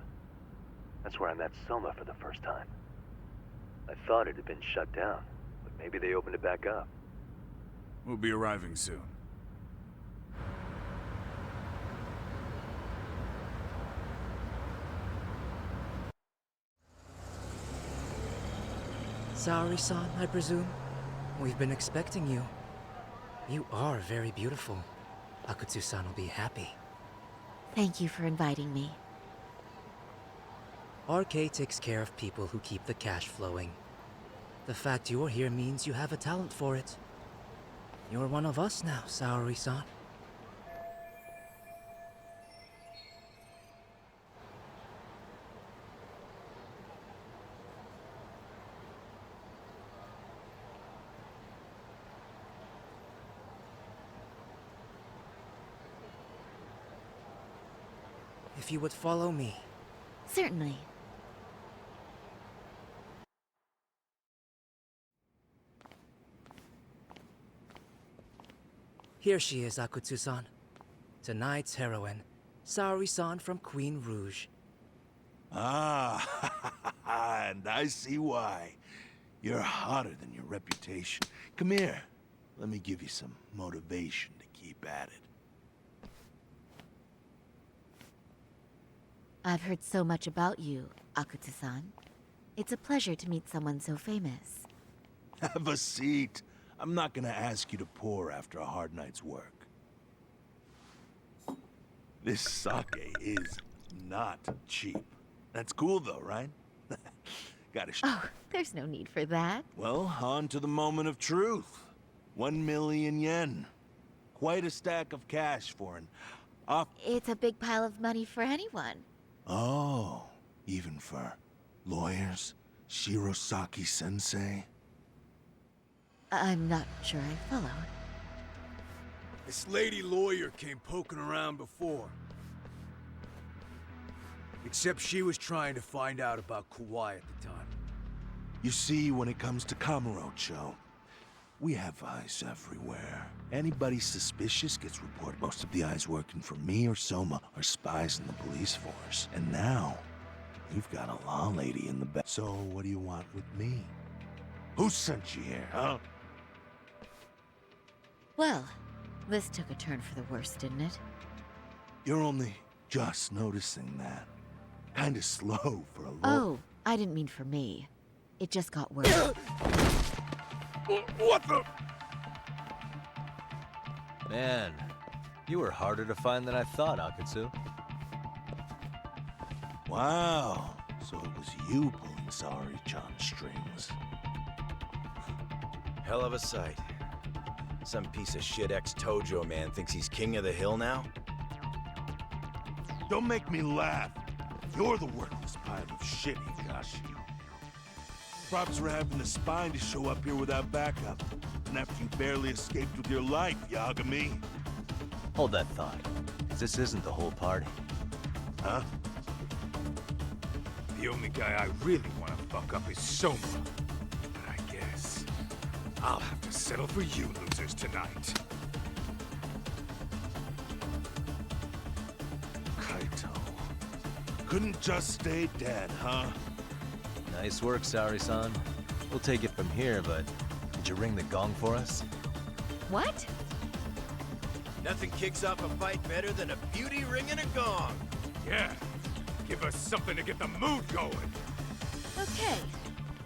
Speaker 3: That's where I met Soma for the first time. I thought it had been shut down, but maybe they opened it back up.
Speaker 2: We'll be arriving soon.
Speaker 6: Saori-san, I presume? We've been expecting you. You are very beautiful. Akutsu-san will be happy.
Speaker 21: Thank you for inviting me.
Speaker 6: RK takes care of people who keep the cash flowing. The fact you're here means you have a talent for it. You're one of us now, Saori-san. If you would follow me.
Speaker 21: Certainly.
Speaker 6: Here she is, Akutsu-san. Tonight's heroine, Saori-san from Queen Rouge.
Speaker 10: Ah, and I see why. You're hotter than your reputation. Come here. Let me give you some motivation to keep at it.
Speaker 21: I've heard so much about you, Akutsu-san. It's a pleasure to meet someone so famous.
Speaker 10: Have a seat. I'm not gonna ask you to pour after a hard night's work. This sake is not cheap. That's cool though, right? Gotta
Speaker 21: Oh, there's no need for that.
Speaker 10: Well, on to the moment of truth. 1 million yen. Quite a stack of cash for an off.
Speaker 21: It's a big pile of money for anyone.
Speaker 10: Oh, even for lawyers? Shirosaki-sensei?
Speaker 21: I'm not sure I followed.
Speaker 10: This lady lawyer came poking around before. Except she was trying to find out about Kauai at the time. You see, when it comes to Kamurocho, we have eyes everywhere. Anybody suspicious gets reported. Most of the eyes working for me or Soma are spies in the police force. And now, you've got a law lady in the back. So what do you want with me? Who sent you here, huh?
Speaker 21: Well, this took a turn for the worse, didn't it?
Speaker 10: You're only just noticing that. Kinda slow for a lawyer.
Speaker 21: Oh, I didn't mean for me. It just got worse.
Speaker 10: What the?
Speaker 3: Man, you were harder to find than I thought, Akutsu.
Speaker 10: Wow, so it was you pulling Saori-chan's strings.
Speaker 16: Hell of a sight. Some piece of shit ex-Tojo man thinks he's king of the hill now?
Speaker 10: Don't make me laugh. You're the worthless pile of shit, Higashi. Props for having the spine to show up here without backup. And after you barely escaped with your life, Yagami.
Speaker 3: Hold that thought. This isn't the whole party.
Speaker 10: Huh?
Speaker 24: The only guy I really want to fuck up is Soma. But I guess I'll have to settle for you losers tonight.
Speaker 10: Kaito. Couldn't just stay dead, huh?
Speaker 3: Nice work, Saori-san. We'll take it from here, but did you ring the gong for us?
Speaker 21: What?
Speaker 16: Nothing kicks off a fight better than a beauty ringing a gong.
Speaker 24: Yeah, give us something to get the mood going.
Speaker 21: Okay,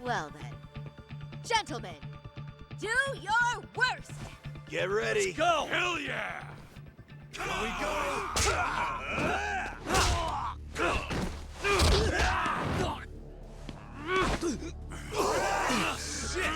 Speaker 21: well then. Gentlemen, do your worst!
Speaker 16: Get ready.
Speaker 24: Let's go! Hell yeah!
Speaker 16: Here we go!
Speaker 24: Shit!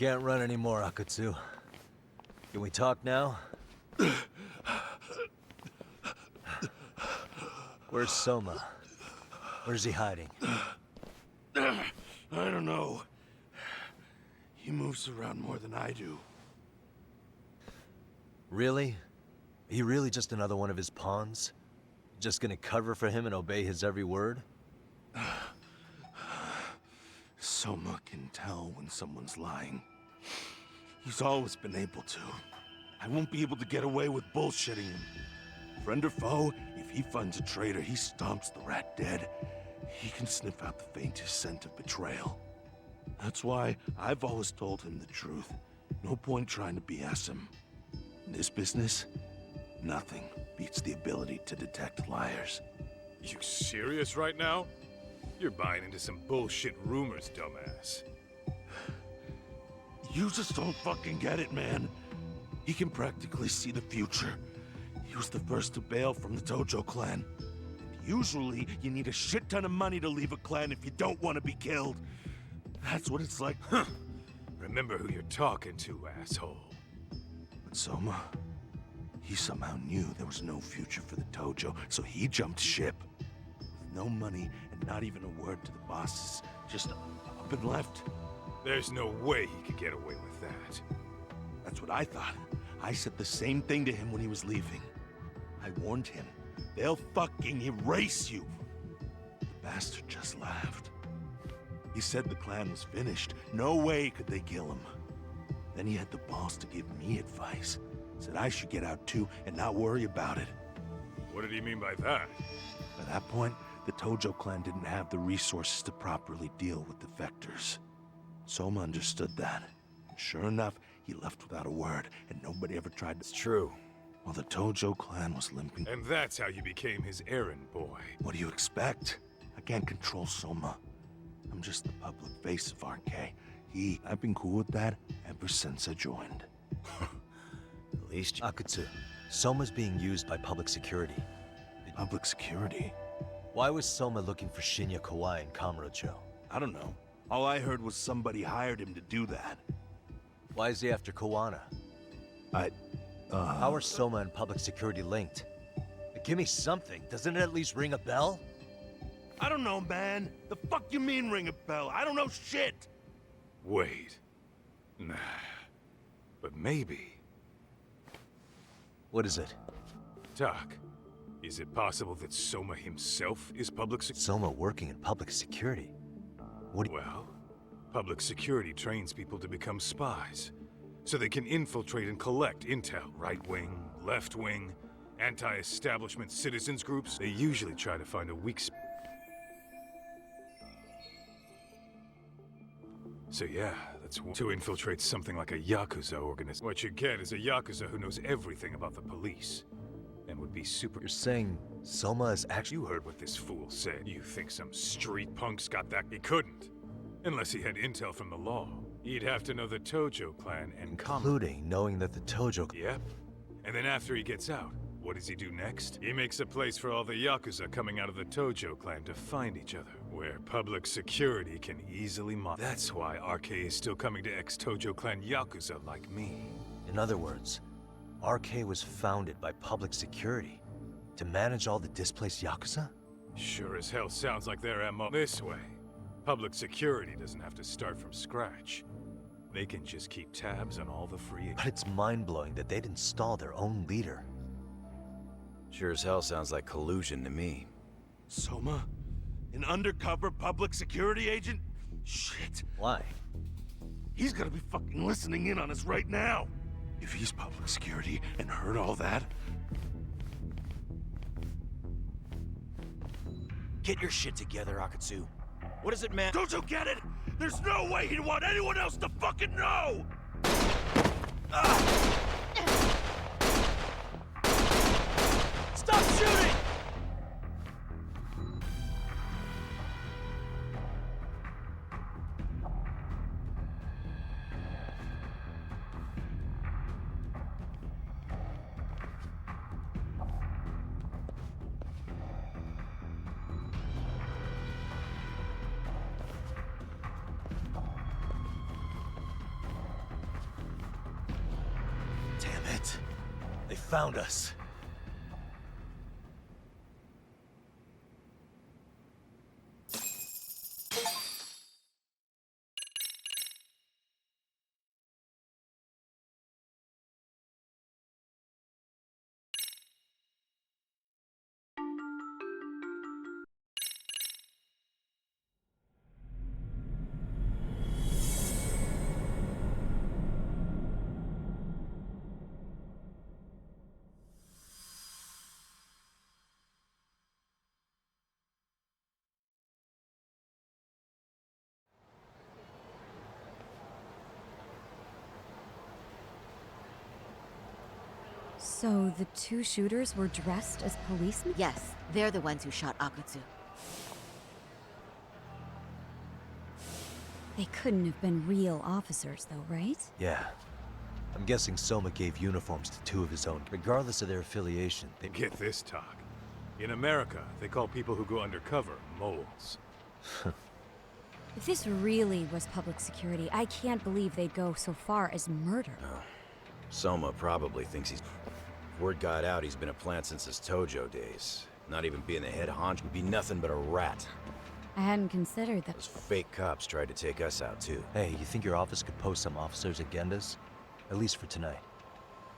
Speaker 3: can't run anymore, Akatsu. Can we talk now? Where's Soma? Where's he hiding?
Speaker 10: I don't know. He moves around more than I do.
Speaker 3: Really? He really just another one of his pawns? Just gonna cover for him and obey his every word?
Speaker 10: Soma can tell when someone's lying. He's always been able to. I won't be able to get away with bullshitting him. Friend or foe, if he finds a traitor, he stomps the rat dead. He can sniff out the faintest scent of betrayal. That's why I've always told him the truth. No point trying to BS him. In this business, nothing beats the ability to detect liars.
Speaker 24: You serious right now? You're buying into some bullshit rumors, dumbass.
Speaker 10: You just don't fucking get it, man. He can practically see the future. He was the first to bail from the Tojo clan. Usually, you need a shit ton of money to leave a clan if you don't want to be killed. That's what it's like.
Speaker 24: Huh. Remember who you're talking to, asshole.
Speaker 10: But Soma, he somehow knew there was no future for the Tojo, so he jumped ship. With no money and not even a word to the bosses, just up and left.
Speaker 24: There's no way he could get away with that.
Speaker 10: That's what I thought. I said the same thing to him when he was leaving. I warned him. They'll fucking erase you. The bastard just laughed. He said the clan was finished. No way could they kill him. Then he had the balls to give me advice. Said I should get out too and not worry about it.
Speaker 24: What did he mean by that?
Speaker 10: By that point, the Tojo clan didn't have the resources to properly deal with defectors. Soma understood that. Sure enough, he left without a word, and nobody ever tried to...
Speaker 16: It's true.
Speaker 10: While the Tojo clan was limping...
Speaker 24: And that's how you became his errand boy.
Speaker 10: What do you expect? I can't control Soma. I'm just the public face of RK. I've been cool with that ever since I joined.
Speaker 16: At least...
Speaker 3: Akatsu, Soma's being used by public security.
Speaker 10: Public security?
Speaker 3: Why was Soma looking for Shinya Kawai in Kamurocho?
Speaker 10: I don't know. All I heard was somebody hired him to do that.
Speaker 3: Why is he after Kawana? How are Soma and public security linked? Give me something. Doesn't it at least ring a bell?
Speaker 10: I don't know, man. The fuck you mean ring a bell? I don't know shit!
Speaker 24: Wait. Nah. But maybe.
Speaker 3: What is it?
Speaker 24: Doc, is it possible that Soma himself is public security?
Speaker 3: Soma working in public security? What do you...
Speaker 24: Well, public security trains people to become spies, so they can infiltrate and collect intel. Right wing, left wing, anti-establishment citizens groups. They usually try to find a weak spot. So yeah, that's to infiltrate something like a Yakuza organization. What you get is a Yakuza who knows everything about the police, and would be super...
Speaker 3: You're saying Soma is actually...
Speaker 24: You heard what this fool said. You think some street punks got that? He couldn't. Unless he had intel from the law. He'd have to know the Tojo clan and
Speaker 3: including knowing that the Tojo...
Speaker 24: Yep. And then after he gets out, what does he do next? He makes a place for all the Yakuza coming out of the Tojo clan to find each other, where public security can easily That's why RK is still coming to ex-Tojo clan Yakuza like me.
Speaker 3: In other words, RK was founded by public security to manage all the displaced Yakuza?
Speaker 24: Sure as hell sounds like their MO. This way, public security doesn't have to start from scratch. They can just keep tabs on all the free...
Speaker 3: But it's mind-blowing that they'd install their own leader.
Speaker 16: Sure as hell sounds like collusion to me.
Speaker 10: Soma? An undercover public security agent? Shit.
Speaker 3: Why?
Speaker 10: He's gonna be fucking listening in on us right now. If he's public security and heard all that...
Speaker 16: Get your shit together, Akatsu. What is it, man?
Speaker 10: Don't you get it? There's no way he'd want anyone else to fucking know!
Speaker 16: Stop shooting!
Speaker 3: found us.
Speaker 9: So the two shooters were dressed as policemen?
Speaker 21: Yes, they're the ones who shot Akutsu.
Speaker 9: They couldn't have been real officers, though, right?
Speaker 3: Yeah. I'm guessing Soma gave uniforms to two of his own. Regardless of their affiliation, they...
Speaker 24: Get this, talk. In America, they call people who go undercover moles.
Speaker 9: If this really was public security, I can't believe they'd go so far as murder.
Speaker 16: Soma probably thinks he's... Word got out he's been a plant since his Tojo days. Not even being the head honcho would be nothing but a rat.
Speaker 9: I hadn't considered that.
Speaker 16: Those fake cops tried to take us out, too.
Speaker 3: Hey, you think your office could post some officers at Genda's? At least for tonight.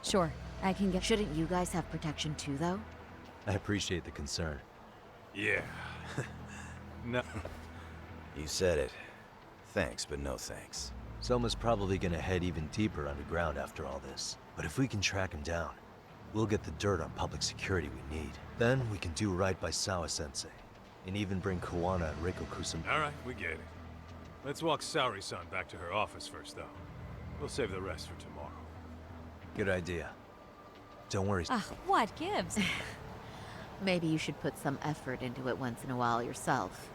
Speaker 9: Sure, I can get...
Speaker 21: Shouldn't you guys have protection too, though?
Speaker 3: I appreciate the concern.
Speaker 24: Yeah. No.
Speaker 16: You said it. Thanks, but no thanks.
Speaker 3: Soma's probably gonna head even deeper underground after all this. But if we can track him down, we'll get the dirt on public security we need. Then we can do right by Sawa-sensei. And even bring Kawana and Reiko Kusama.
Speaker 24: All right, we get it. Let's walk Saori-san back to her office first, though. We'll save the rest for tomorrow.
Speaker 3: Good idea. Don't worry.
Speaker 9: What gives?
Speaker 21: Maybe you should put some effort into it once in a while yourself.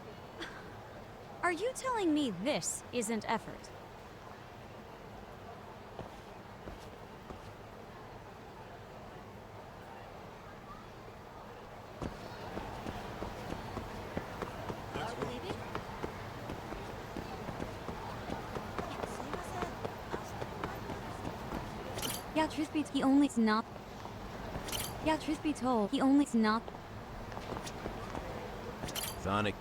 Speaker 9: Are you telling me this isn't effort? Yeah, truth be he only's not. Yeah, truth be told, he only's not.
Speaker 16: Sonic.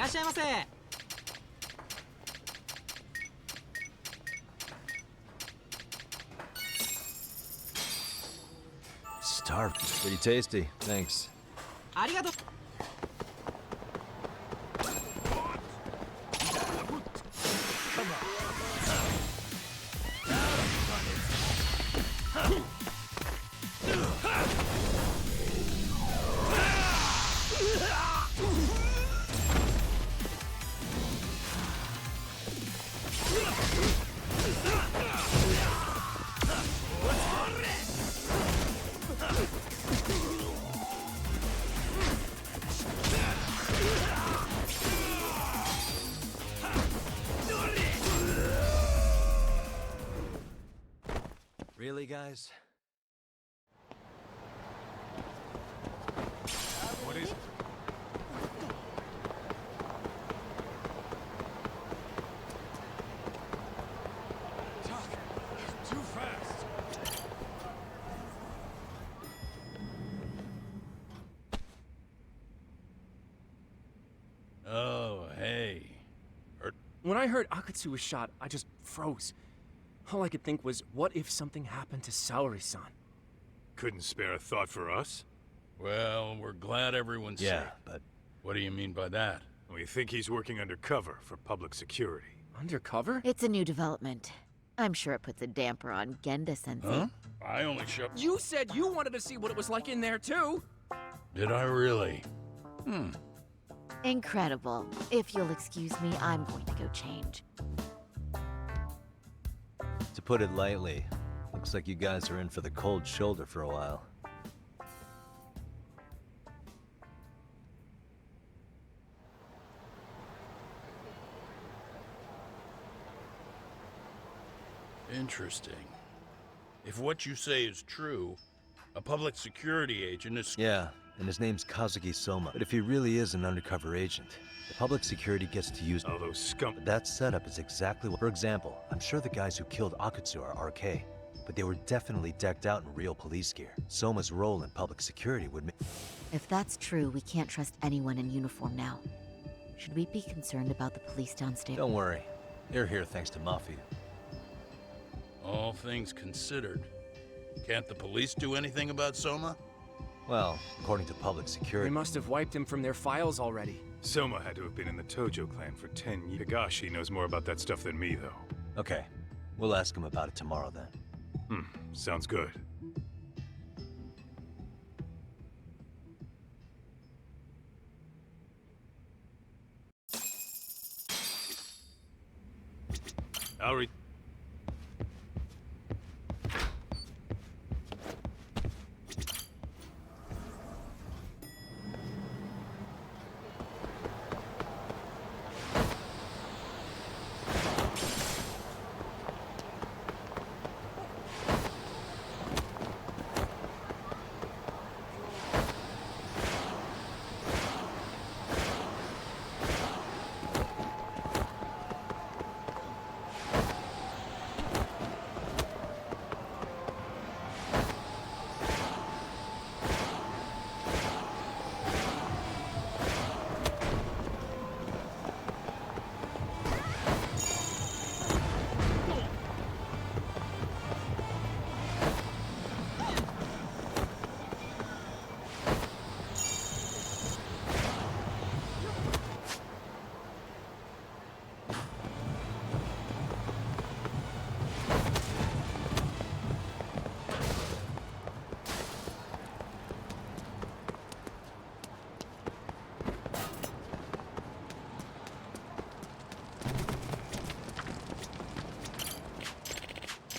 Speaker 4: らっしゃいませ。
Speaker 3: Starved. Pretty tasty. Thanks.
Speaker 4: ありがとう。
Speaker 3: Really, guys?
Speaker 24: What is it? Too fast.
Speaker 8: Oh, hey.
Speaker 23: When I heard Akatsu was shot, I just froze. All I could think was, what if something happened to Saori-san?
Speaker 24: Couldn't spare a thought for us?
Speaker 8: Well, we're glad everyone's
Speaker 3: Yeah,
Speaker 8: safe.
Speaker 3: but...
Speaker 8: What do you mean by that?
Speaker 24: We think he's working undercover for public security.
Speaker 23: Undercover?
Speaker 21: It's a new development. I'm sure it puts a damper on Genda-sensei.
Speaker 8: Huh? I only showed...
Speaker 23: You said you wanted to see what it was like in there, too!
Speaker 8: Did I really?
Speaker 21: Incredible. If you'll excuse me, I'm going to go change.
Speaker 3: To put it lightly, looks like you guys are in for the cold shoulder for a while.
Speaker 8: Interesting. If what you say is true, a public security agent is...
Speaker 3: Yeah, and his name's Kazuki Soma. But if he really is an undercover agent, the public security gets to use
Speaker 24: all those scum...
Speaker 3: But that setup is exactly what... For example, I'm sure the guys who killed Akatsu are RK, but they were definitely decked out in real police gear. Soma's role in public security would make...
Speaker 21: If that's true, we can't trust anyone in uniform now. Should we be concerned about the police downstairs?
Speaker 3: Don't worry. They're here thanks to Mafia.
Speaker 8: All things considered, can't the police do anything about Soma?
Speaker 3: Well, according to public security...
Speaker 23: They must have wiped him from their files already.
Speaker 24: Soma had to have been in the Tojo clan for 10 years. Higashi knows more about that stuff than me, though.
Speaker 3: Okay. We'll ask him about it tomorrow, then.
Speaker 24: Sounds good. I'll read.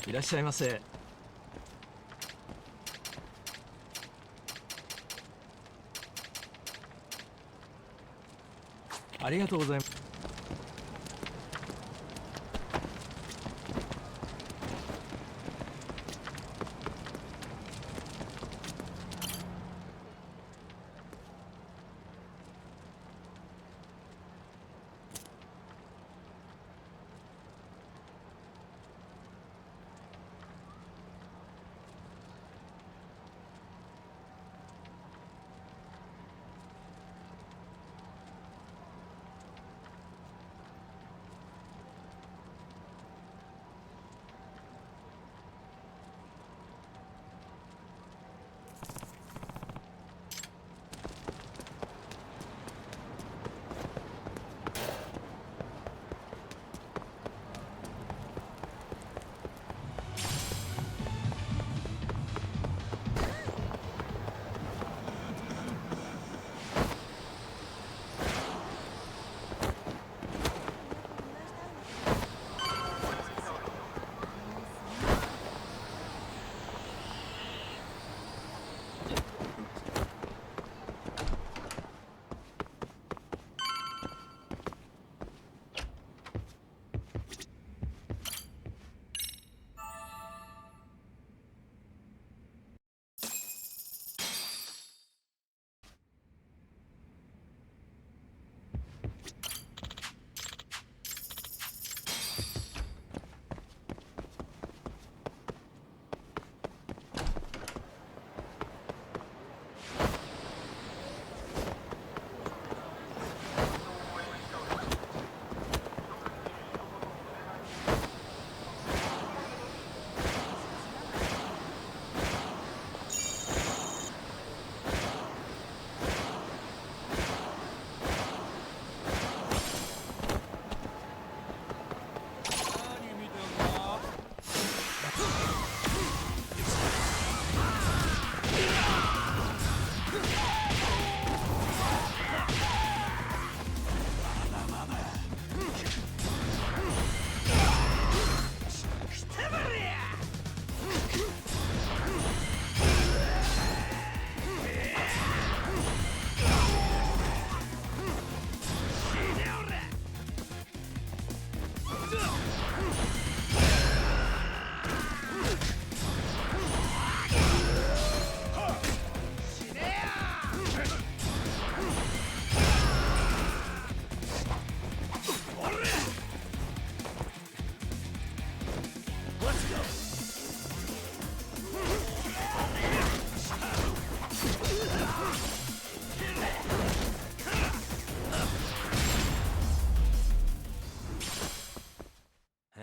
Speaker 6: いらっしゃいませ。ありがとうございます。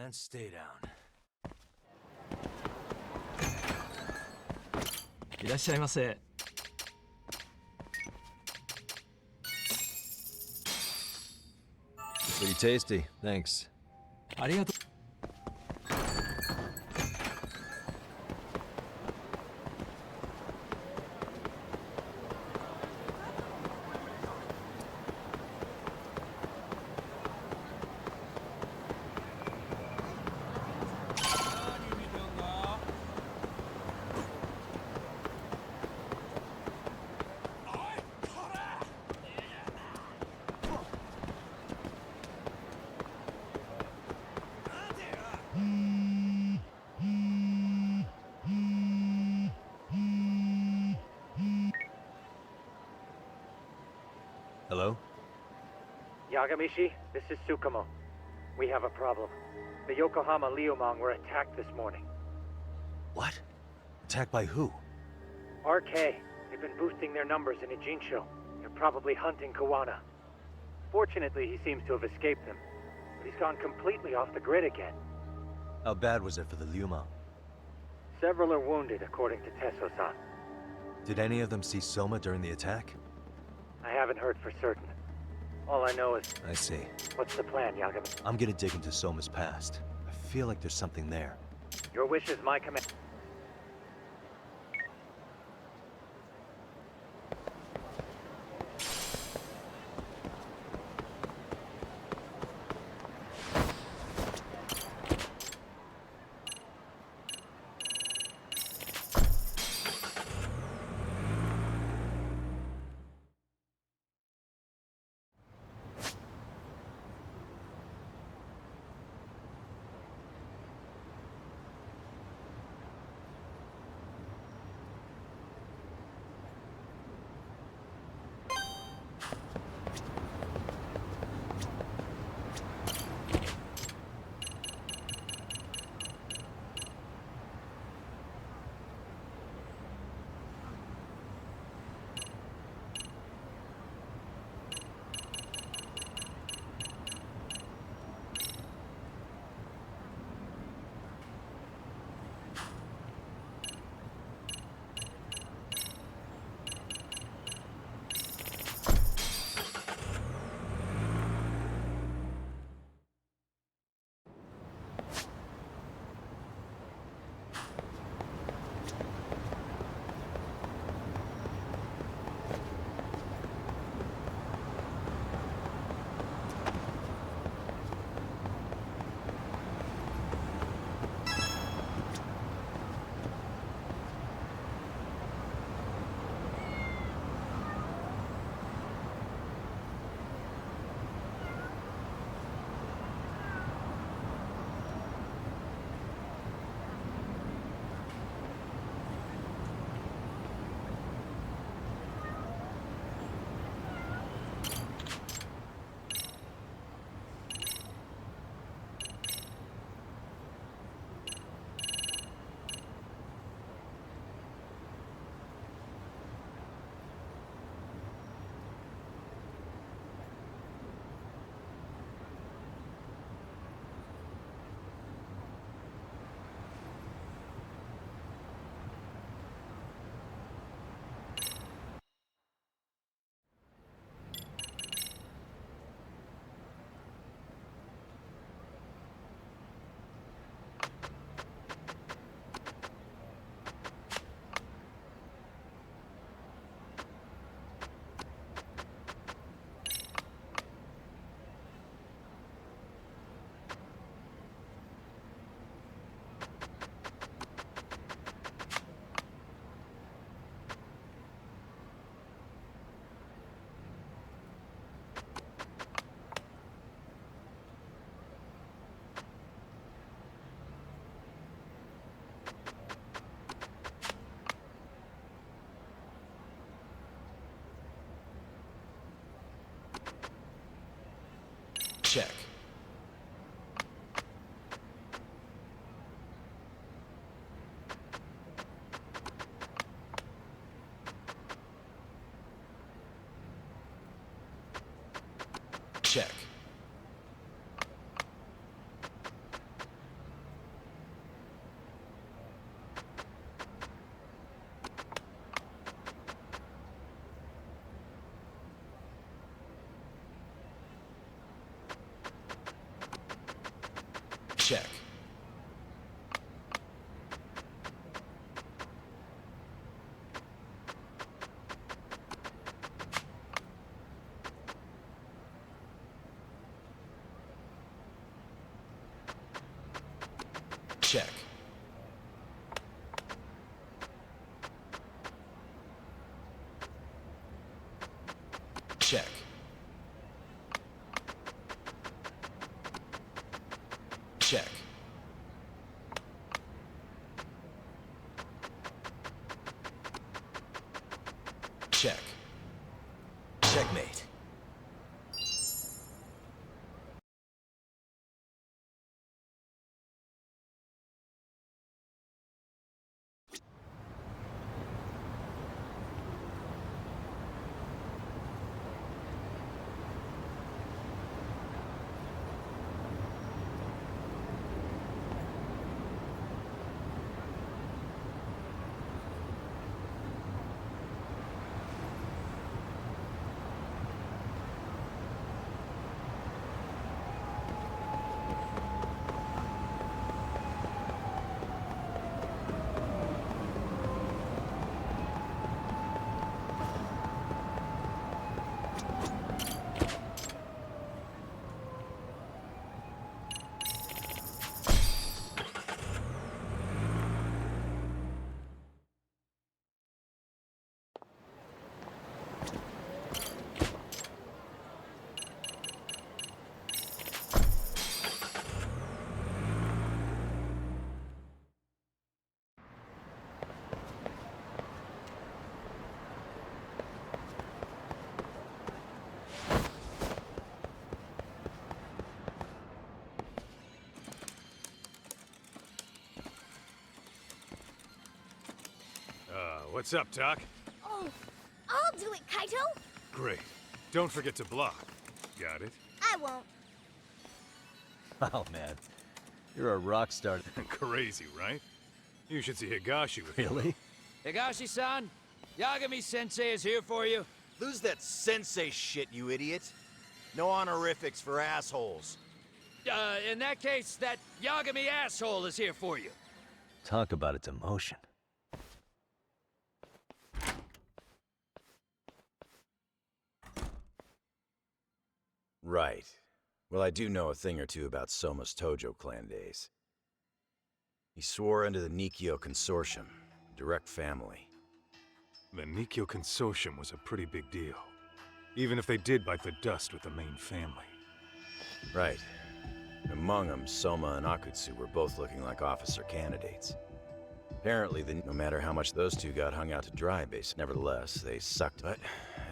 Speaker 3: and stay down.
Speaker 6: いらっしゃいませ。
Speaker 3: Pretty tasty, thanks.
Speaker 6: ありがとう。
Speaker 3: Hello?
Speaker 12: Yagamishi, this is Tsukumo. We have a problem. The Yokohama Liumang were attacked this morning.
Speaker 3: What? Attacked by who?
Speaker 12: RK. They've been boosting their numbers in Ejinsho. They're probably hunting Kawana. Fortunately, he seems to have escaped them. But he's gone completely off the grid again.
Speaker 3: How bad was it for the Liuma?
Speaker 12: Several are wounded, according to Tesso-san.
Speaker 3: Did any of them see Soma during the attack?
Speaker 12: I haven't heard for certain. All I know is...
Speaker 3: I see.
Speaker 12: What's the plan, Yagami?
Speaker 3: I'm gonna dig into Soma's past. I feel like there's something there.
Speaker 12: Your wish is my command.
Speaker 3: Check. Check.
Speaker 16: Check. Check. Check. Check. Check. Checkmate.
Speaker 24: What's up, Doc?
Speaker 14: Oh, I'll do it, Kaito.
Speaker 24: Great. Don't forget to block. Got it?
Speaker 14: I won't.
Speaker 3: Oh, man. You're a rock star.
Speaker 24: Crazy, right? You should see Higashi with
Speaker 3: Really?
Speaker 11: Higashi-san, Yagami-sensei is here for you.
Speaker 17: Lose that sensei shit, you idiot. No honorifics for assholes.
Speaker 11: In that case, that Yagami asshole is here for you.
Speaker 3: Talk about its emotion.
Speaker 16: Right. Well, I do know a thing or two about Soma's Tojo clan days. He swore under the Nikkyo Consortium, direct family.
Speaker 24: The Nikkyo Consortium was a pretty big deal. Even if they did bite the dust with the main family.
Speaker 16: Right. Among them, Soma and Akutsu were both looking like officer candidates. Apparently, no matter how much those two got hung out to dry, nevertheless, they sucked. But,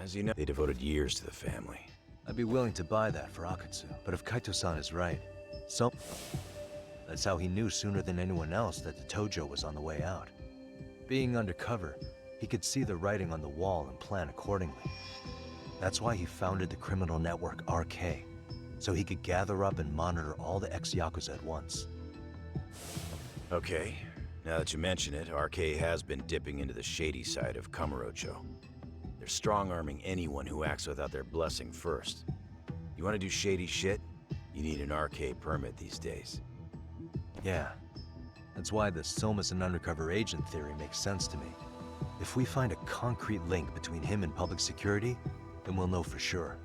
Speaker 16: as you know, they devoted years to the family.
Speaker 3: I'd be willing to buy that for Akutsu, but if Kaito-san is right, that's how he knew sooner than anyone else that the Tojo was on the way out. Being undercover, he could see the writing on the wall and plan accordingly. That's why he founded the criminal network RK, so he could gather up and monitor all the ex-Yakuza at once.
Speaker 16: Okay, now that you mention it, RK has been dipping into the shady side of Kamurocho. They're strong-arming anyone who acts without their blessing first. You want to do shady shit? You need an RK permit these days.
Speaker 3: Yeah. That's why the Soma's an undercover agent theory makes sense to me. If we find a concrete link between him and public security, then we'll know for sure.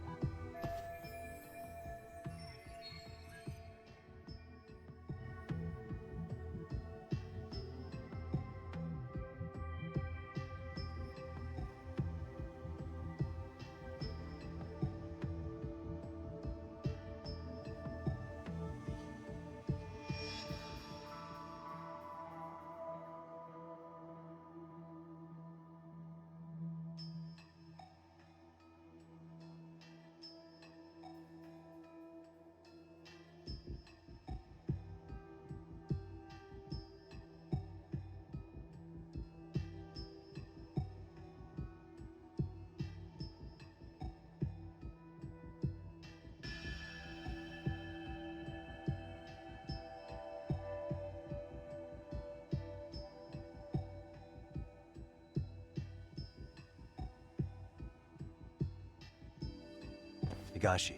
Speaker 3: Higashi,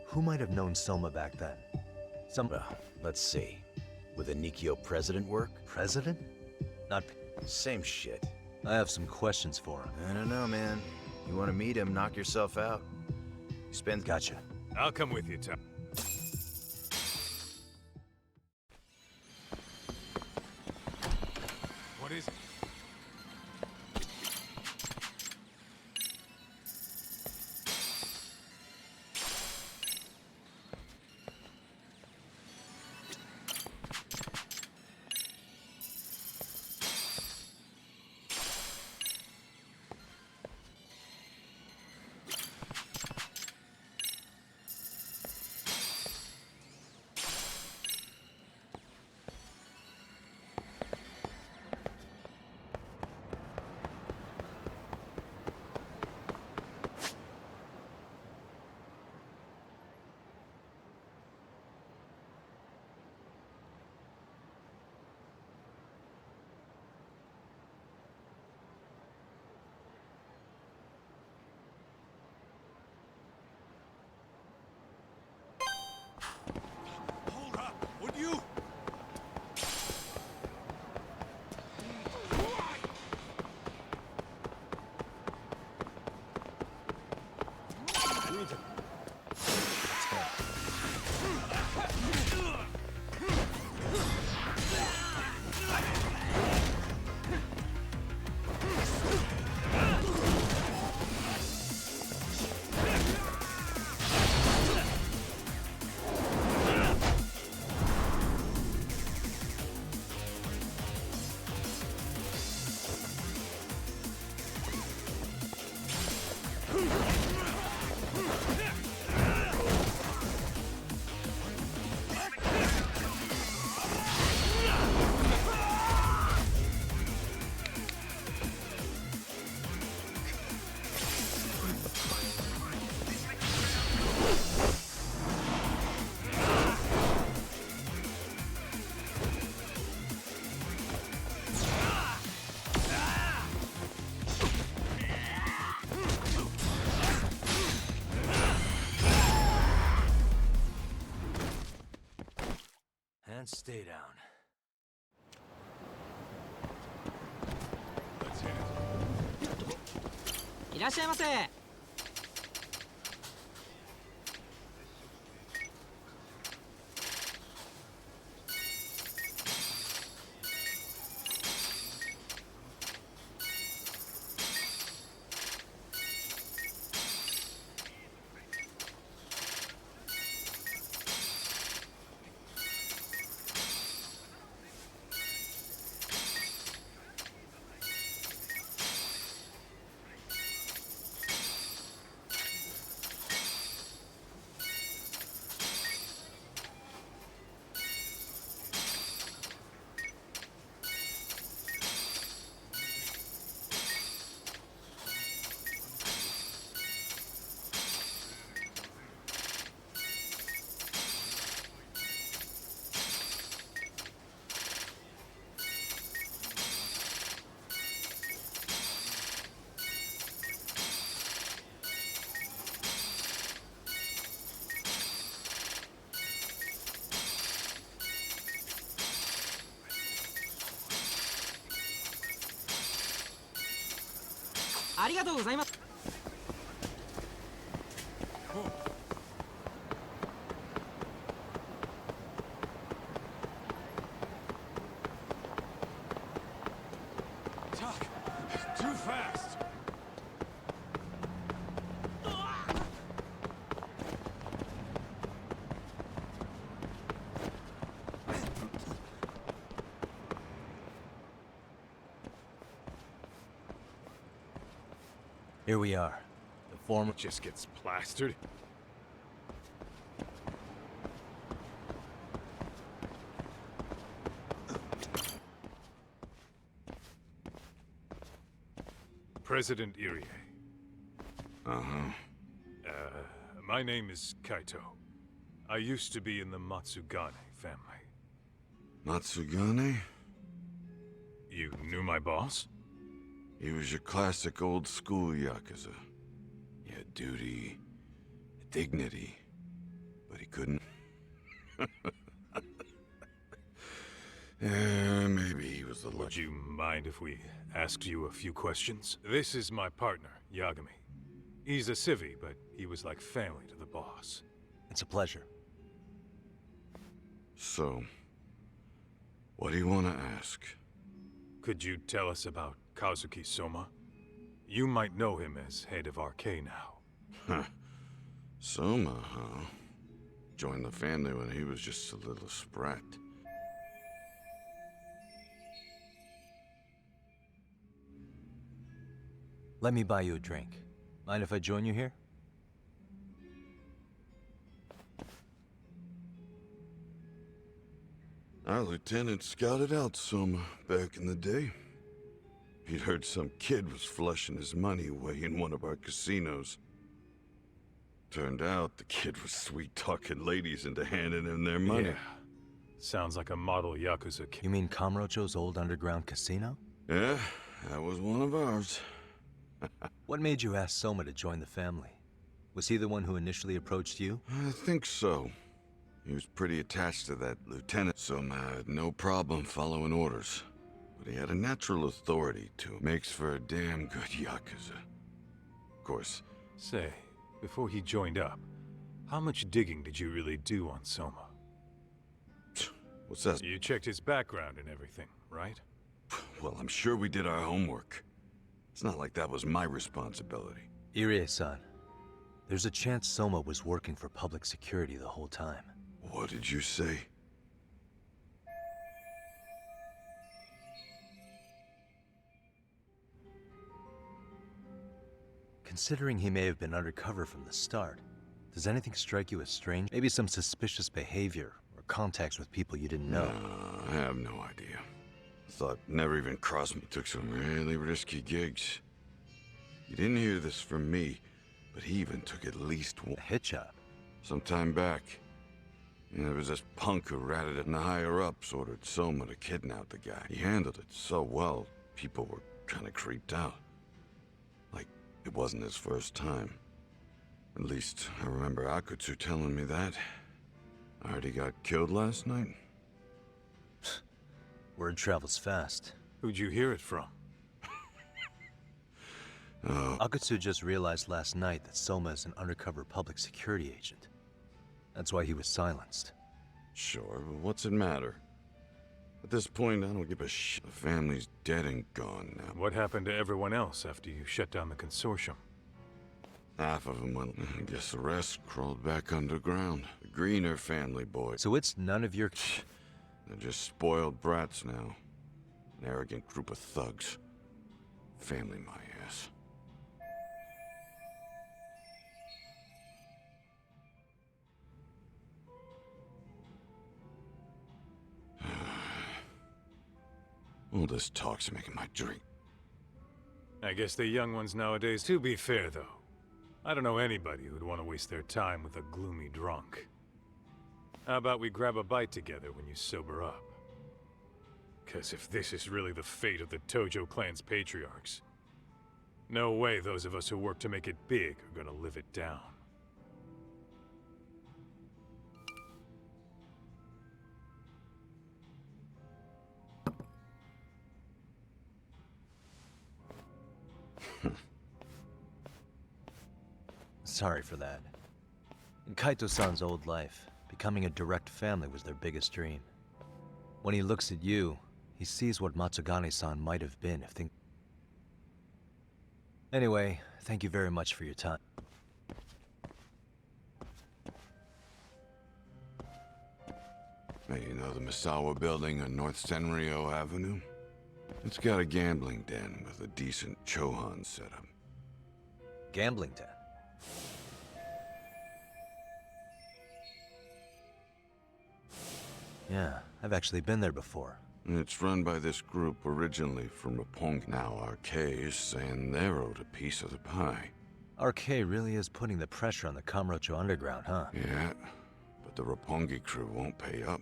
Speaker 3: who might have known Soma back then?
Speaker 16: Well, let's see. Would a Nikio president work?
Speaker 3: President? Not...
Speaker 16: Same shit.
Speaker 3: I have some questions for him.
Speaker 16: I don't know, man. You want to meet him, knock yourself out. You spend...
Speaker 3: Gotcha.
Speaker 24: I'll come with you, Tom. What is it? Would you?
Speaker 3: And stay down.
Speaker 4: いらっしゃいませ。ありがとうございます。
Speaker 24: Tuck, too fast.
Speaker 3: Here we are. The former
Speaker 24: just gets plastered. President Irie.
Speaker 5: Uh-huh.
Speaker 24: My name is Kaito. I used to be in the Matsugane family.
Speaker 5: Matsugane?
Speaker 24: You knew my boss?
Speaker 5: He was your classic old school Yakuza. He had duty, dignity, but he couldn't. Maybe he was the
Speaker 24: Would you mind if we asked you a few questions? This is my partner, Yagami. He's a civvy, but he was like family to the boss.
Speaker 3: It's a pleasure.
Speaker 5: So, what do you want to ask?
Speaker 24: Could you tell us about Kazuki Soma? You might know him as head of RK now.
Speaker 5: Huh. Soma, huh? Joined the family when he was just a little sprat.
Speaker 3: Let me buy you a drink. Mind if I join you here?
Speaker 5: Our lieutenant scouted out Soma back in the day. He'd heard some kid was flushing his money away in one of our casinos. Turned out the kid was sweet-talking ladies into handing him their money.
Speaker 24: Yeah. Sounds like a model Yakuza kid.
Speaker 3: You mean Kamurocho's old underground casino?
Speaker 5: Yeah, that was one of ours.
Speaker 3: What made you ask Soma to join the family? Was he the one who initially approached you?
Speaker 5: I think so. He was pretty attached to that lieutenant. Soma had no problem following orders. But he had a natural authority to him. Makes for a damn good Yakuza. Of course.
Speaker 24: Say, before he joined up, how much digging did you really do on Soma?
Speaker 5: What's that?
Speaker 24: You checked his background and everything, right?
Speaker 5: Well, I'm sure we did our homework. It's not like that was my responsibility.
Speaker 3: Irie-san, there's a chance Soma was working for public security the whole time.
Speaker 5: What did you say?
Speaker 3: Considering he may have been undercover from the start, does anything strike you as strange? Maybe some suspicious behavior or contacts with people you didn't know?
Speaker 5: No, I have no idea. Thought never even crossed me. Took some really risky gigs. You didn't hear this from me, but he even took at least one.
Speaker 3: A hit job?
Speaker 5: Some time back. And there was this punk who ratted it, and the higher-ups ordered Soma to kidnap the guy. He handled it so well, people were kind of creeped out. Like, it wasn't his first time. At least, I remember Akutsu telling me that. I heard he got killed last night.
Speaker 3: Word travels fast.
Speaker 24: Who'd you hear it from?
Speaker 3: Akutsu just realized last night that Soma is an undercover public security agent. That's why he was silenced.
Speaker 5: Sure, but what's it matter? At this point, I don't give a shit. The family's dead and gone now.
Speaker 24: What happened to everyone else after you shut down the consortium?
Speaker 5: Half of them went. I guess the rest crawled back underground. The Greener family boys.
Speaker 3: So it's none of your...
Speaker 5: They're just spoiled brats now. An arrogant group of thugs. Family my ass. All this talk's making my drink.
Speaker 24: I guess the young ones nowadays, to be fair though, I don't know anybody who'd want to waste their time with a gloomy drunk. How about we grab a bite together when you sober up? 'Cause if this is really the fate of the Tojo clan's patriarchs, no way those of us who work to make it big are gonna live it down.
Speaker 3: Sorry for that. In Kaito-san's old life, becoming a direct family was their biggest dream. When he looks at you, he sees what Matsugane-san might have been if things... Anyway, thank you very much for your time.
Speaker 5: Hey, you know the Misawa building on North Senryo Avenue? It's got a gambling den with a decent Chohan setup.
Speaker 3: Gambling den? Yeah, I've actually been there before.
Speaker 5: It's run by this group originally from Roppongi. Now RK is saying they're owed a piece of the pie.
Speaker 3: RK really is putting the pressure on the Kamurocho Underground, huh?
Speaker 5: Yeah, but the Roppongi crew won't pay up.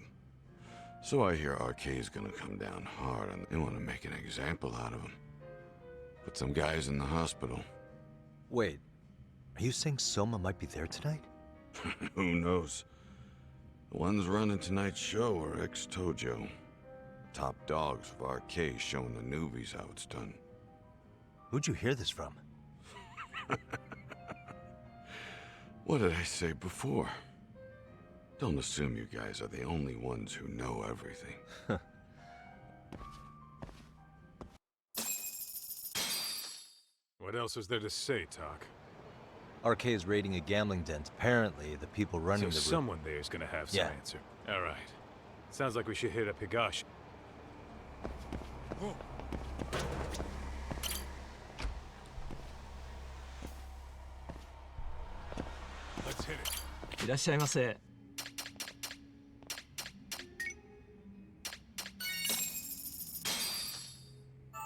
Speaker 5: So I hear RK is gonna come down hard and they want to make an example out of him. Put some guys in the hospital.
Speaker 3: Wait, are you saying Soma might be there tonight?
Speaker 5: Who knows? The ones running tonight's show are ex-Tojo. top dogs of RK showing the newbies how it's done.
Speaker 3: Who'd you hear this from?
Speaker 5: What did I say before? Don't assume you guys are the only ones who know everything.
Speaker 24: What else is there to say, Talk?
Speaker 3: RK is raiding a gambling den. Apparently, the people running
Speaker 24: So
Speaker 3: the
Speaker 24: someone there is gonna have some answer. All right. Sounds like we should hit up Higashi. Let's hit it.
Speaker 23: いらっしゃいませ。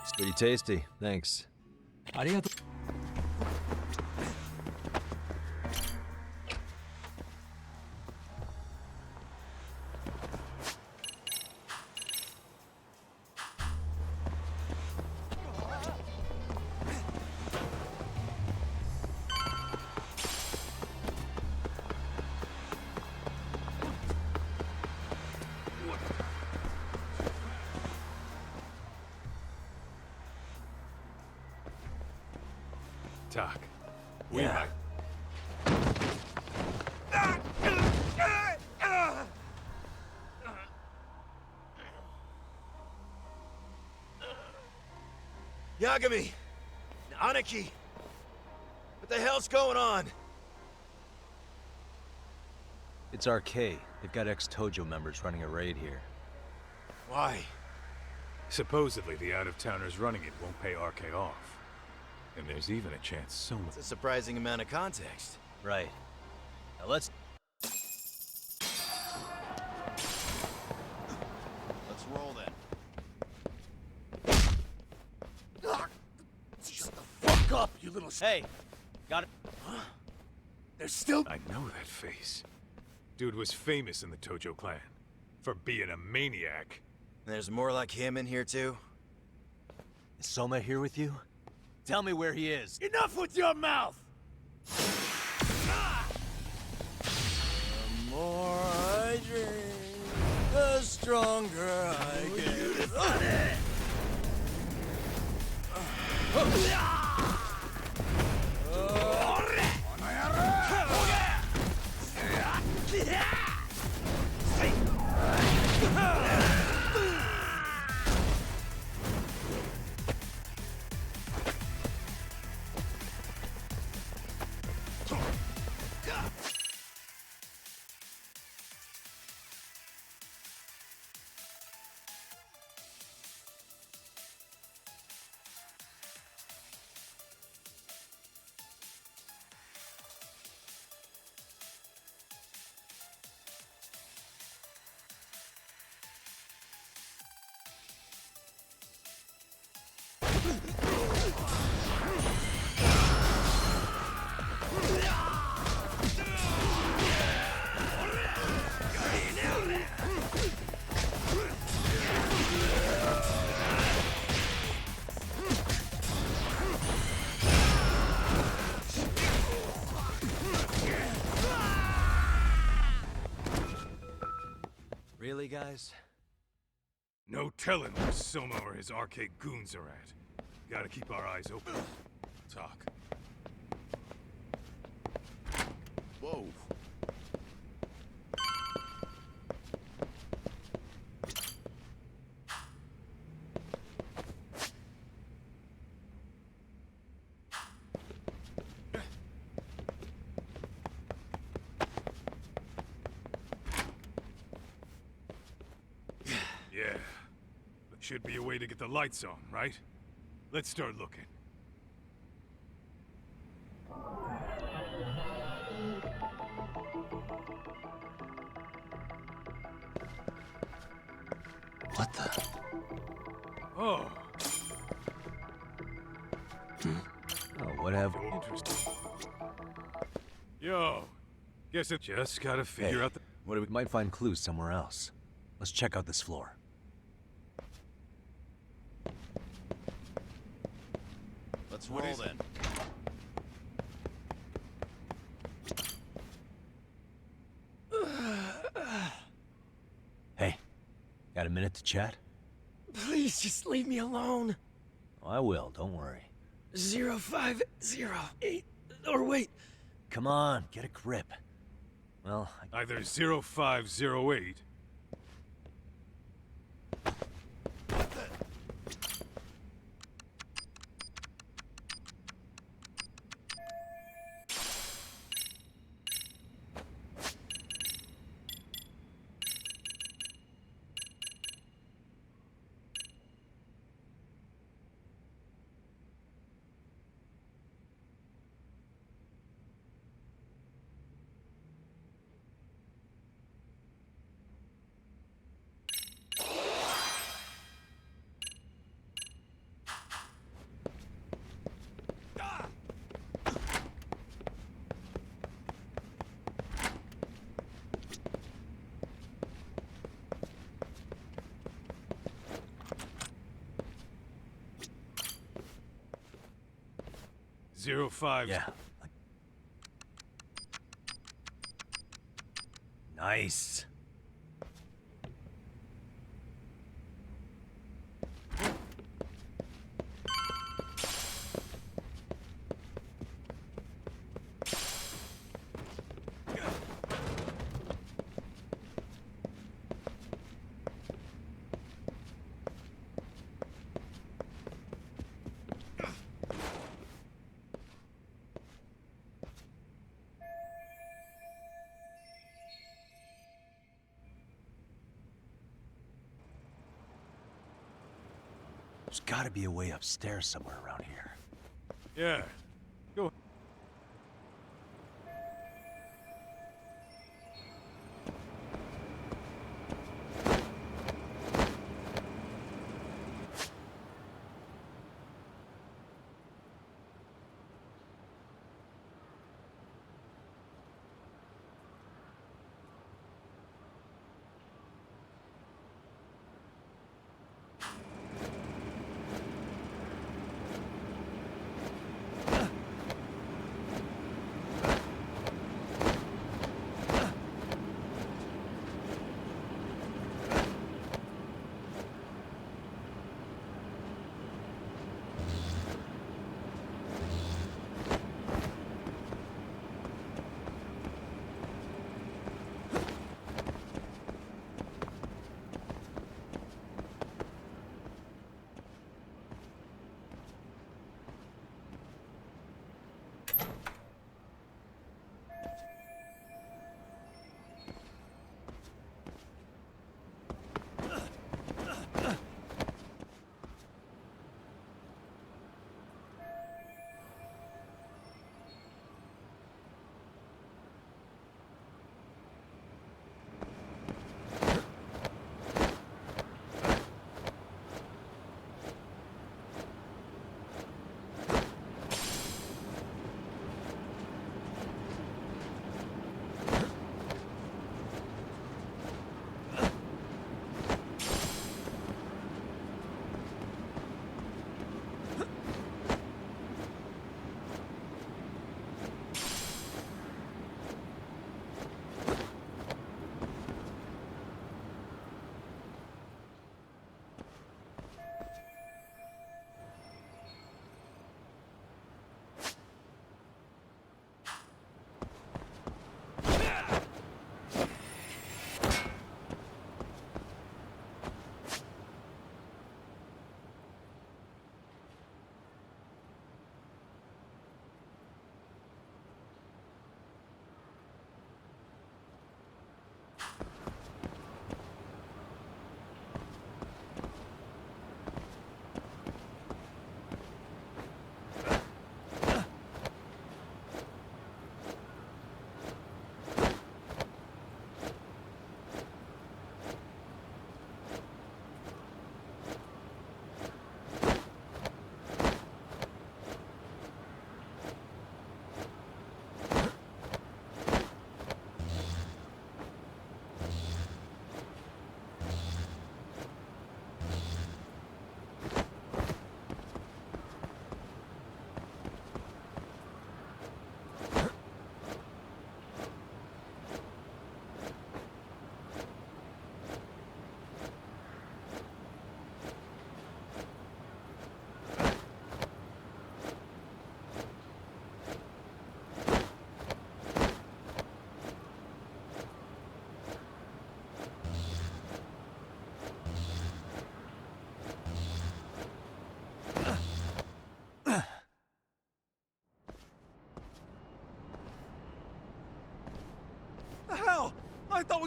Speaker 3: It's pretty tasty. Thanks.
Speaker 23: ありがとう。
Speaker 24: Talk. We
Speaker 3: Yeah.
Speaker 17: Yagami! Aniki! What the hell's going on?
Speaker 3: It's RK. They've got ex-Tojo members running a raid here.
Speaker 17: Why?
Speaker 24: Supposedly, the out-of-towners running it won't pay RK off. And there's even a chance someone...
Speaker 17: It's a surprising amount of context.
Speaker 3: Right. Now let's...
Speaker 17: Let's roll then.
Speaker 1: Shut the fuck up, you little...
Speaker 3: Hey! Got it.
Speaker 1: Huh? There's still...
Speaker 24: I know that face. Dude was famous in the Tojo clan. For being a maniac.
Speaker 17: There's more like him in here too?
Speaker 3: Is Soma here with you? Tell me where he is.
Speaker 1: Enough with your mouth!
Speaker 11: The more I drink, the stronger I get.
Speaker 3: Really, guys?
Speaker 24: No telling where Soma or his RK goons are at. Gotta keep our eyes open. Talk.
Speaker 5: Whoa.
Speaker 24: Yeah. Should be a way to get the lights on, right? Let's start looking.
Speaker 3: What the?
Speaker 24: Oh.
Speaker 3: Oh, what have...
Speaker 24: Interesting. Yo. Guess it just gotta figure out the...
Speaker 3: What do we might find clues somewhere else. Let's check out this floor.
Speaker 17: Let's roll then.
Speaker 3: Hey, got a minute to chat?
Speaker 6: Please just leave me alone.
Speaker 3: I will, don't worry.
Speaker 6: 0508. Or wait.
Speaker 3: Come on, get a grip. Well,
Speaker 24: Either 0508. Zero five.
Speaker 3: Yeah. Nice. There's gotta be a way upstairs somewhere around here.
Speaker 24: Yeah. Go.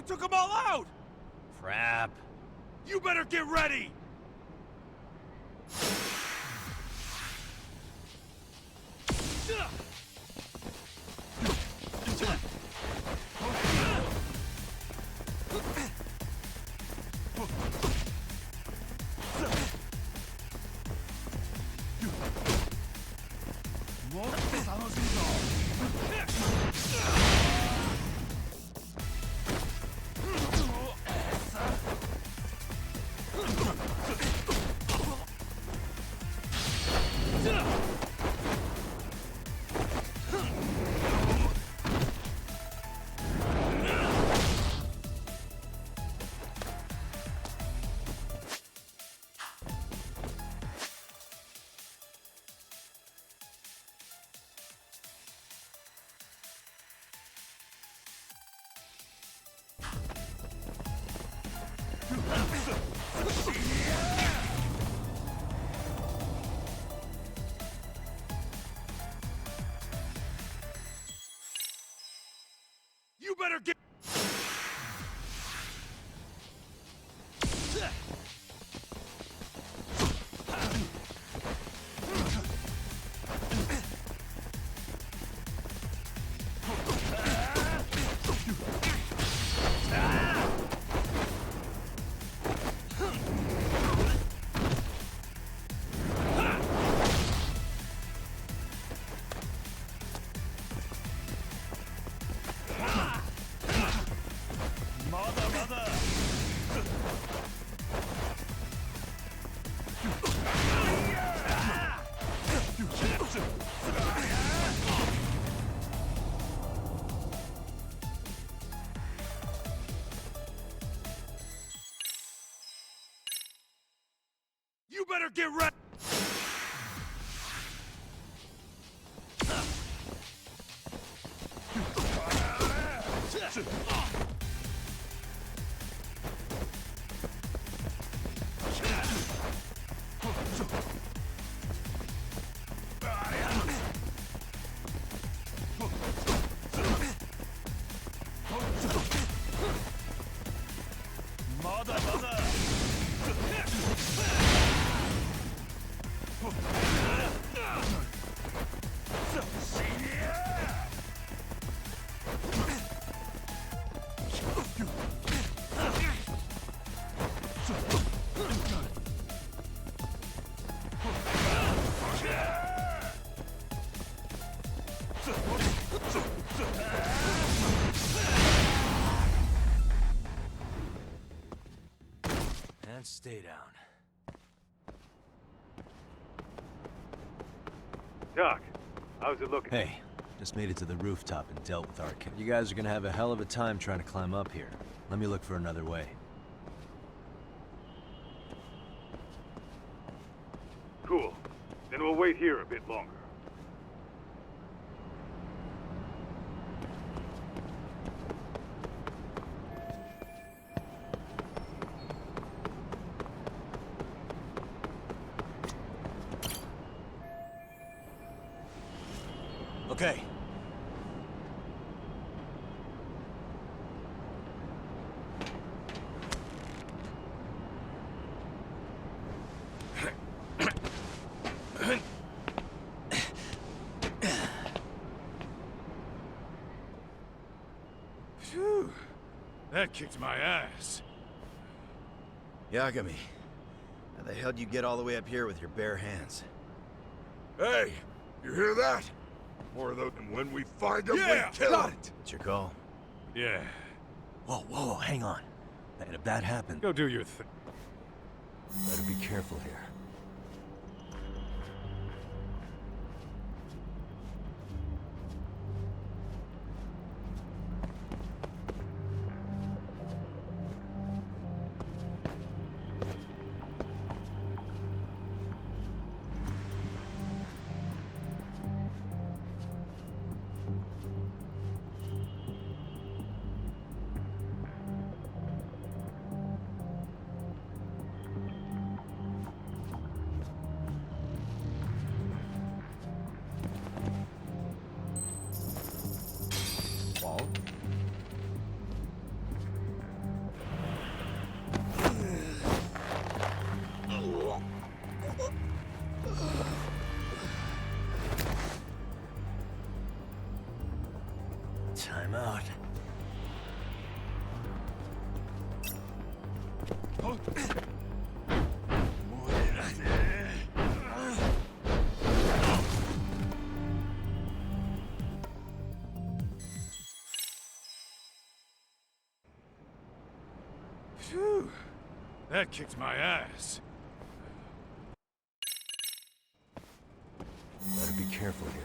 Speaker 22: took them all out!
Speaker 3: Crap.
Speaker 22: You better get ready! You better get... You better get ready!
Speaker 3: And stay down.
Speaker 13: Doc, how's it looking?
Speaker 3: Hey, just made it to the rooftop and dealt with Arcane. You guys are gonna have a hell of a time trying to climb up here. Let me look for another way.
Speaker 13: Cool. Then we'll wait here a bit longer.
Speaker 3: Okay.
Speaker 24: Phew. That kicked my ass.
Speaker 16: Yagami, how the hell would you get all the way up here with your bare hands?
Speaker 5: Hey, you hear that? More of those, and when we find them, we kill
Speaker 3: got
Speaker 5: them.
Speaker 3: it.
Speaker 16: It's your call.
Speaker 24: Yeah.
Speaker 3: Whoa, hang on. And if that happened...
Speaker 24: Go do your thing.
Speaker 3: Better be careful here.
Speaker 24: Phew. That kicked my ass.
Speaker 3: Better be careful here.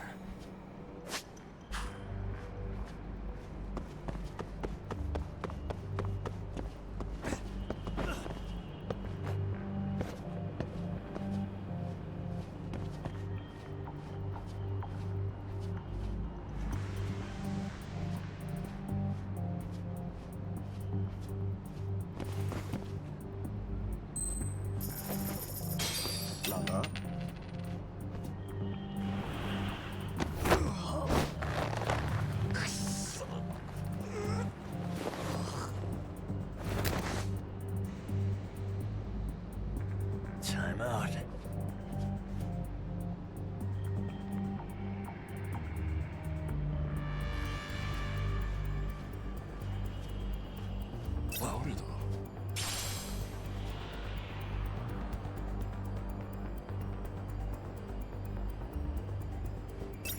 Speaker 3: Time out.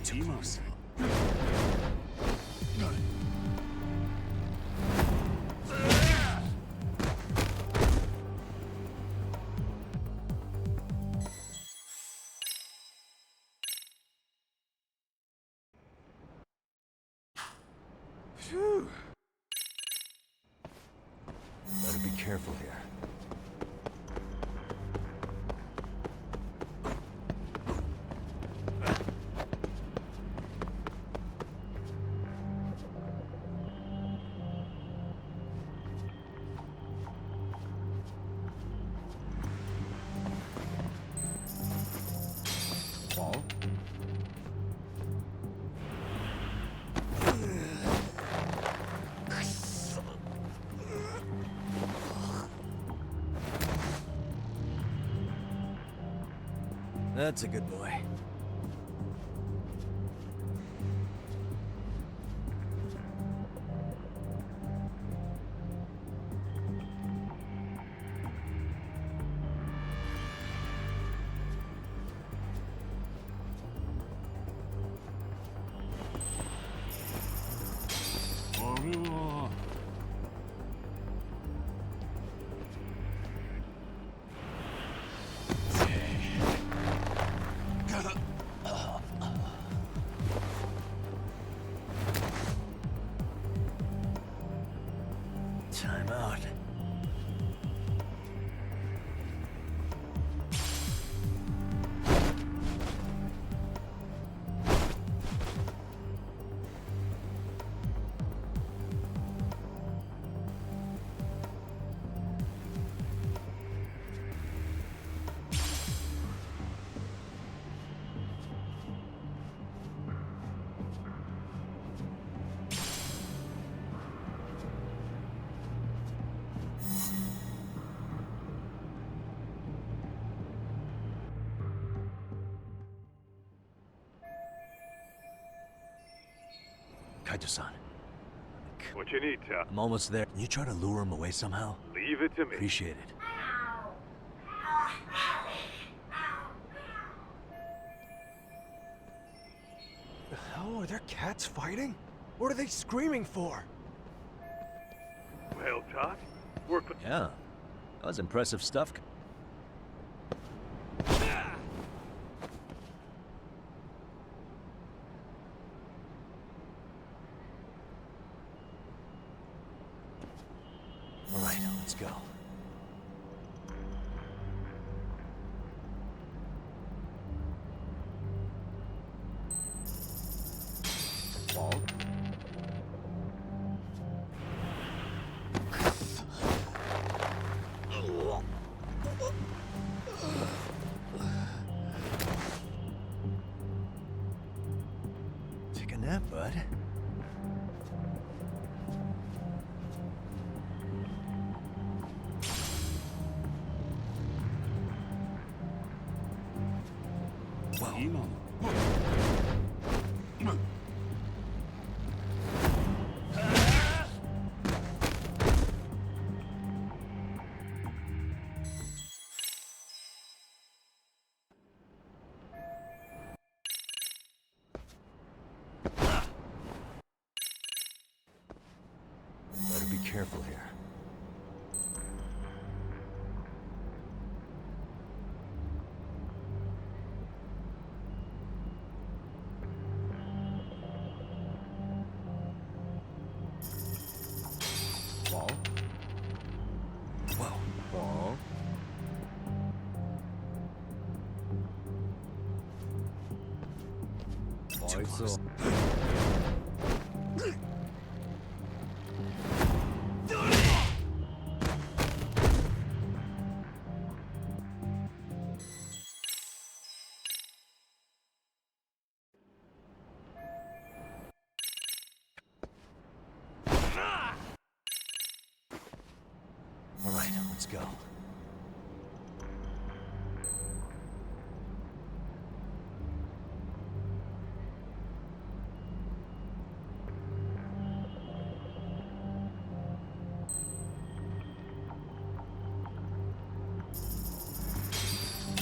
Speaker 3: Too close.
Speaker 24: Phew.
Speaker 3: Better be careful here. Wall? That's a good boy. Time out. Kaito-san.
Speaker 13: What you need, Top?
Speaker 3: I'm almost there. Can you try to lure him away somehow?
Speaker 13: Leave it to me.
Speaker 3: Appreciate it.
Speaker 10: The hell? Are there cats fighting? What are they screaming for?
Speaker 13: Well, Tot, work with...
Speaker 3: Yeah. That was impressive stuff. All right, let's go. Wall? Take a nap, bud. too close. All right, let's go.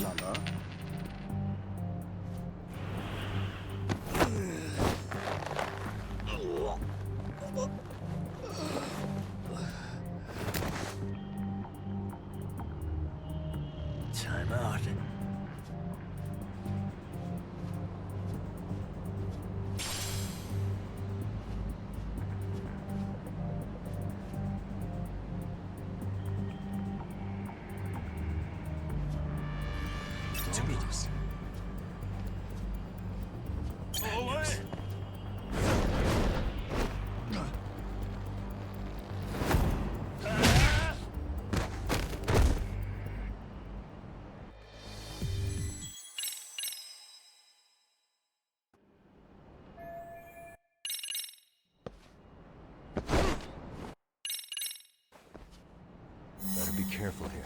Speaker 3: Lala. Time out. Tomatoes. Better be careful here.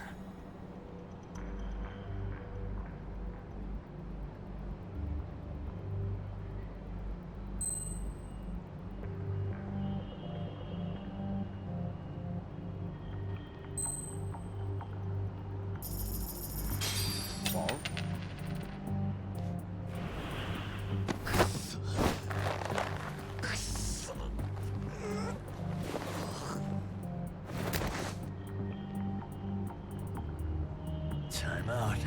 Speaker 3: Ball. Time out.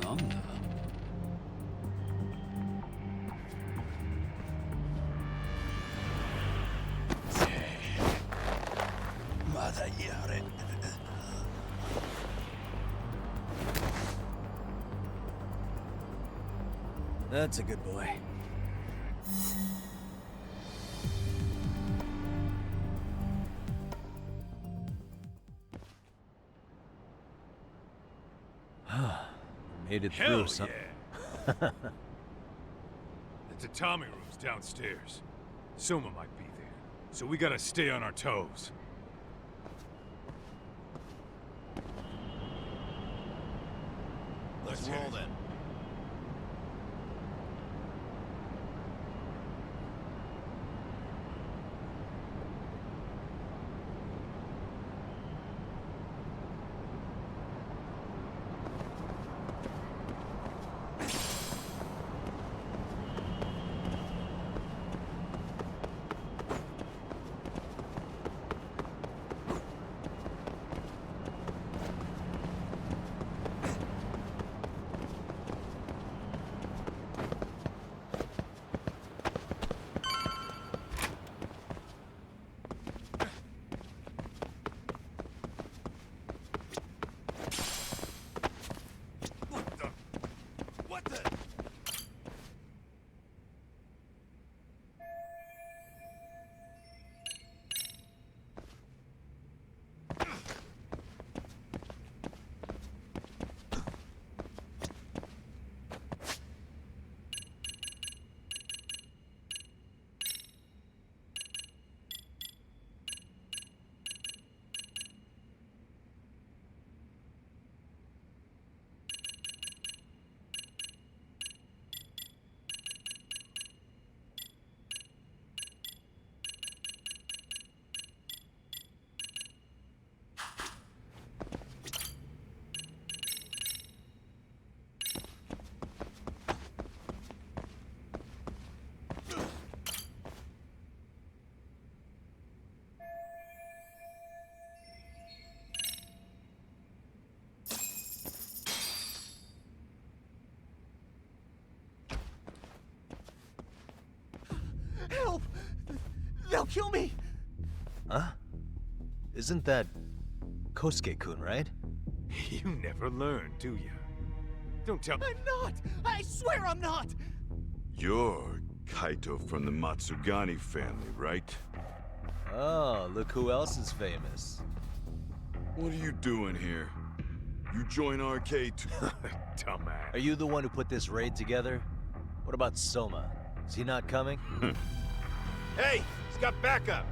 Speaker 3: Nanda. That's a good boy. Made it
Speaker 24: Hell
Speaker 3: through some.
Speaker 24: yeah! The tatami room's downstairs. Soma might be there, so we gotta stay on our toes.
Speaker 17: Let's roll then.
Speaker 1: Help! They'll kill me!
Speaker 3: Huh? Isn't that Kosuke-kun, right?
Speaker 24: You never learn, do you? Don't tell me.
Speaker 1: I'm not! I swear I'm not!
Speaker 5: You're Kaito from the Matsugani family, right?
Speaker 3: Oh, look who else is famous.
Speaker 5: What are you doing here? You join RK too?
Speaker 24: Dumbass.
Speaker 3: Are you the one who put this raid together? What about Soma? Is he not coming?
Speaker 17: Hey, he's got backup.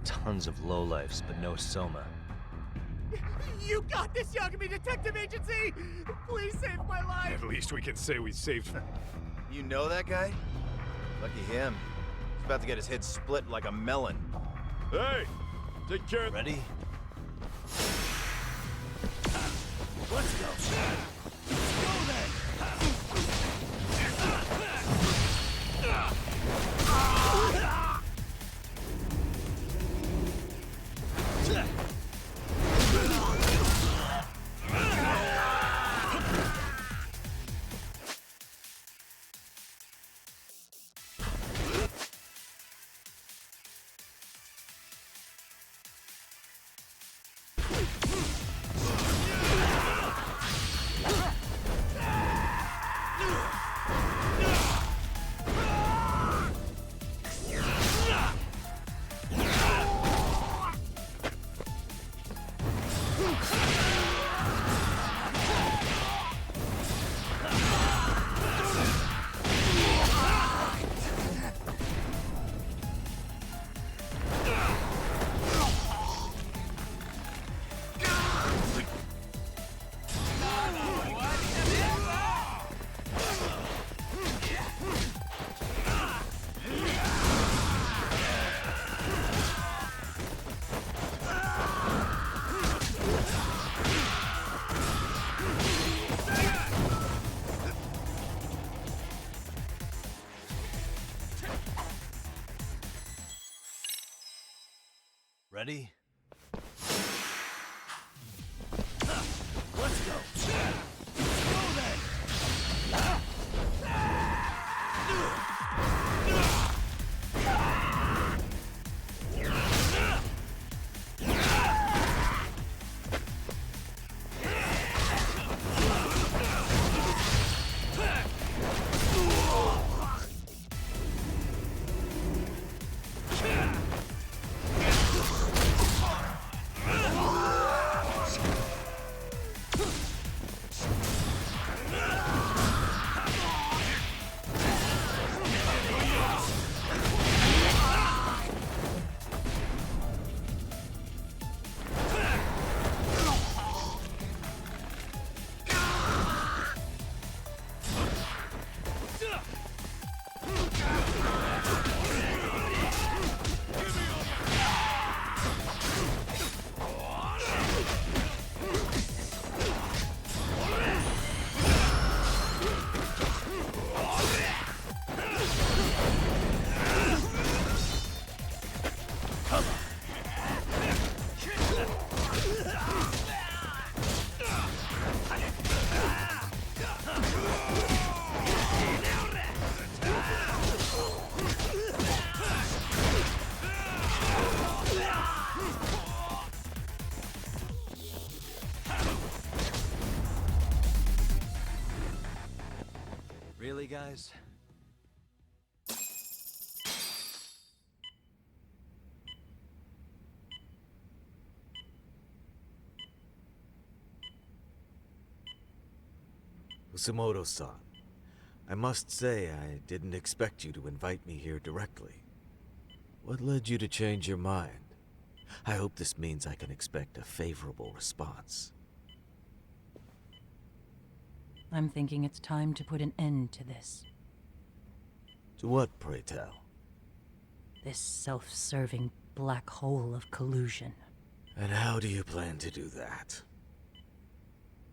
Speaker 3: Tons of lowlifes, but no Soma.
Speaker 1: You got this, Yagami Detective Agency! Please save my life!
Speaker 24: At least we can say we saved.
Speaker 17: You know that guy? Lucky him. He's about to get his head split like a melon.
Speaker 5: Hey! Take care of...
Speaker 3: Ready?
Speaker 1: Let's go! Let's go then!
Speaker 3: Ready?
Speaker 1: Let's go! Let's go then!
Speaker 3: Really, guys?
Speaker 10: Usamoto-san, I must say I didn't expect you to invite me here directly. What led you to change your mind? I hope this means I can expect a favorable response.
Speaker 15: I'm thinking it's time to put an end to this.
Speaker 10: To what, pray tell?
Speaker 15: This self-serving black hole of collusion.
Speaker 10: And how do you plan to do that?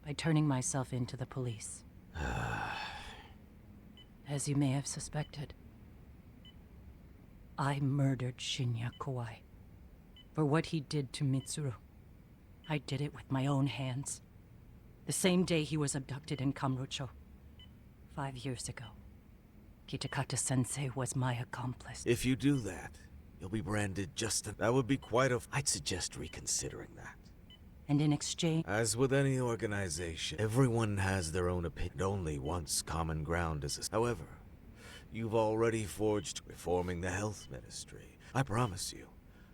Speaker 15: By turning myself into the police. As you may have suspected, I murdered Shinya Kawai. For what he did to Mitsuru. I did it with my own hands. The same day he was abducted in Kamurocho. 5 years ago. Kitakata-sensei was my accomplice.
Speaker 10: If you do that, You'll be branded that would be quite a... I'd suggest reconsidering that.
Speaker 15: And in exchange...
Speaker 10: As with any organization, everyone has their own opinion. Only once common ground is... However, you've already forged reforming the health ministry. I promise you,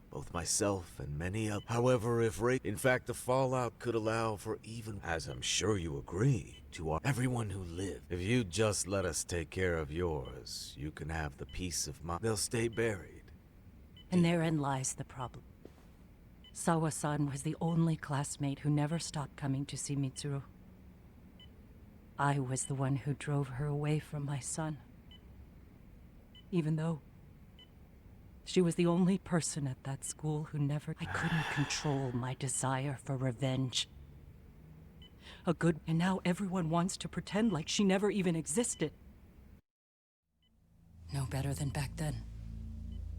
Speaker 10: both myself and many others. However, if in fact, the fallout could allow for even... As I'm sure you agree, to everyone who lived. If you just let us take care of yours, you can have the peace of mind. They'll stay buried.
Speaker 15: And therein lies the problem. Sawa-san was the only classmate who never stopped coming to see Mitsuru. I was the one who drove her away from my son. Even though she was the only person at that school who never... I couldn't control my desire for revenge. And now everyone wants to pretend like she never even existed. No better than back then.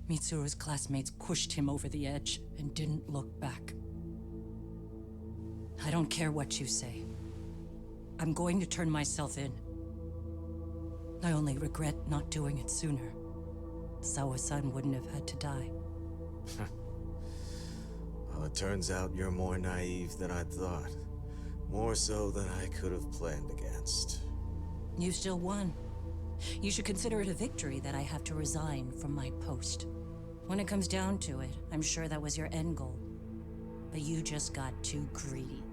Speaker 15: Mitsuru's classmates pushed him over the edge and didn't look back. I don't care what you say. I'm going to turn myself in. I only regret not doing it sooner. Sawa-san wouldn't have had to die.
Speaker 10: Well, it turns out you're more naive than I thought. More so than I could have planned against.
Speaker 15: You still won. You should consider it a victory that I have to resign from my post. When it comes down to it, I'm sure that was your end goal. But you just got too greedy.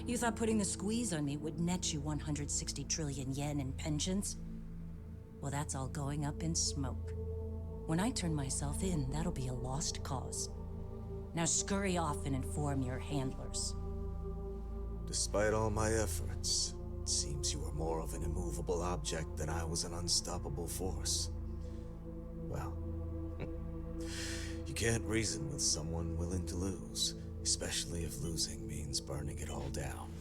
Speaker 15: You thought putting the squeeze on me would net you 160 trillion yen in pensions? Well, that's all going up in smoke. When I turn myself in, that'll be a lost cause. Now scurry off and inform your handlers.
Speaker 10: Despite all my efforts, it seems you were more of an immovable object than I was an unstoppable force. Well, you can't reason with someone willing to lose, especially if losing means burning it all down.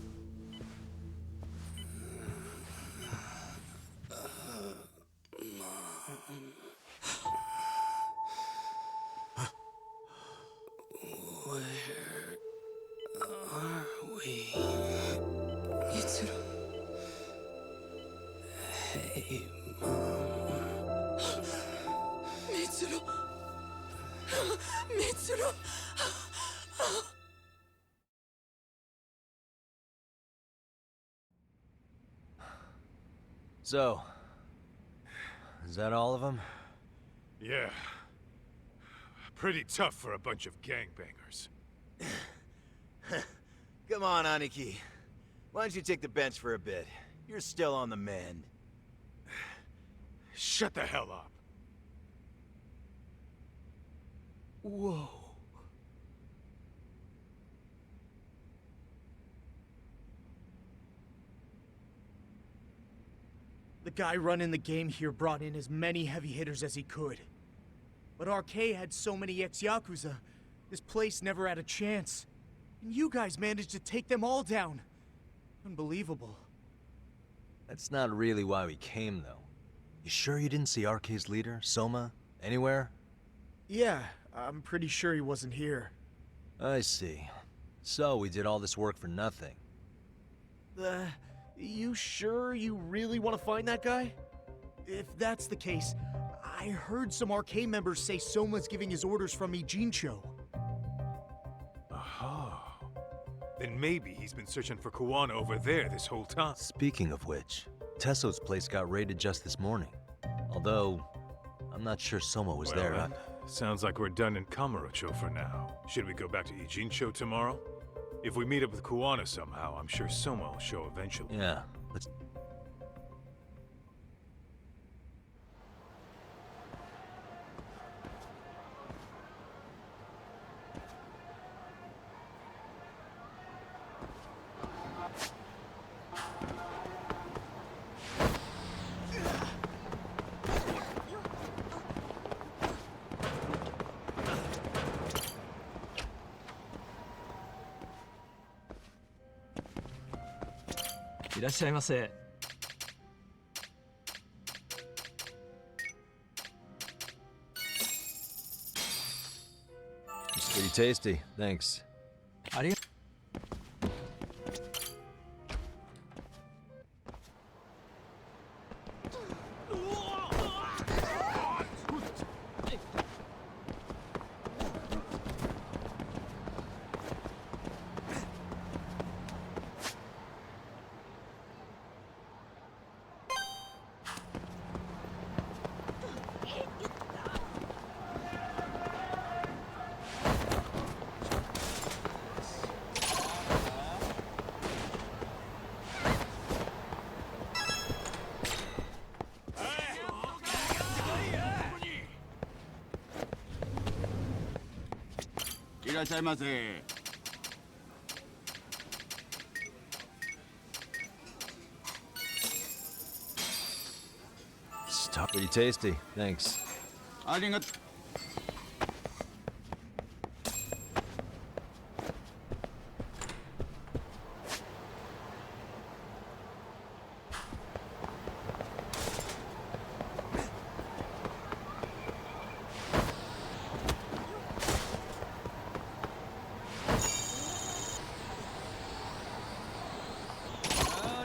Speaker 3: So, is that all of them?
Speaker 24: Yeah. Pretty tough for a bunch of gangbangers.
Speaker 17: Come on, Aniki. Why don't you take the bench for a bit? You're still on the mend.
Speaker 24: Shut the hell up.
Speaker 1: Whoa. The guy running the game here brought in as many heavy hitters as he could. But RK had so many ex-Yakuza, this place never had a chance. And you guys managed to take them all down. Unbelievable.
Speaker 3: That's not really why we came, though. You sure you didn't see RK's leader, Soma, anywhere?
Speaker 1: Yeah, I'm pretty sure he wasn't here.
Speaker 3: I see. So we did all this work for nothing.
Speaker 1: You sure you really want to find that guy? If that's the case, I heard some RK members say Soma's giving his orders from Ijincho.
Speaker 24: Aha. Then maybe he's been searching for Kuwana over there this whole time.
Speaker 3: Speaking of which, Tesso's place got raided just this morning. Although, I'm not sure Soma was there.
Speaker 24: Then, sounds like we're done in Kamurocho for now. Should we go back to Ijincho tomorrow? If we meet up with Kuwana somehow, I'm sure Soma will show eventually.
Speaker 3: Yeah, let's... It's pretty tasty, thanks.
Speaker 7: らっしゃいませ。
Speaker 3: Stop. Pretty tasty. Thanks.
Speaker 7: ありがとう。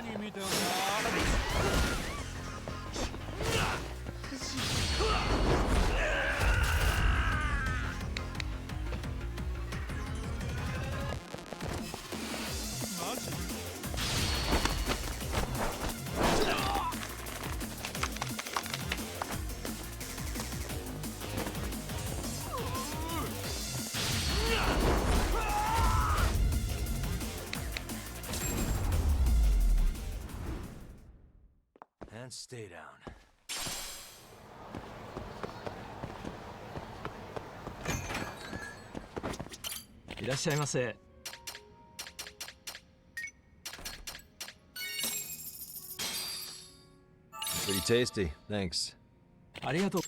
Speaker 8: 何見てんだ。
Speaker 3: And stay down. Pretty tasty. Thanks.
Speaker 6: ありがとう。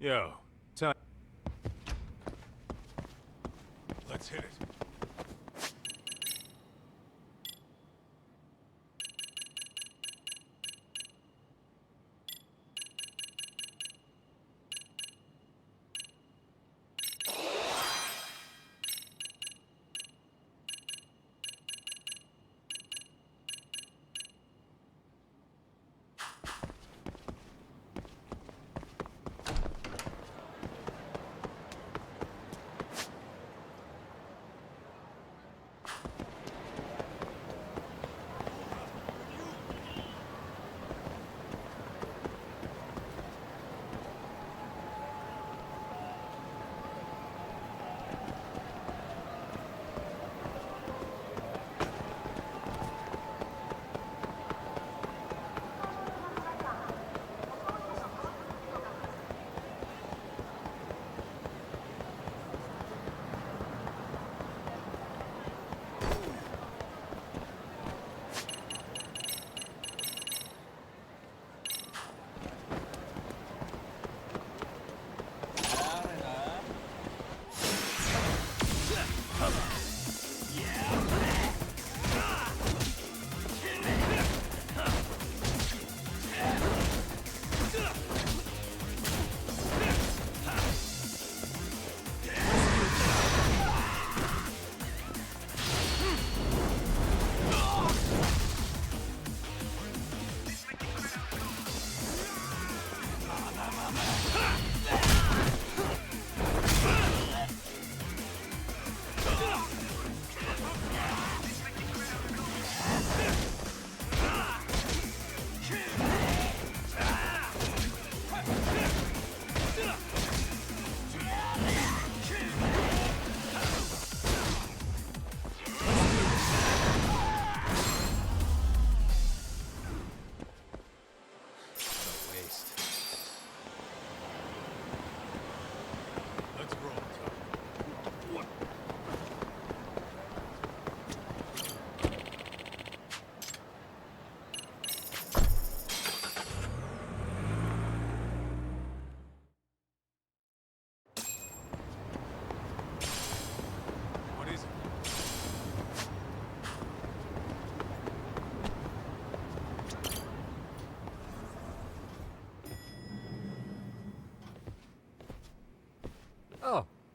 Speaker 24: Yo, time. Let's hit it.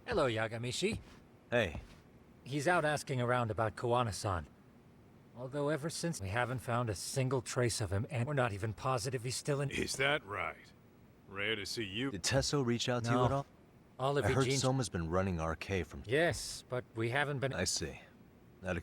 Speaker 2: Hello, Yagamishi.
Speaker 3: Hey.
Speaker 2: He's out asking around about Kawana-san. Although ever since, we haven't found a single trace of him, and we're not even positive he's still in—
Speaker 24: Is that right? Rare to see you.
Speaker 3: Did Tesso reach out to you at all?
Speaker 2: All of
Speaker 3: I heard
Speaker 2: Eugene's—
Speaker 3: Soma's been running RK from—
Speaker 2: Yes, but we haven't been—
Speaker 3: I see. That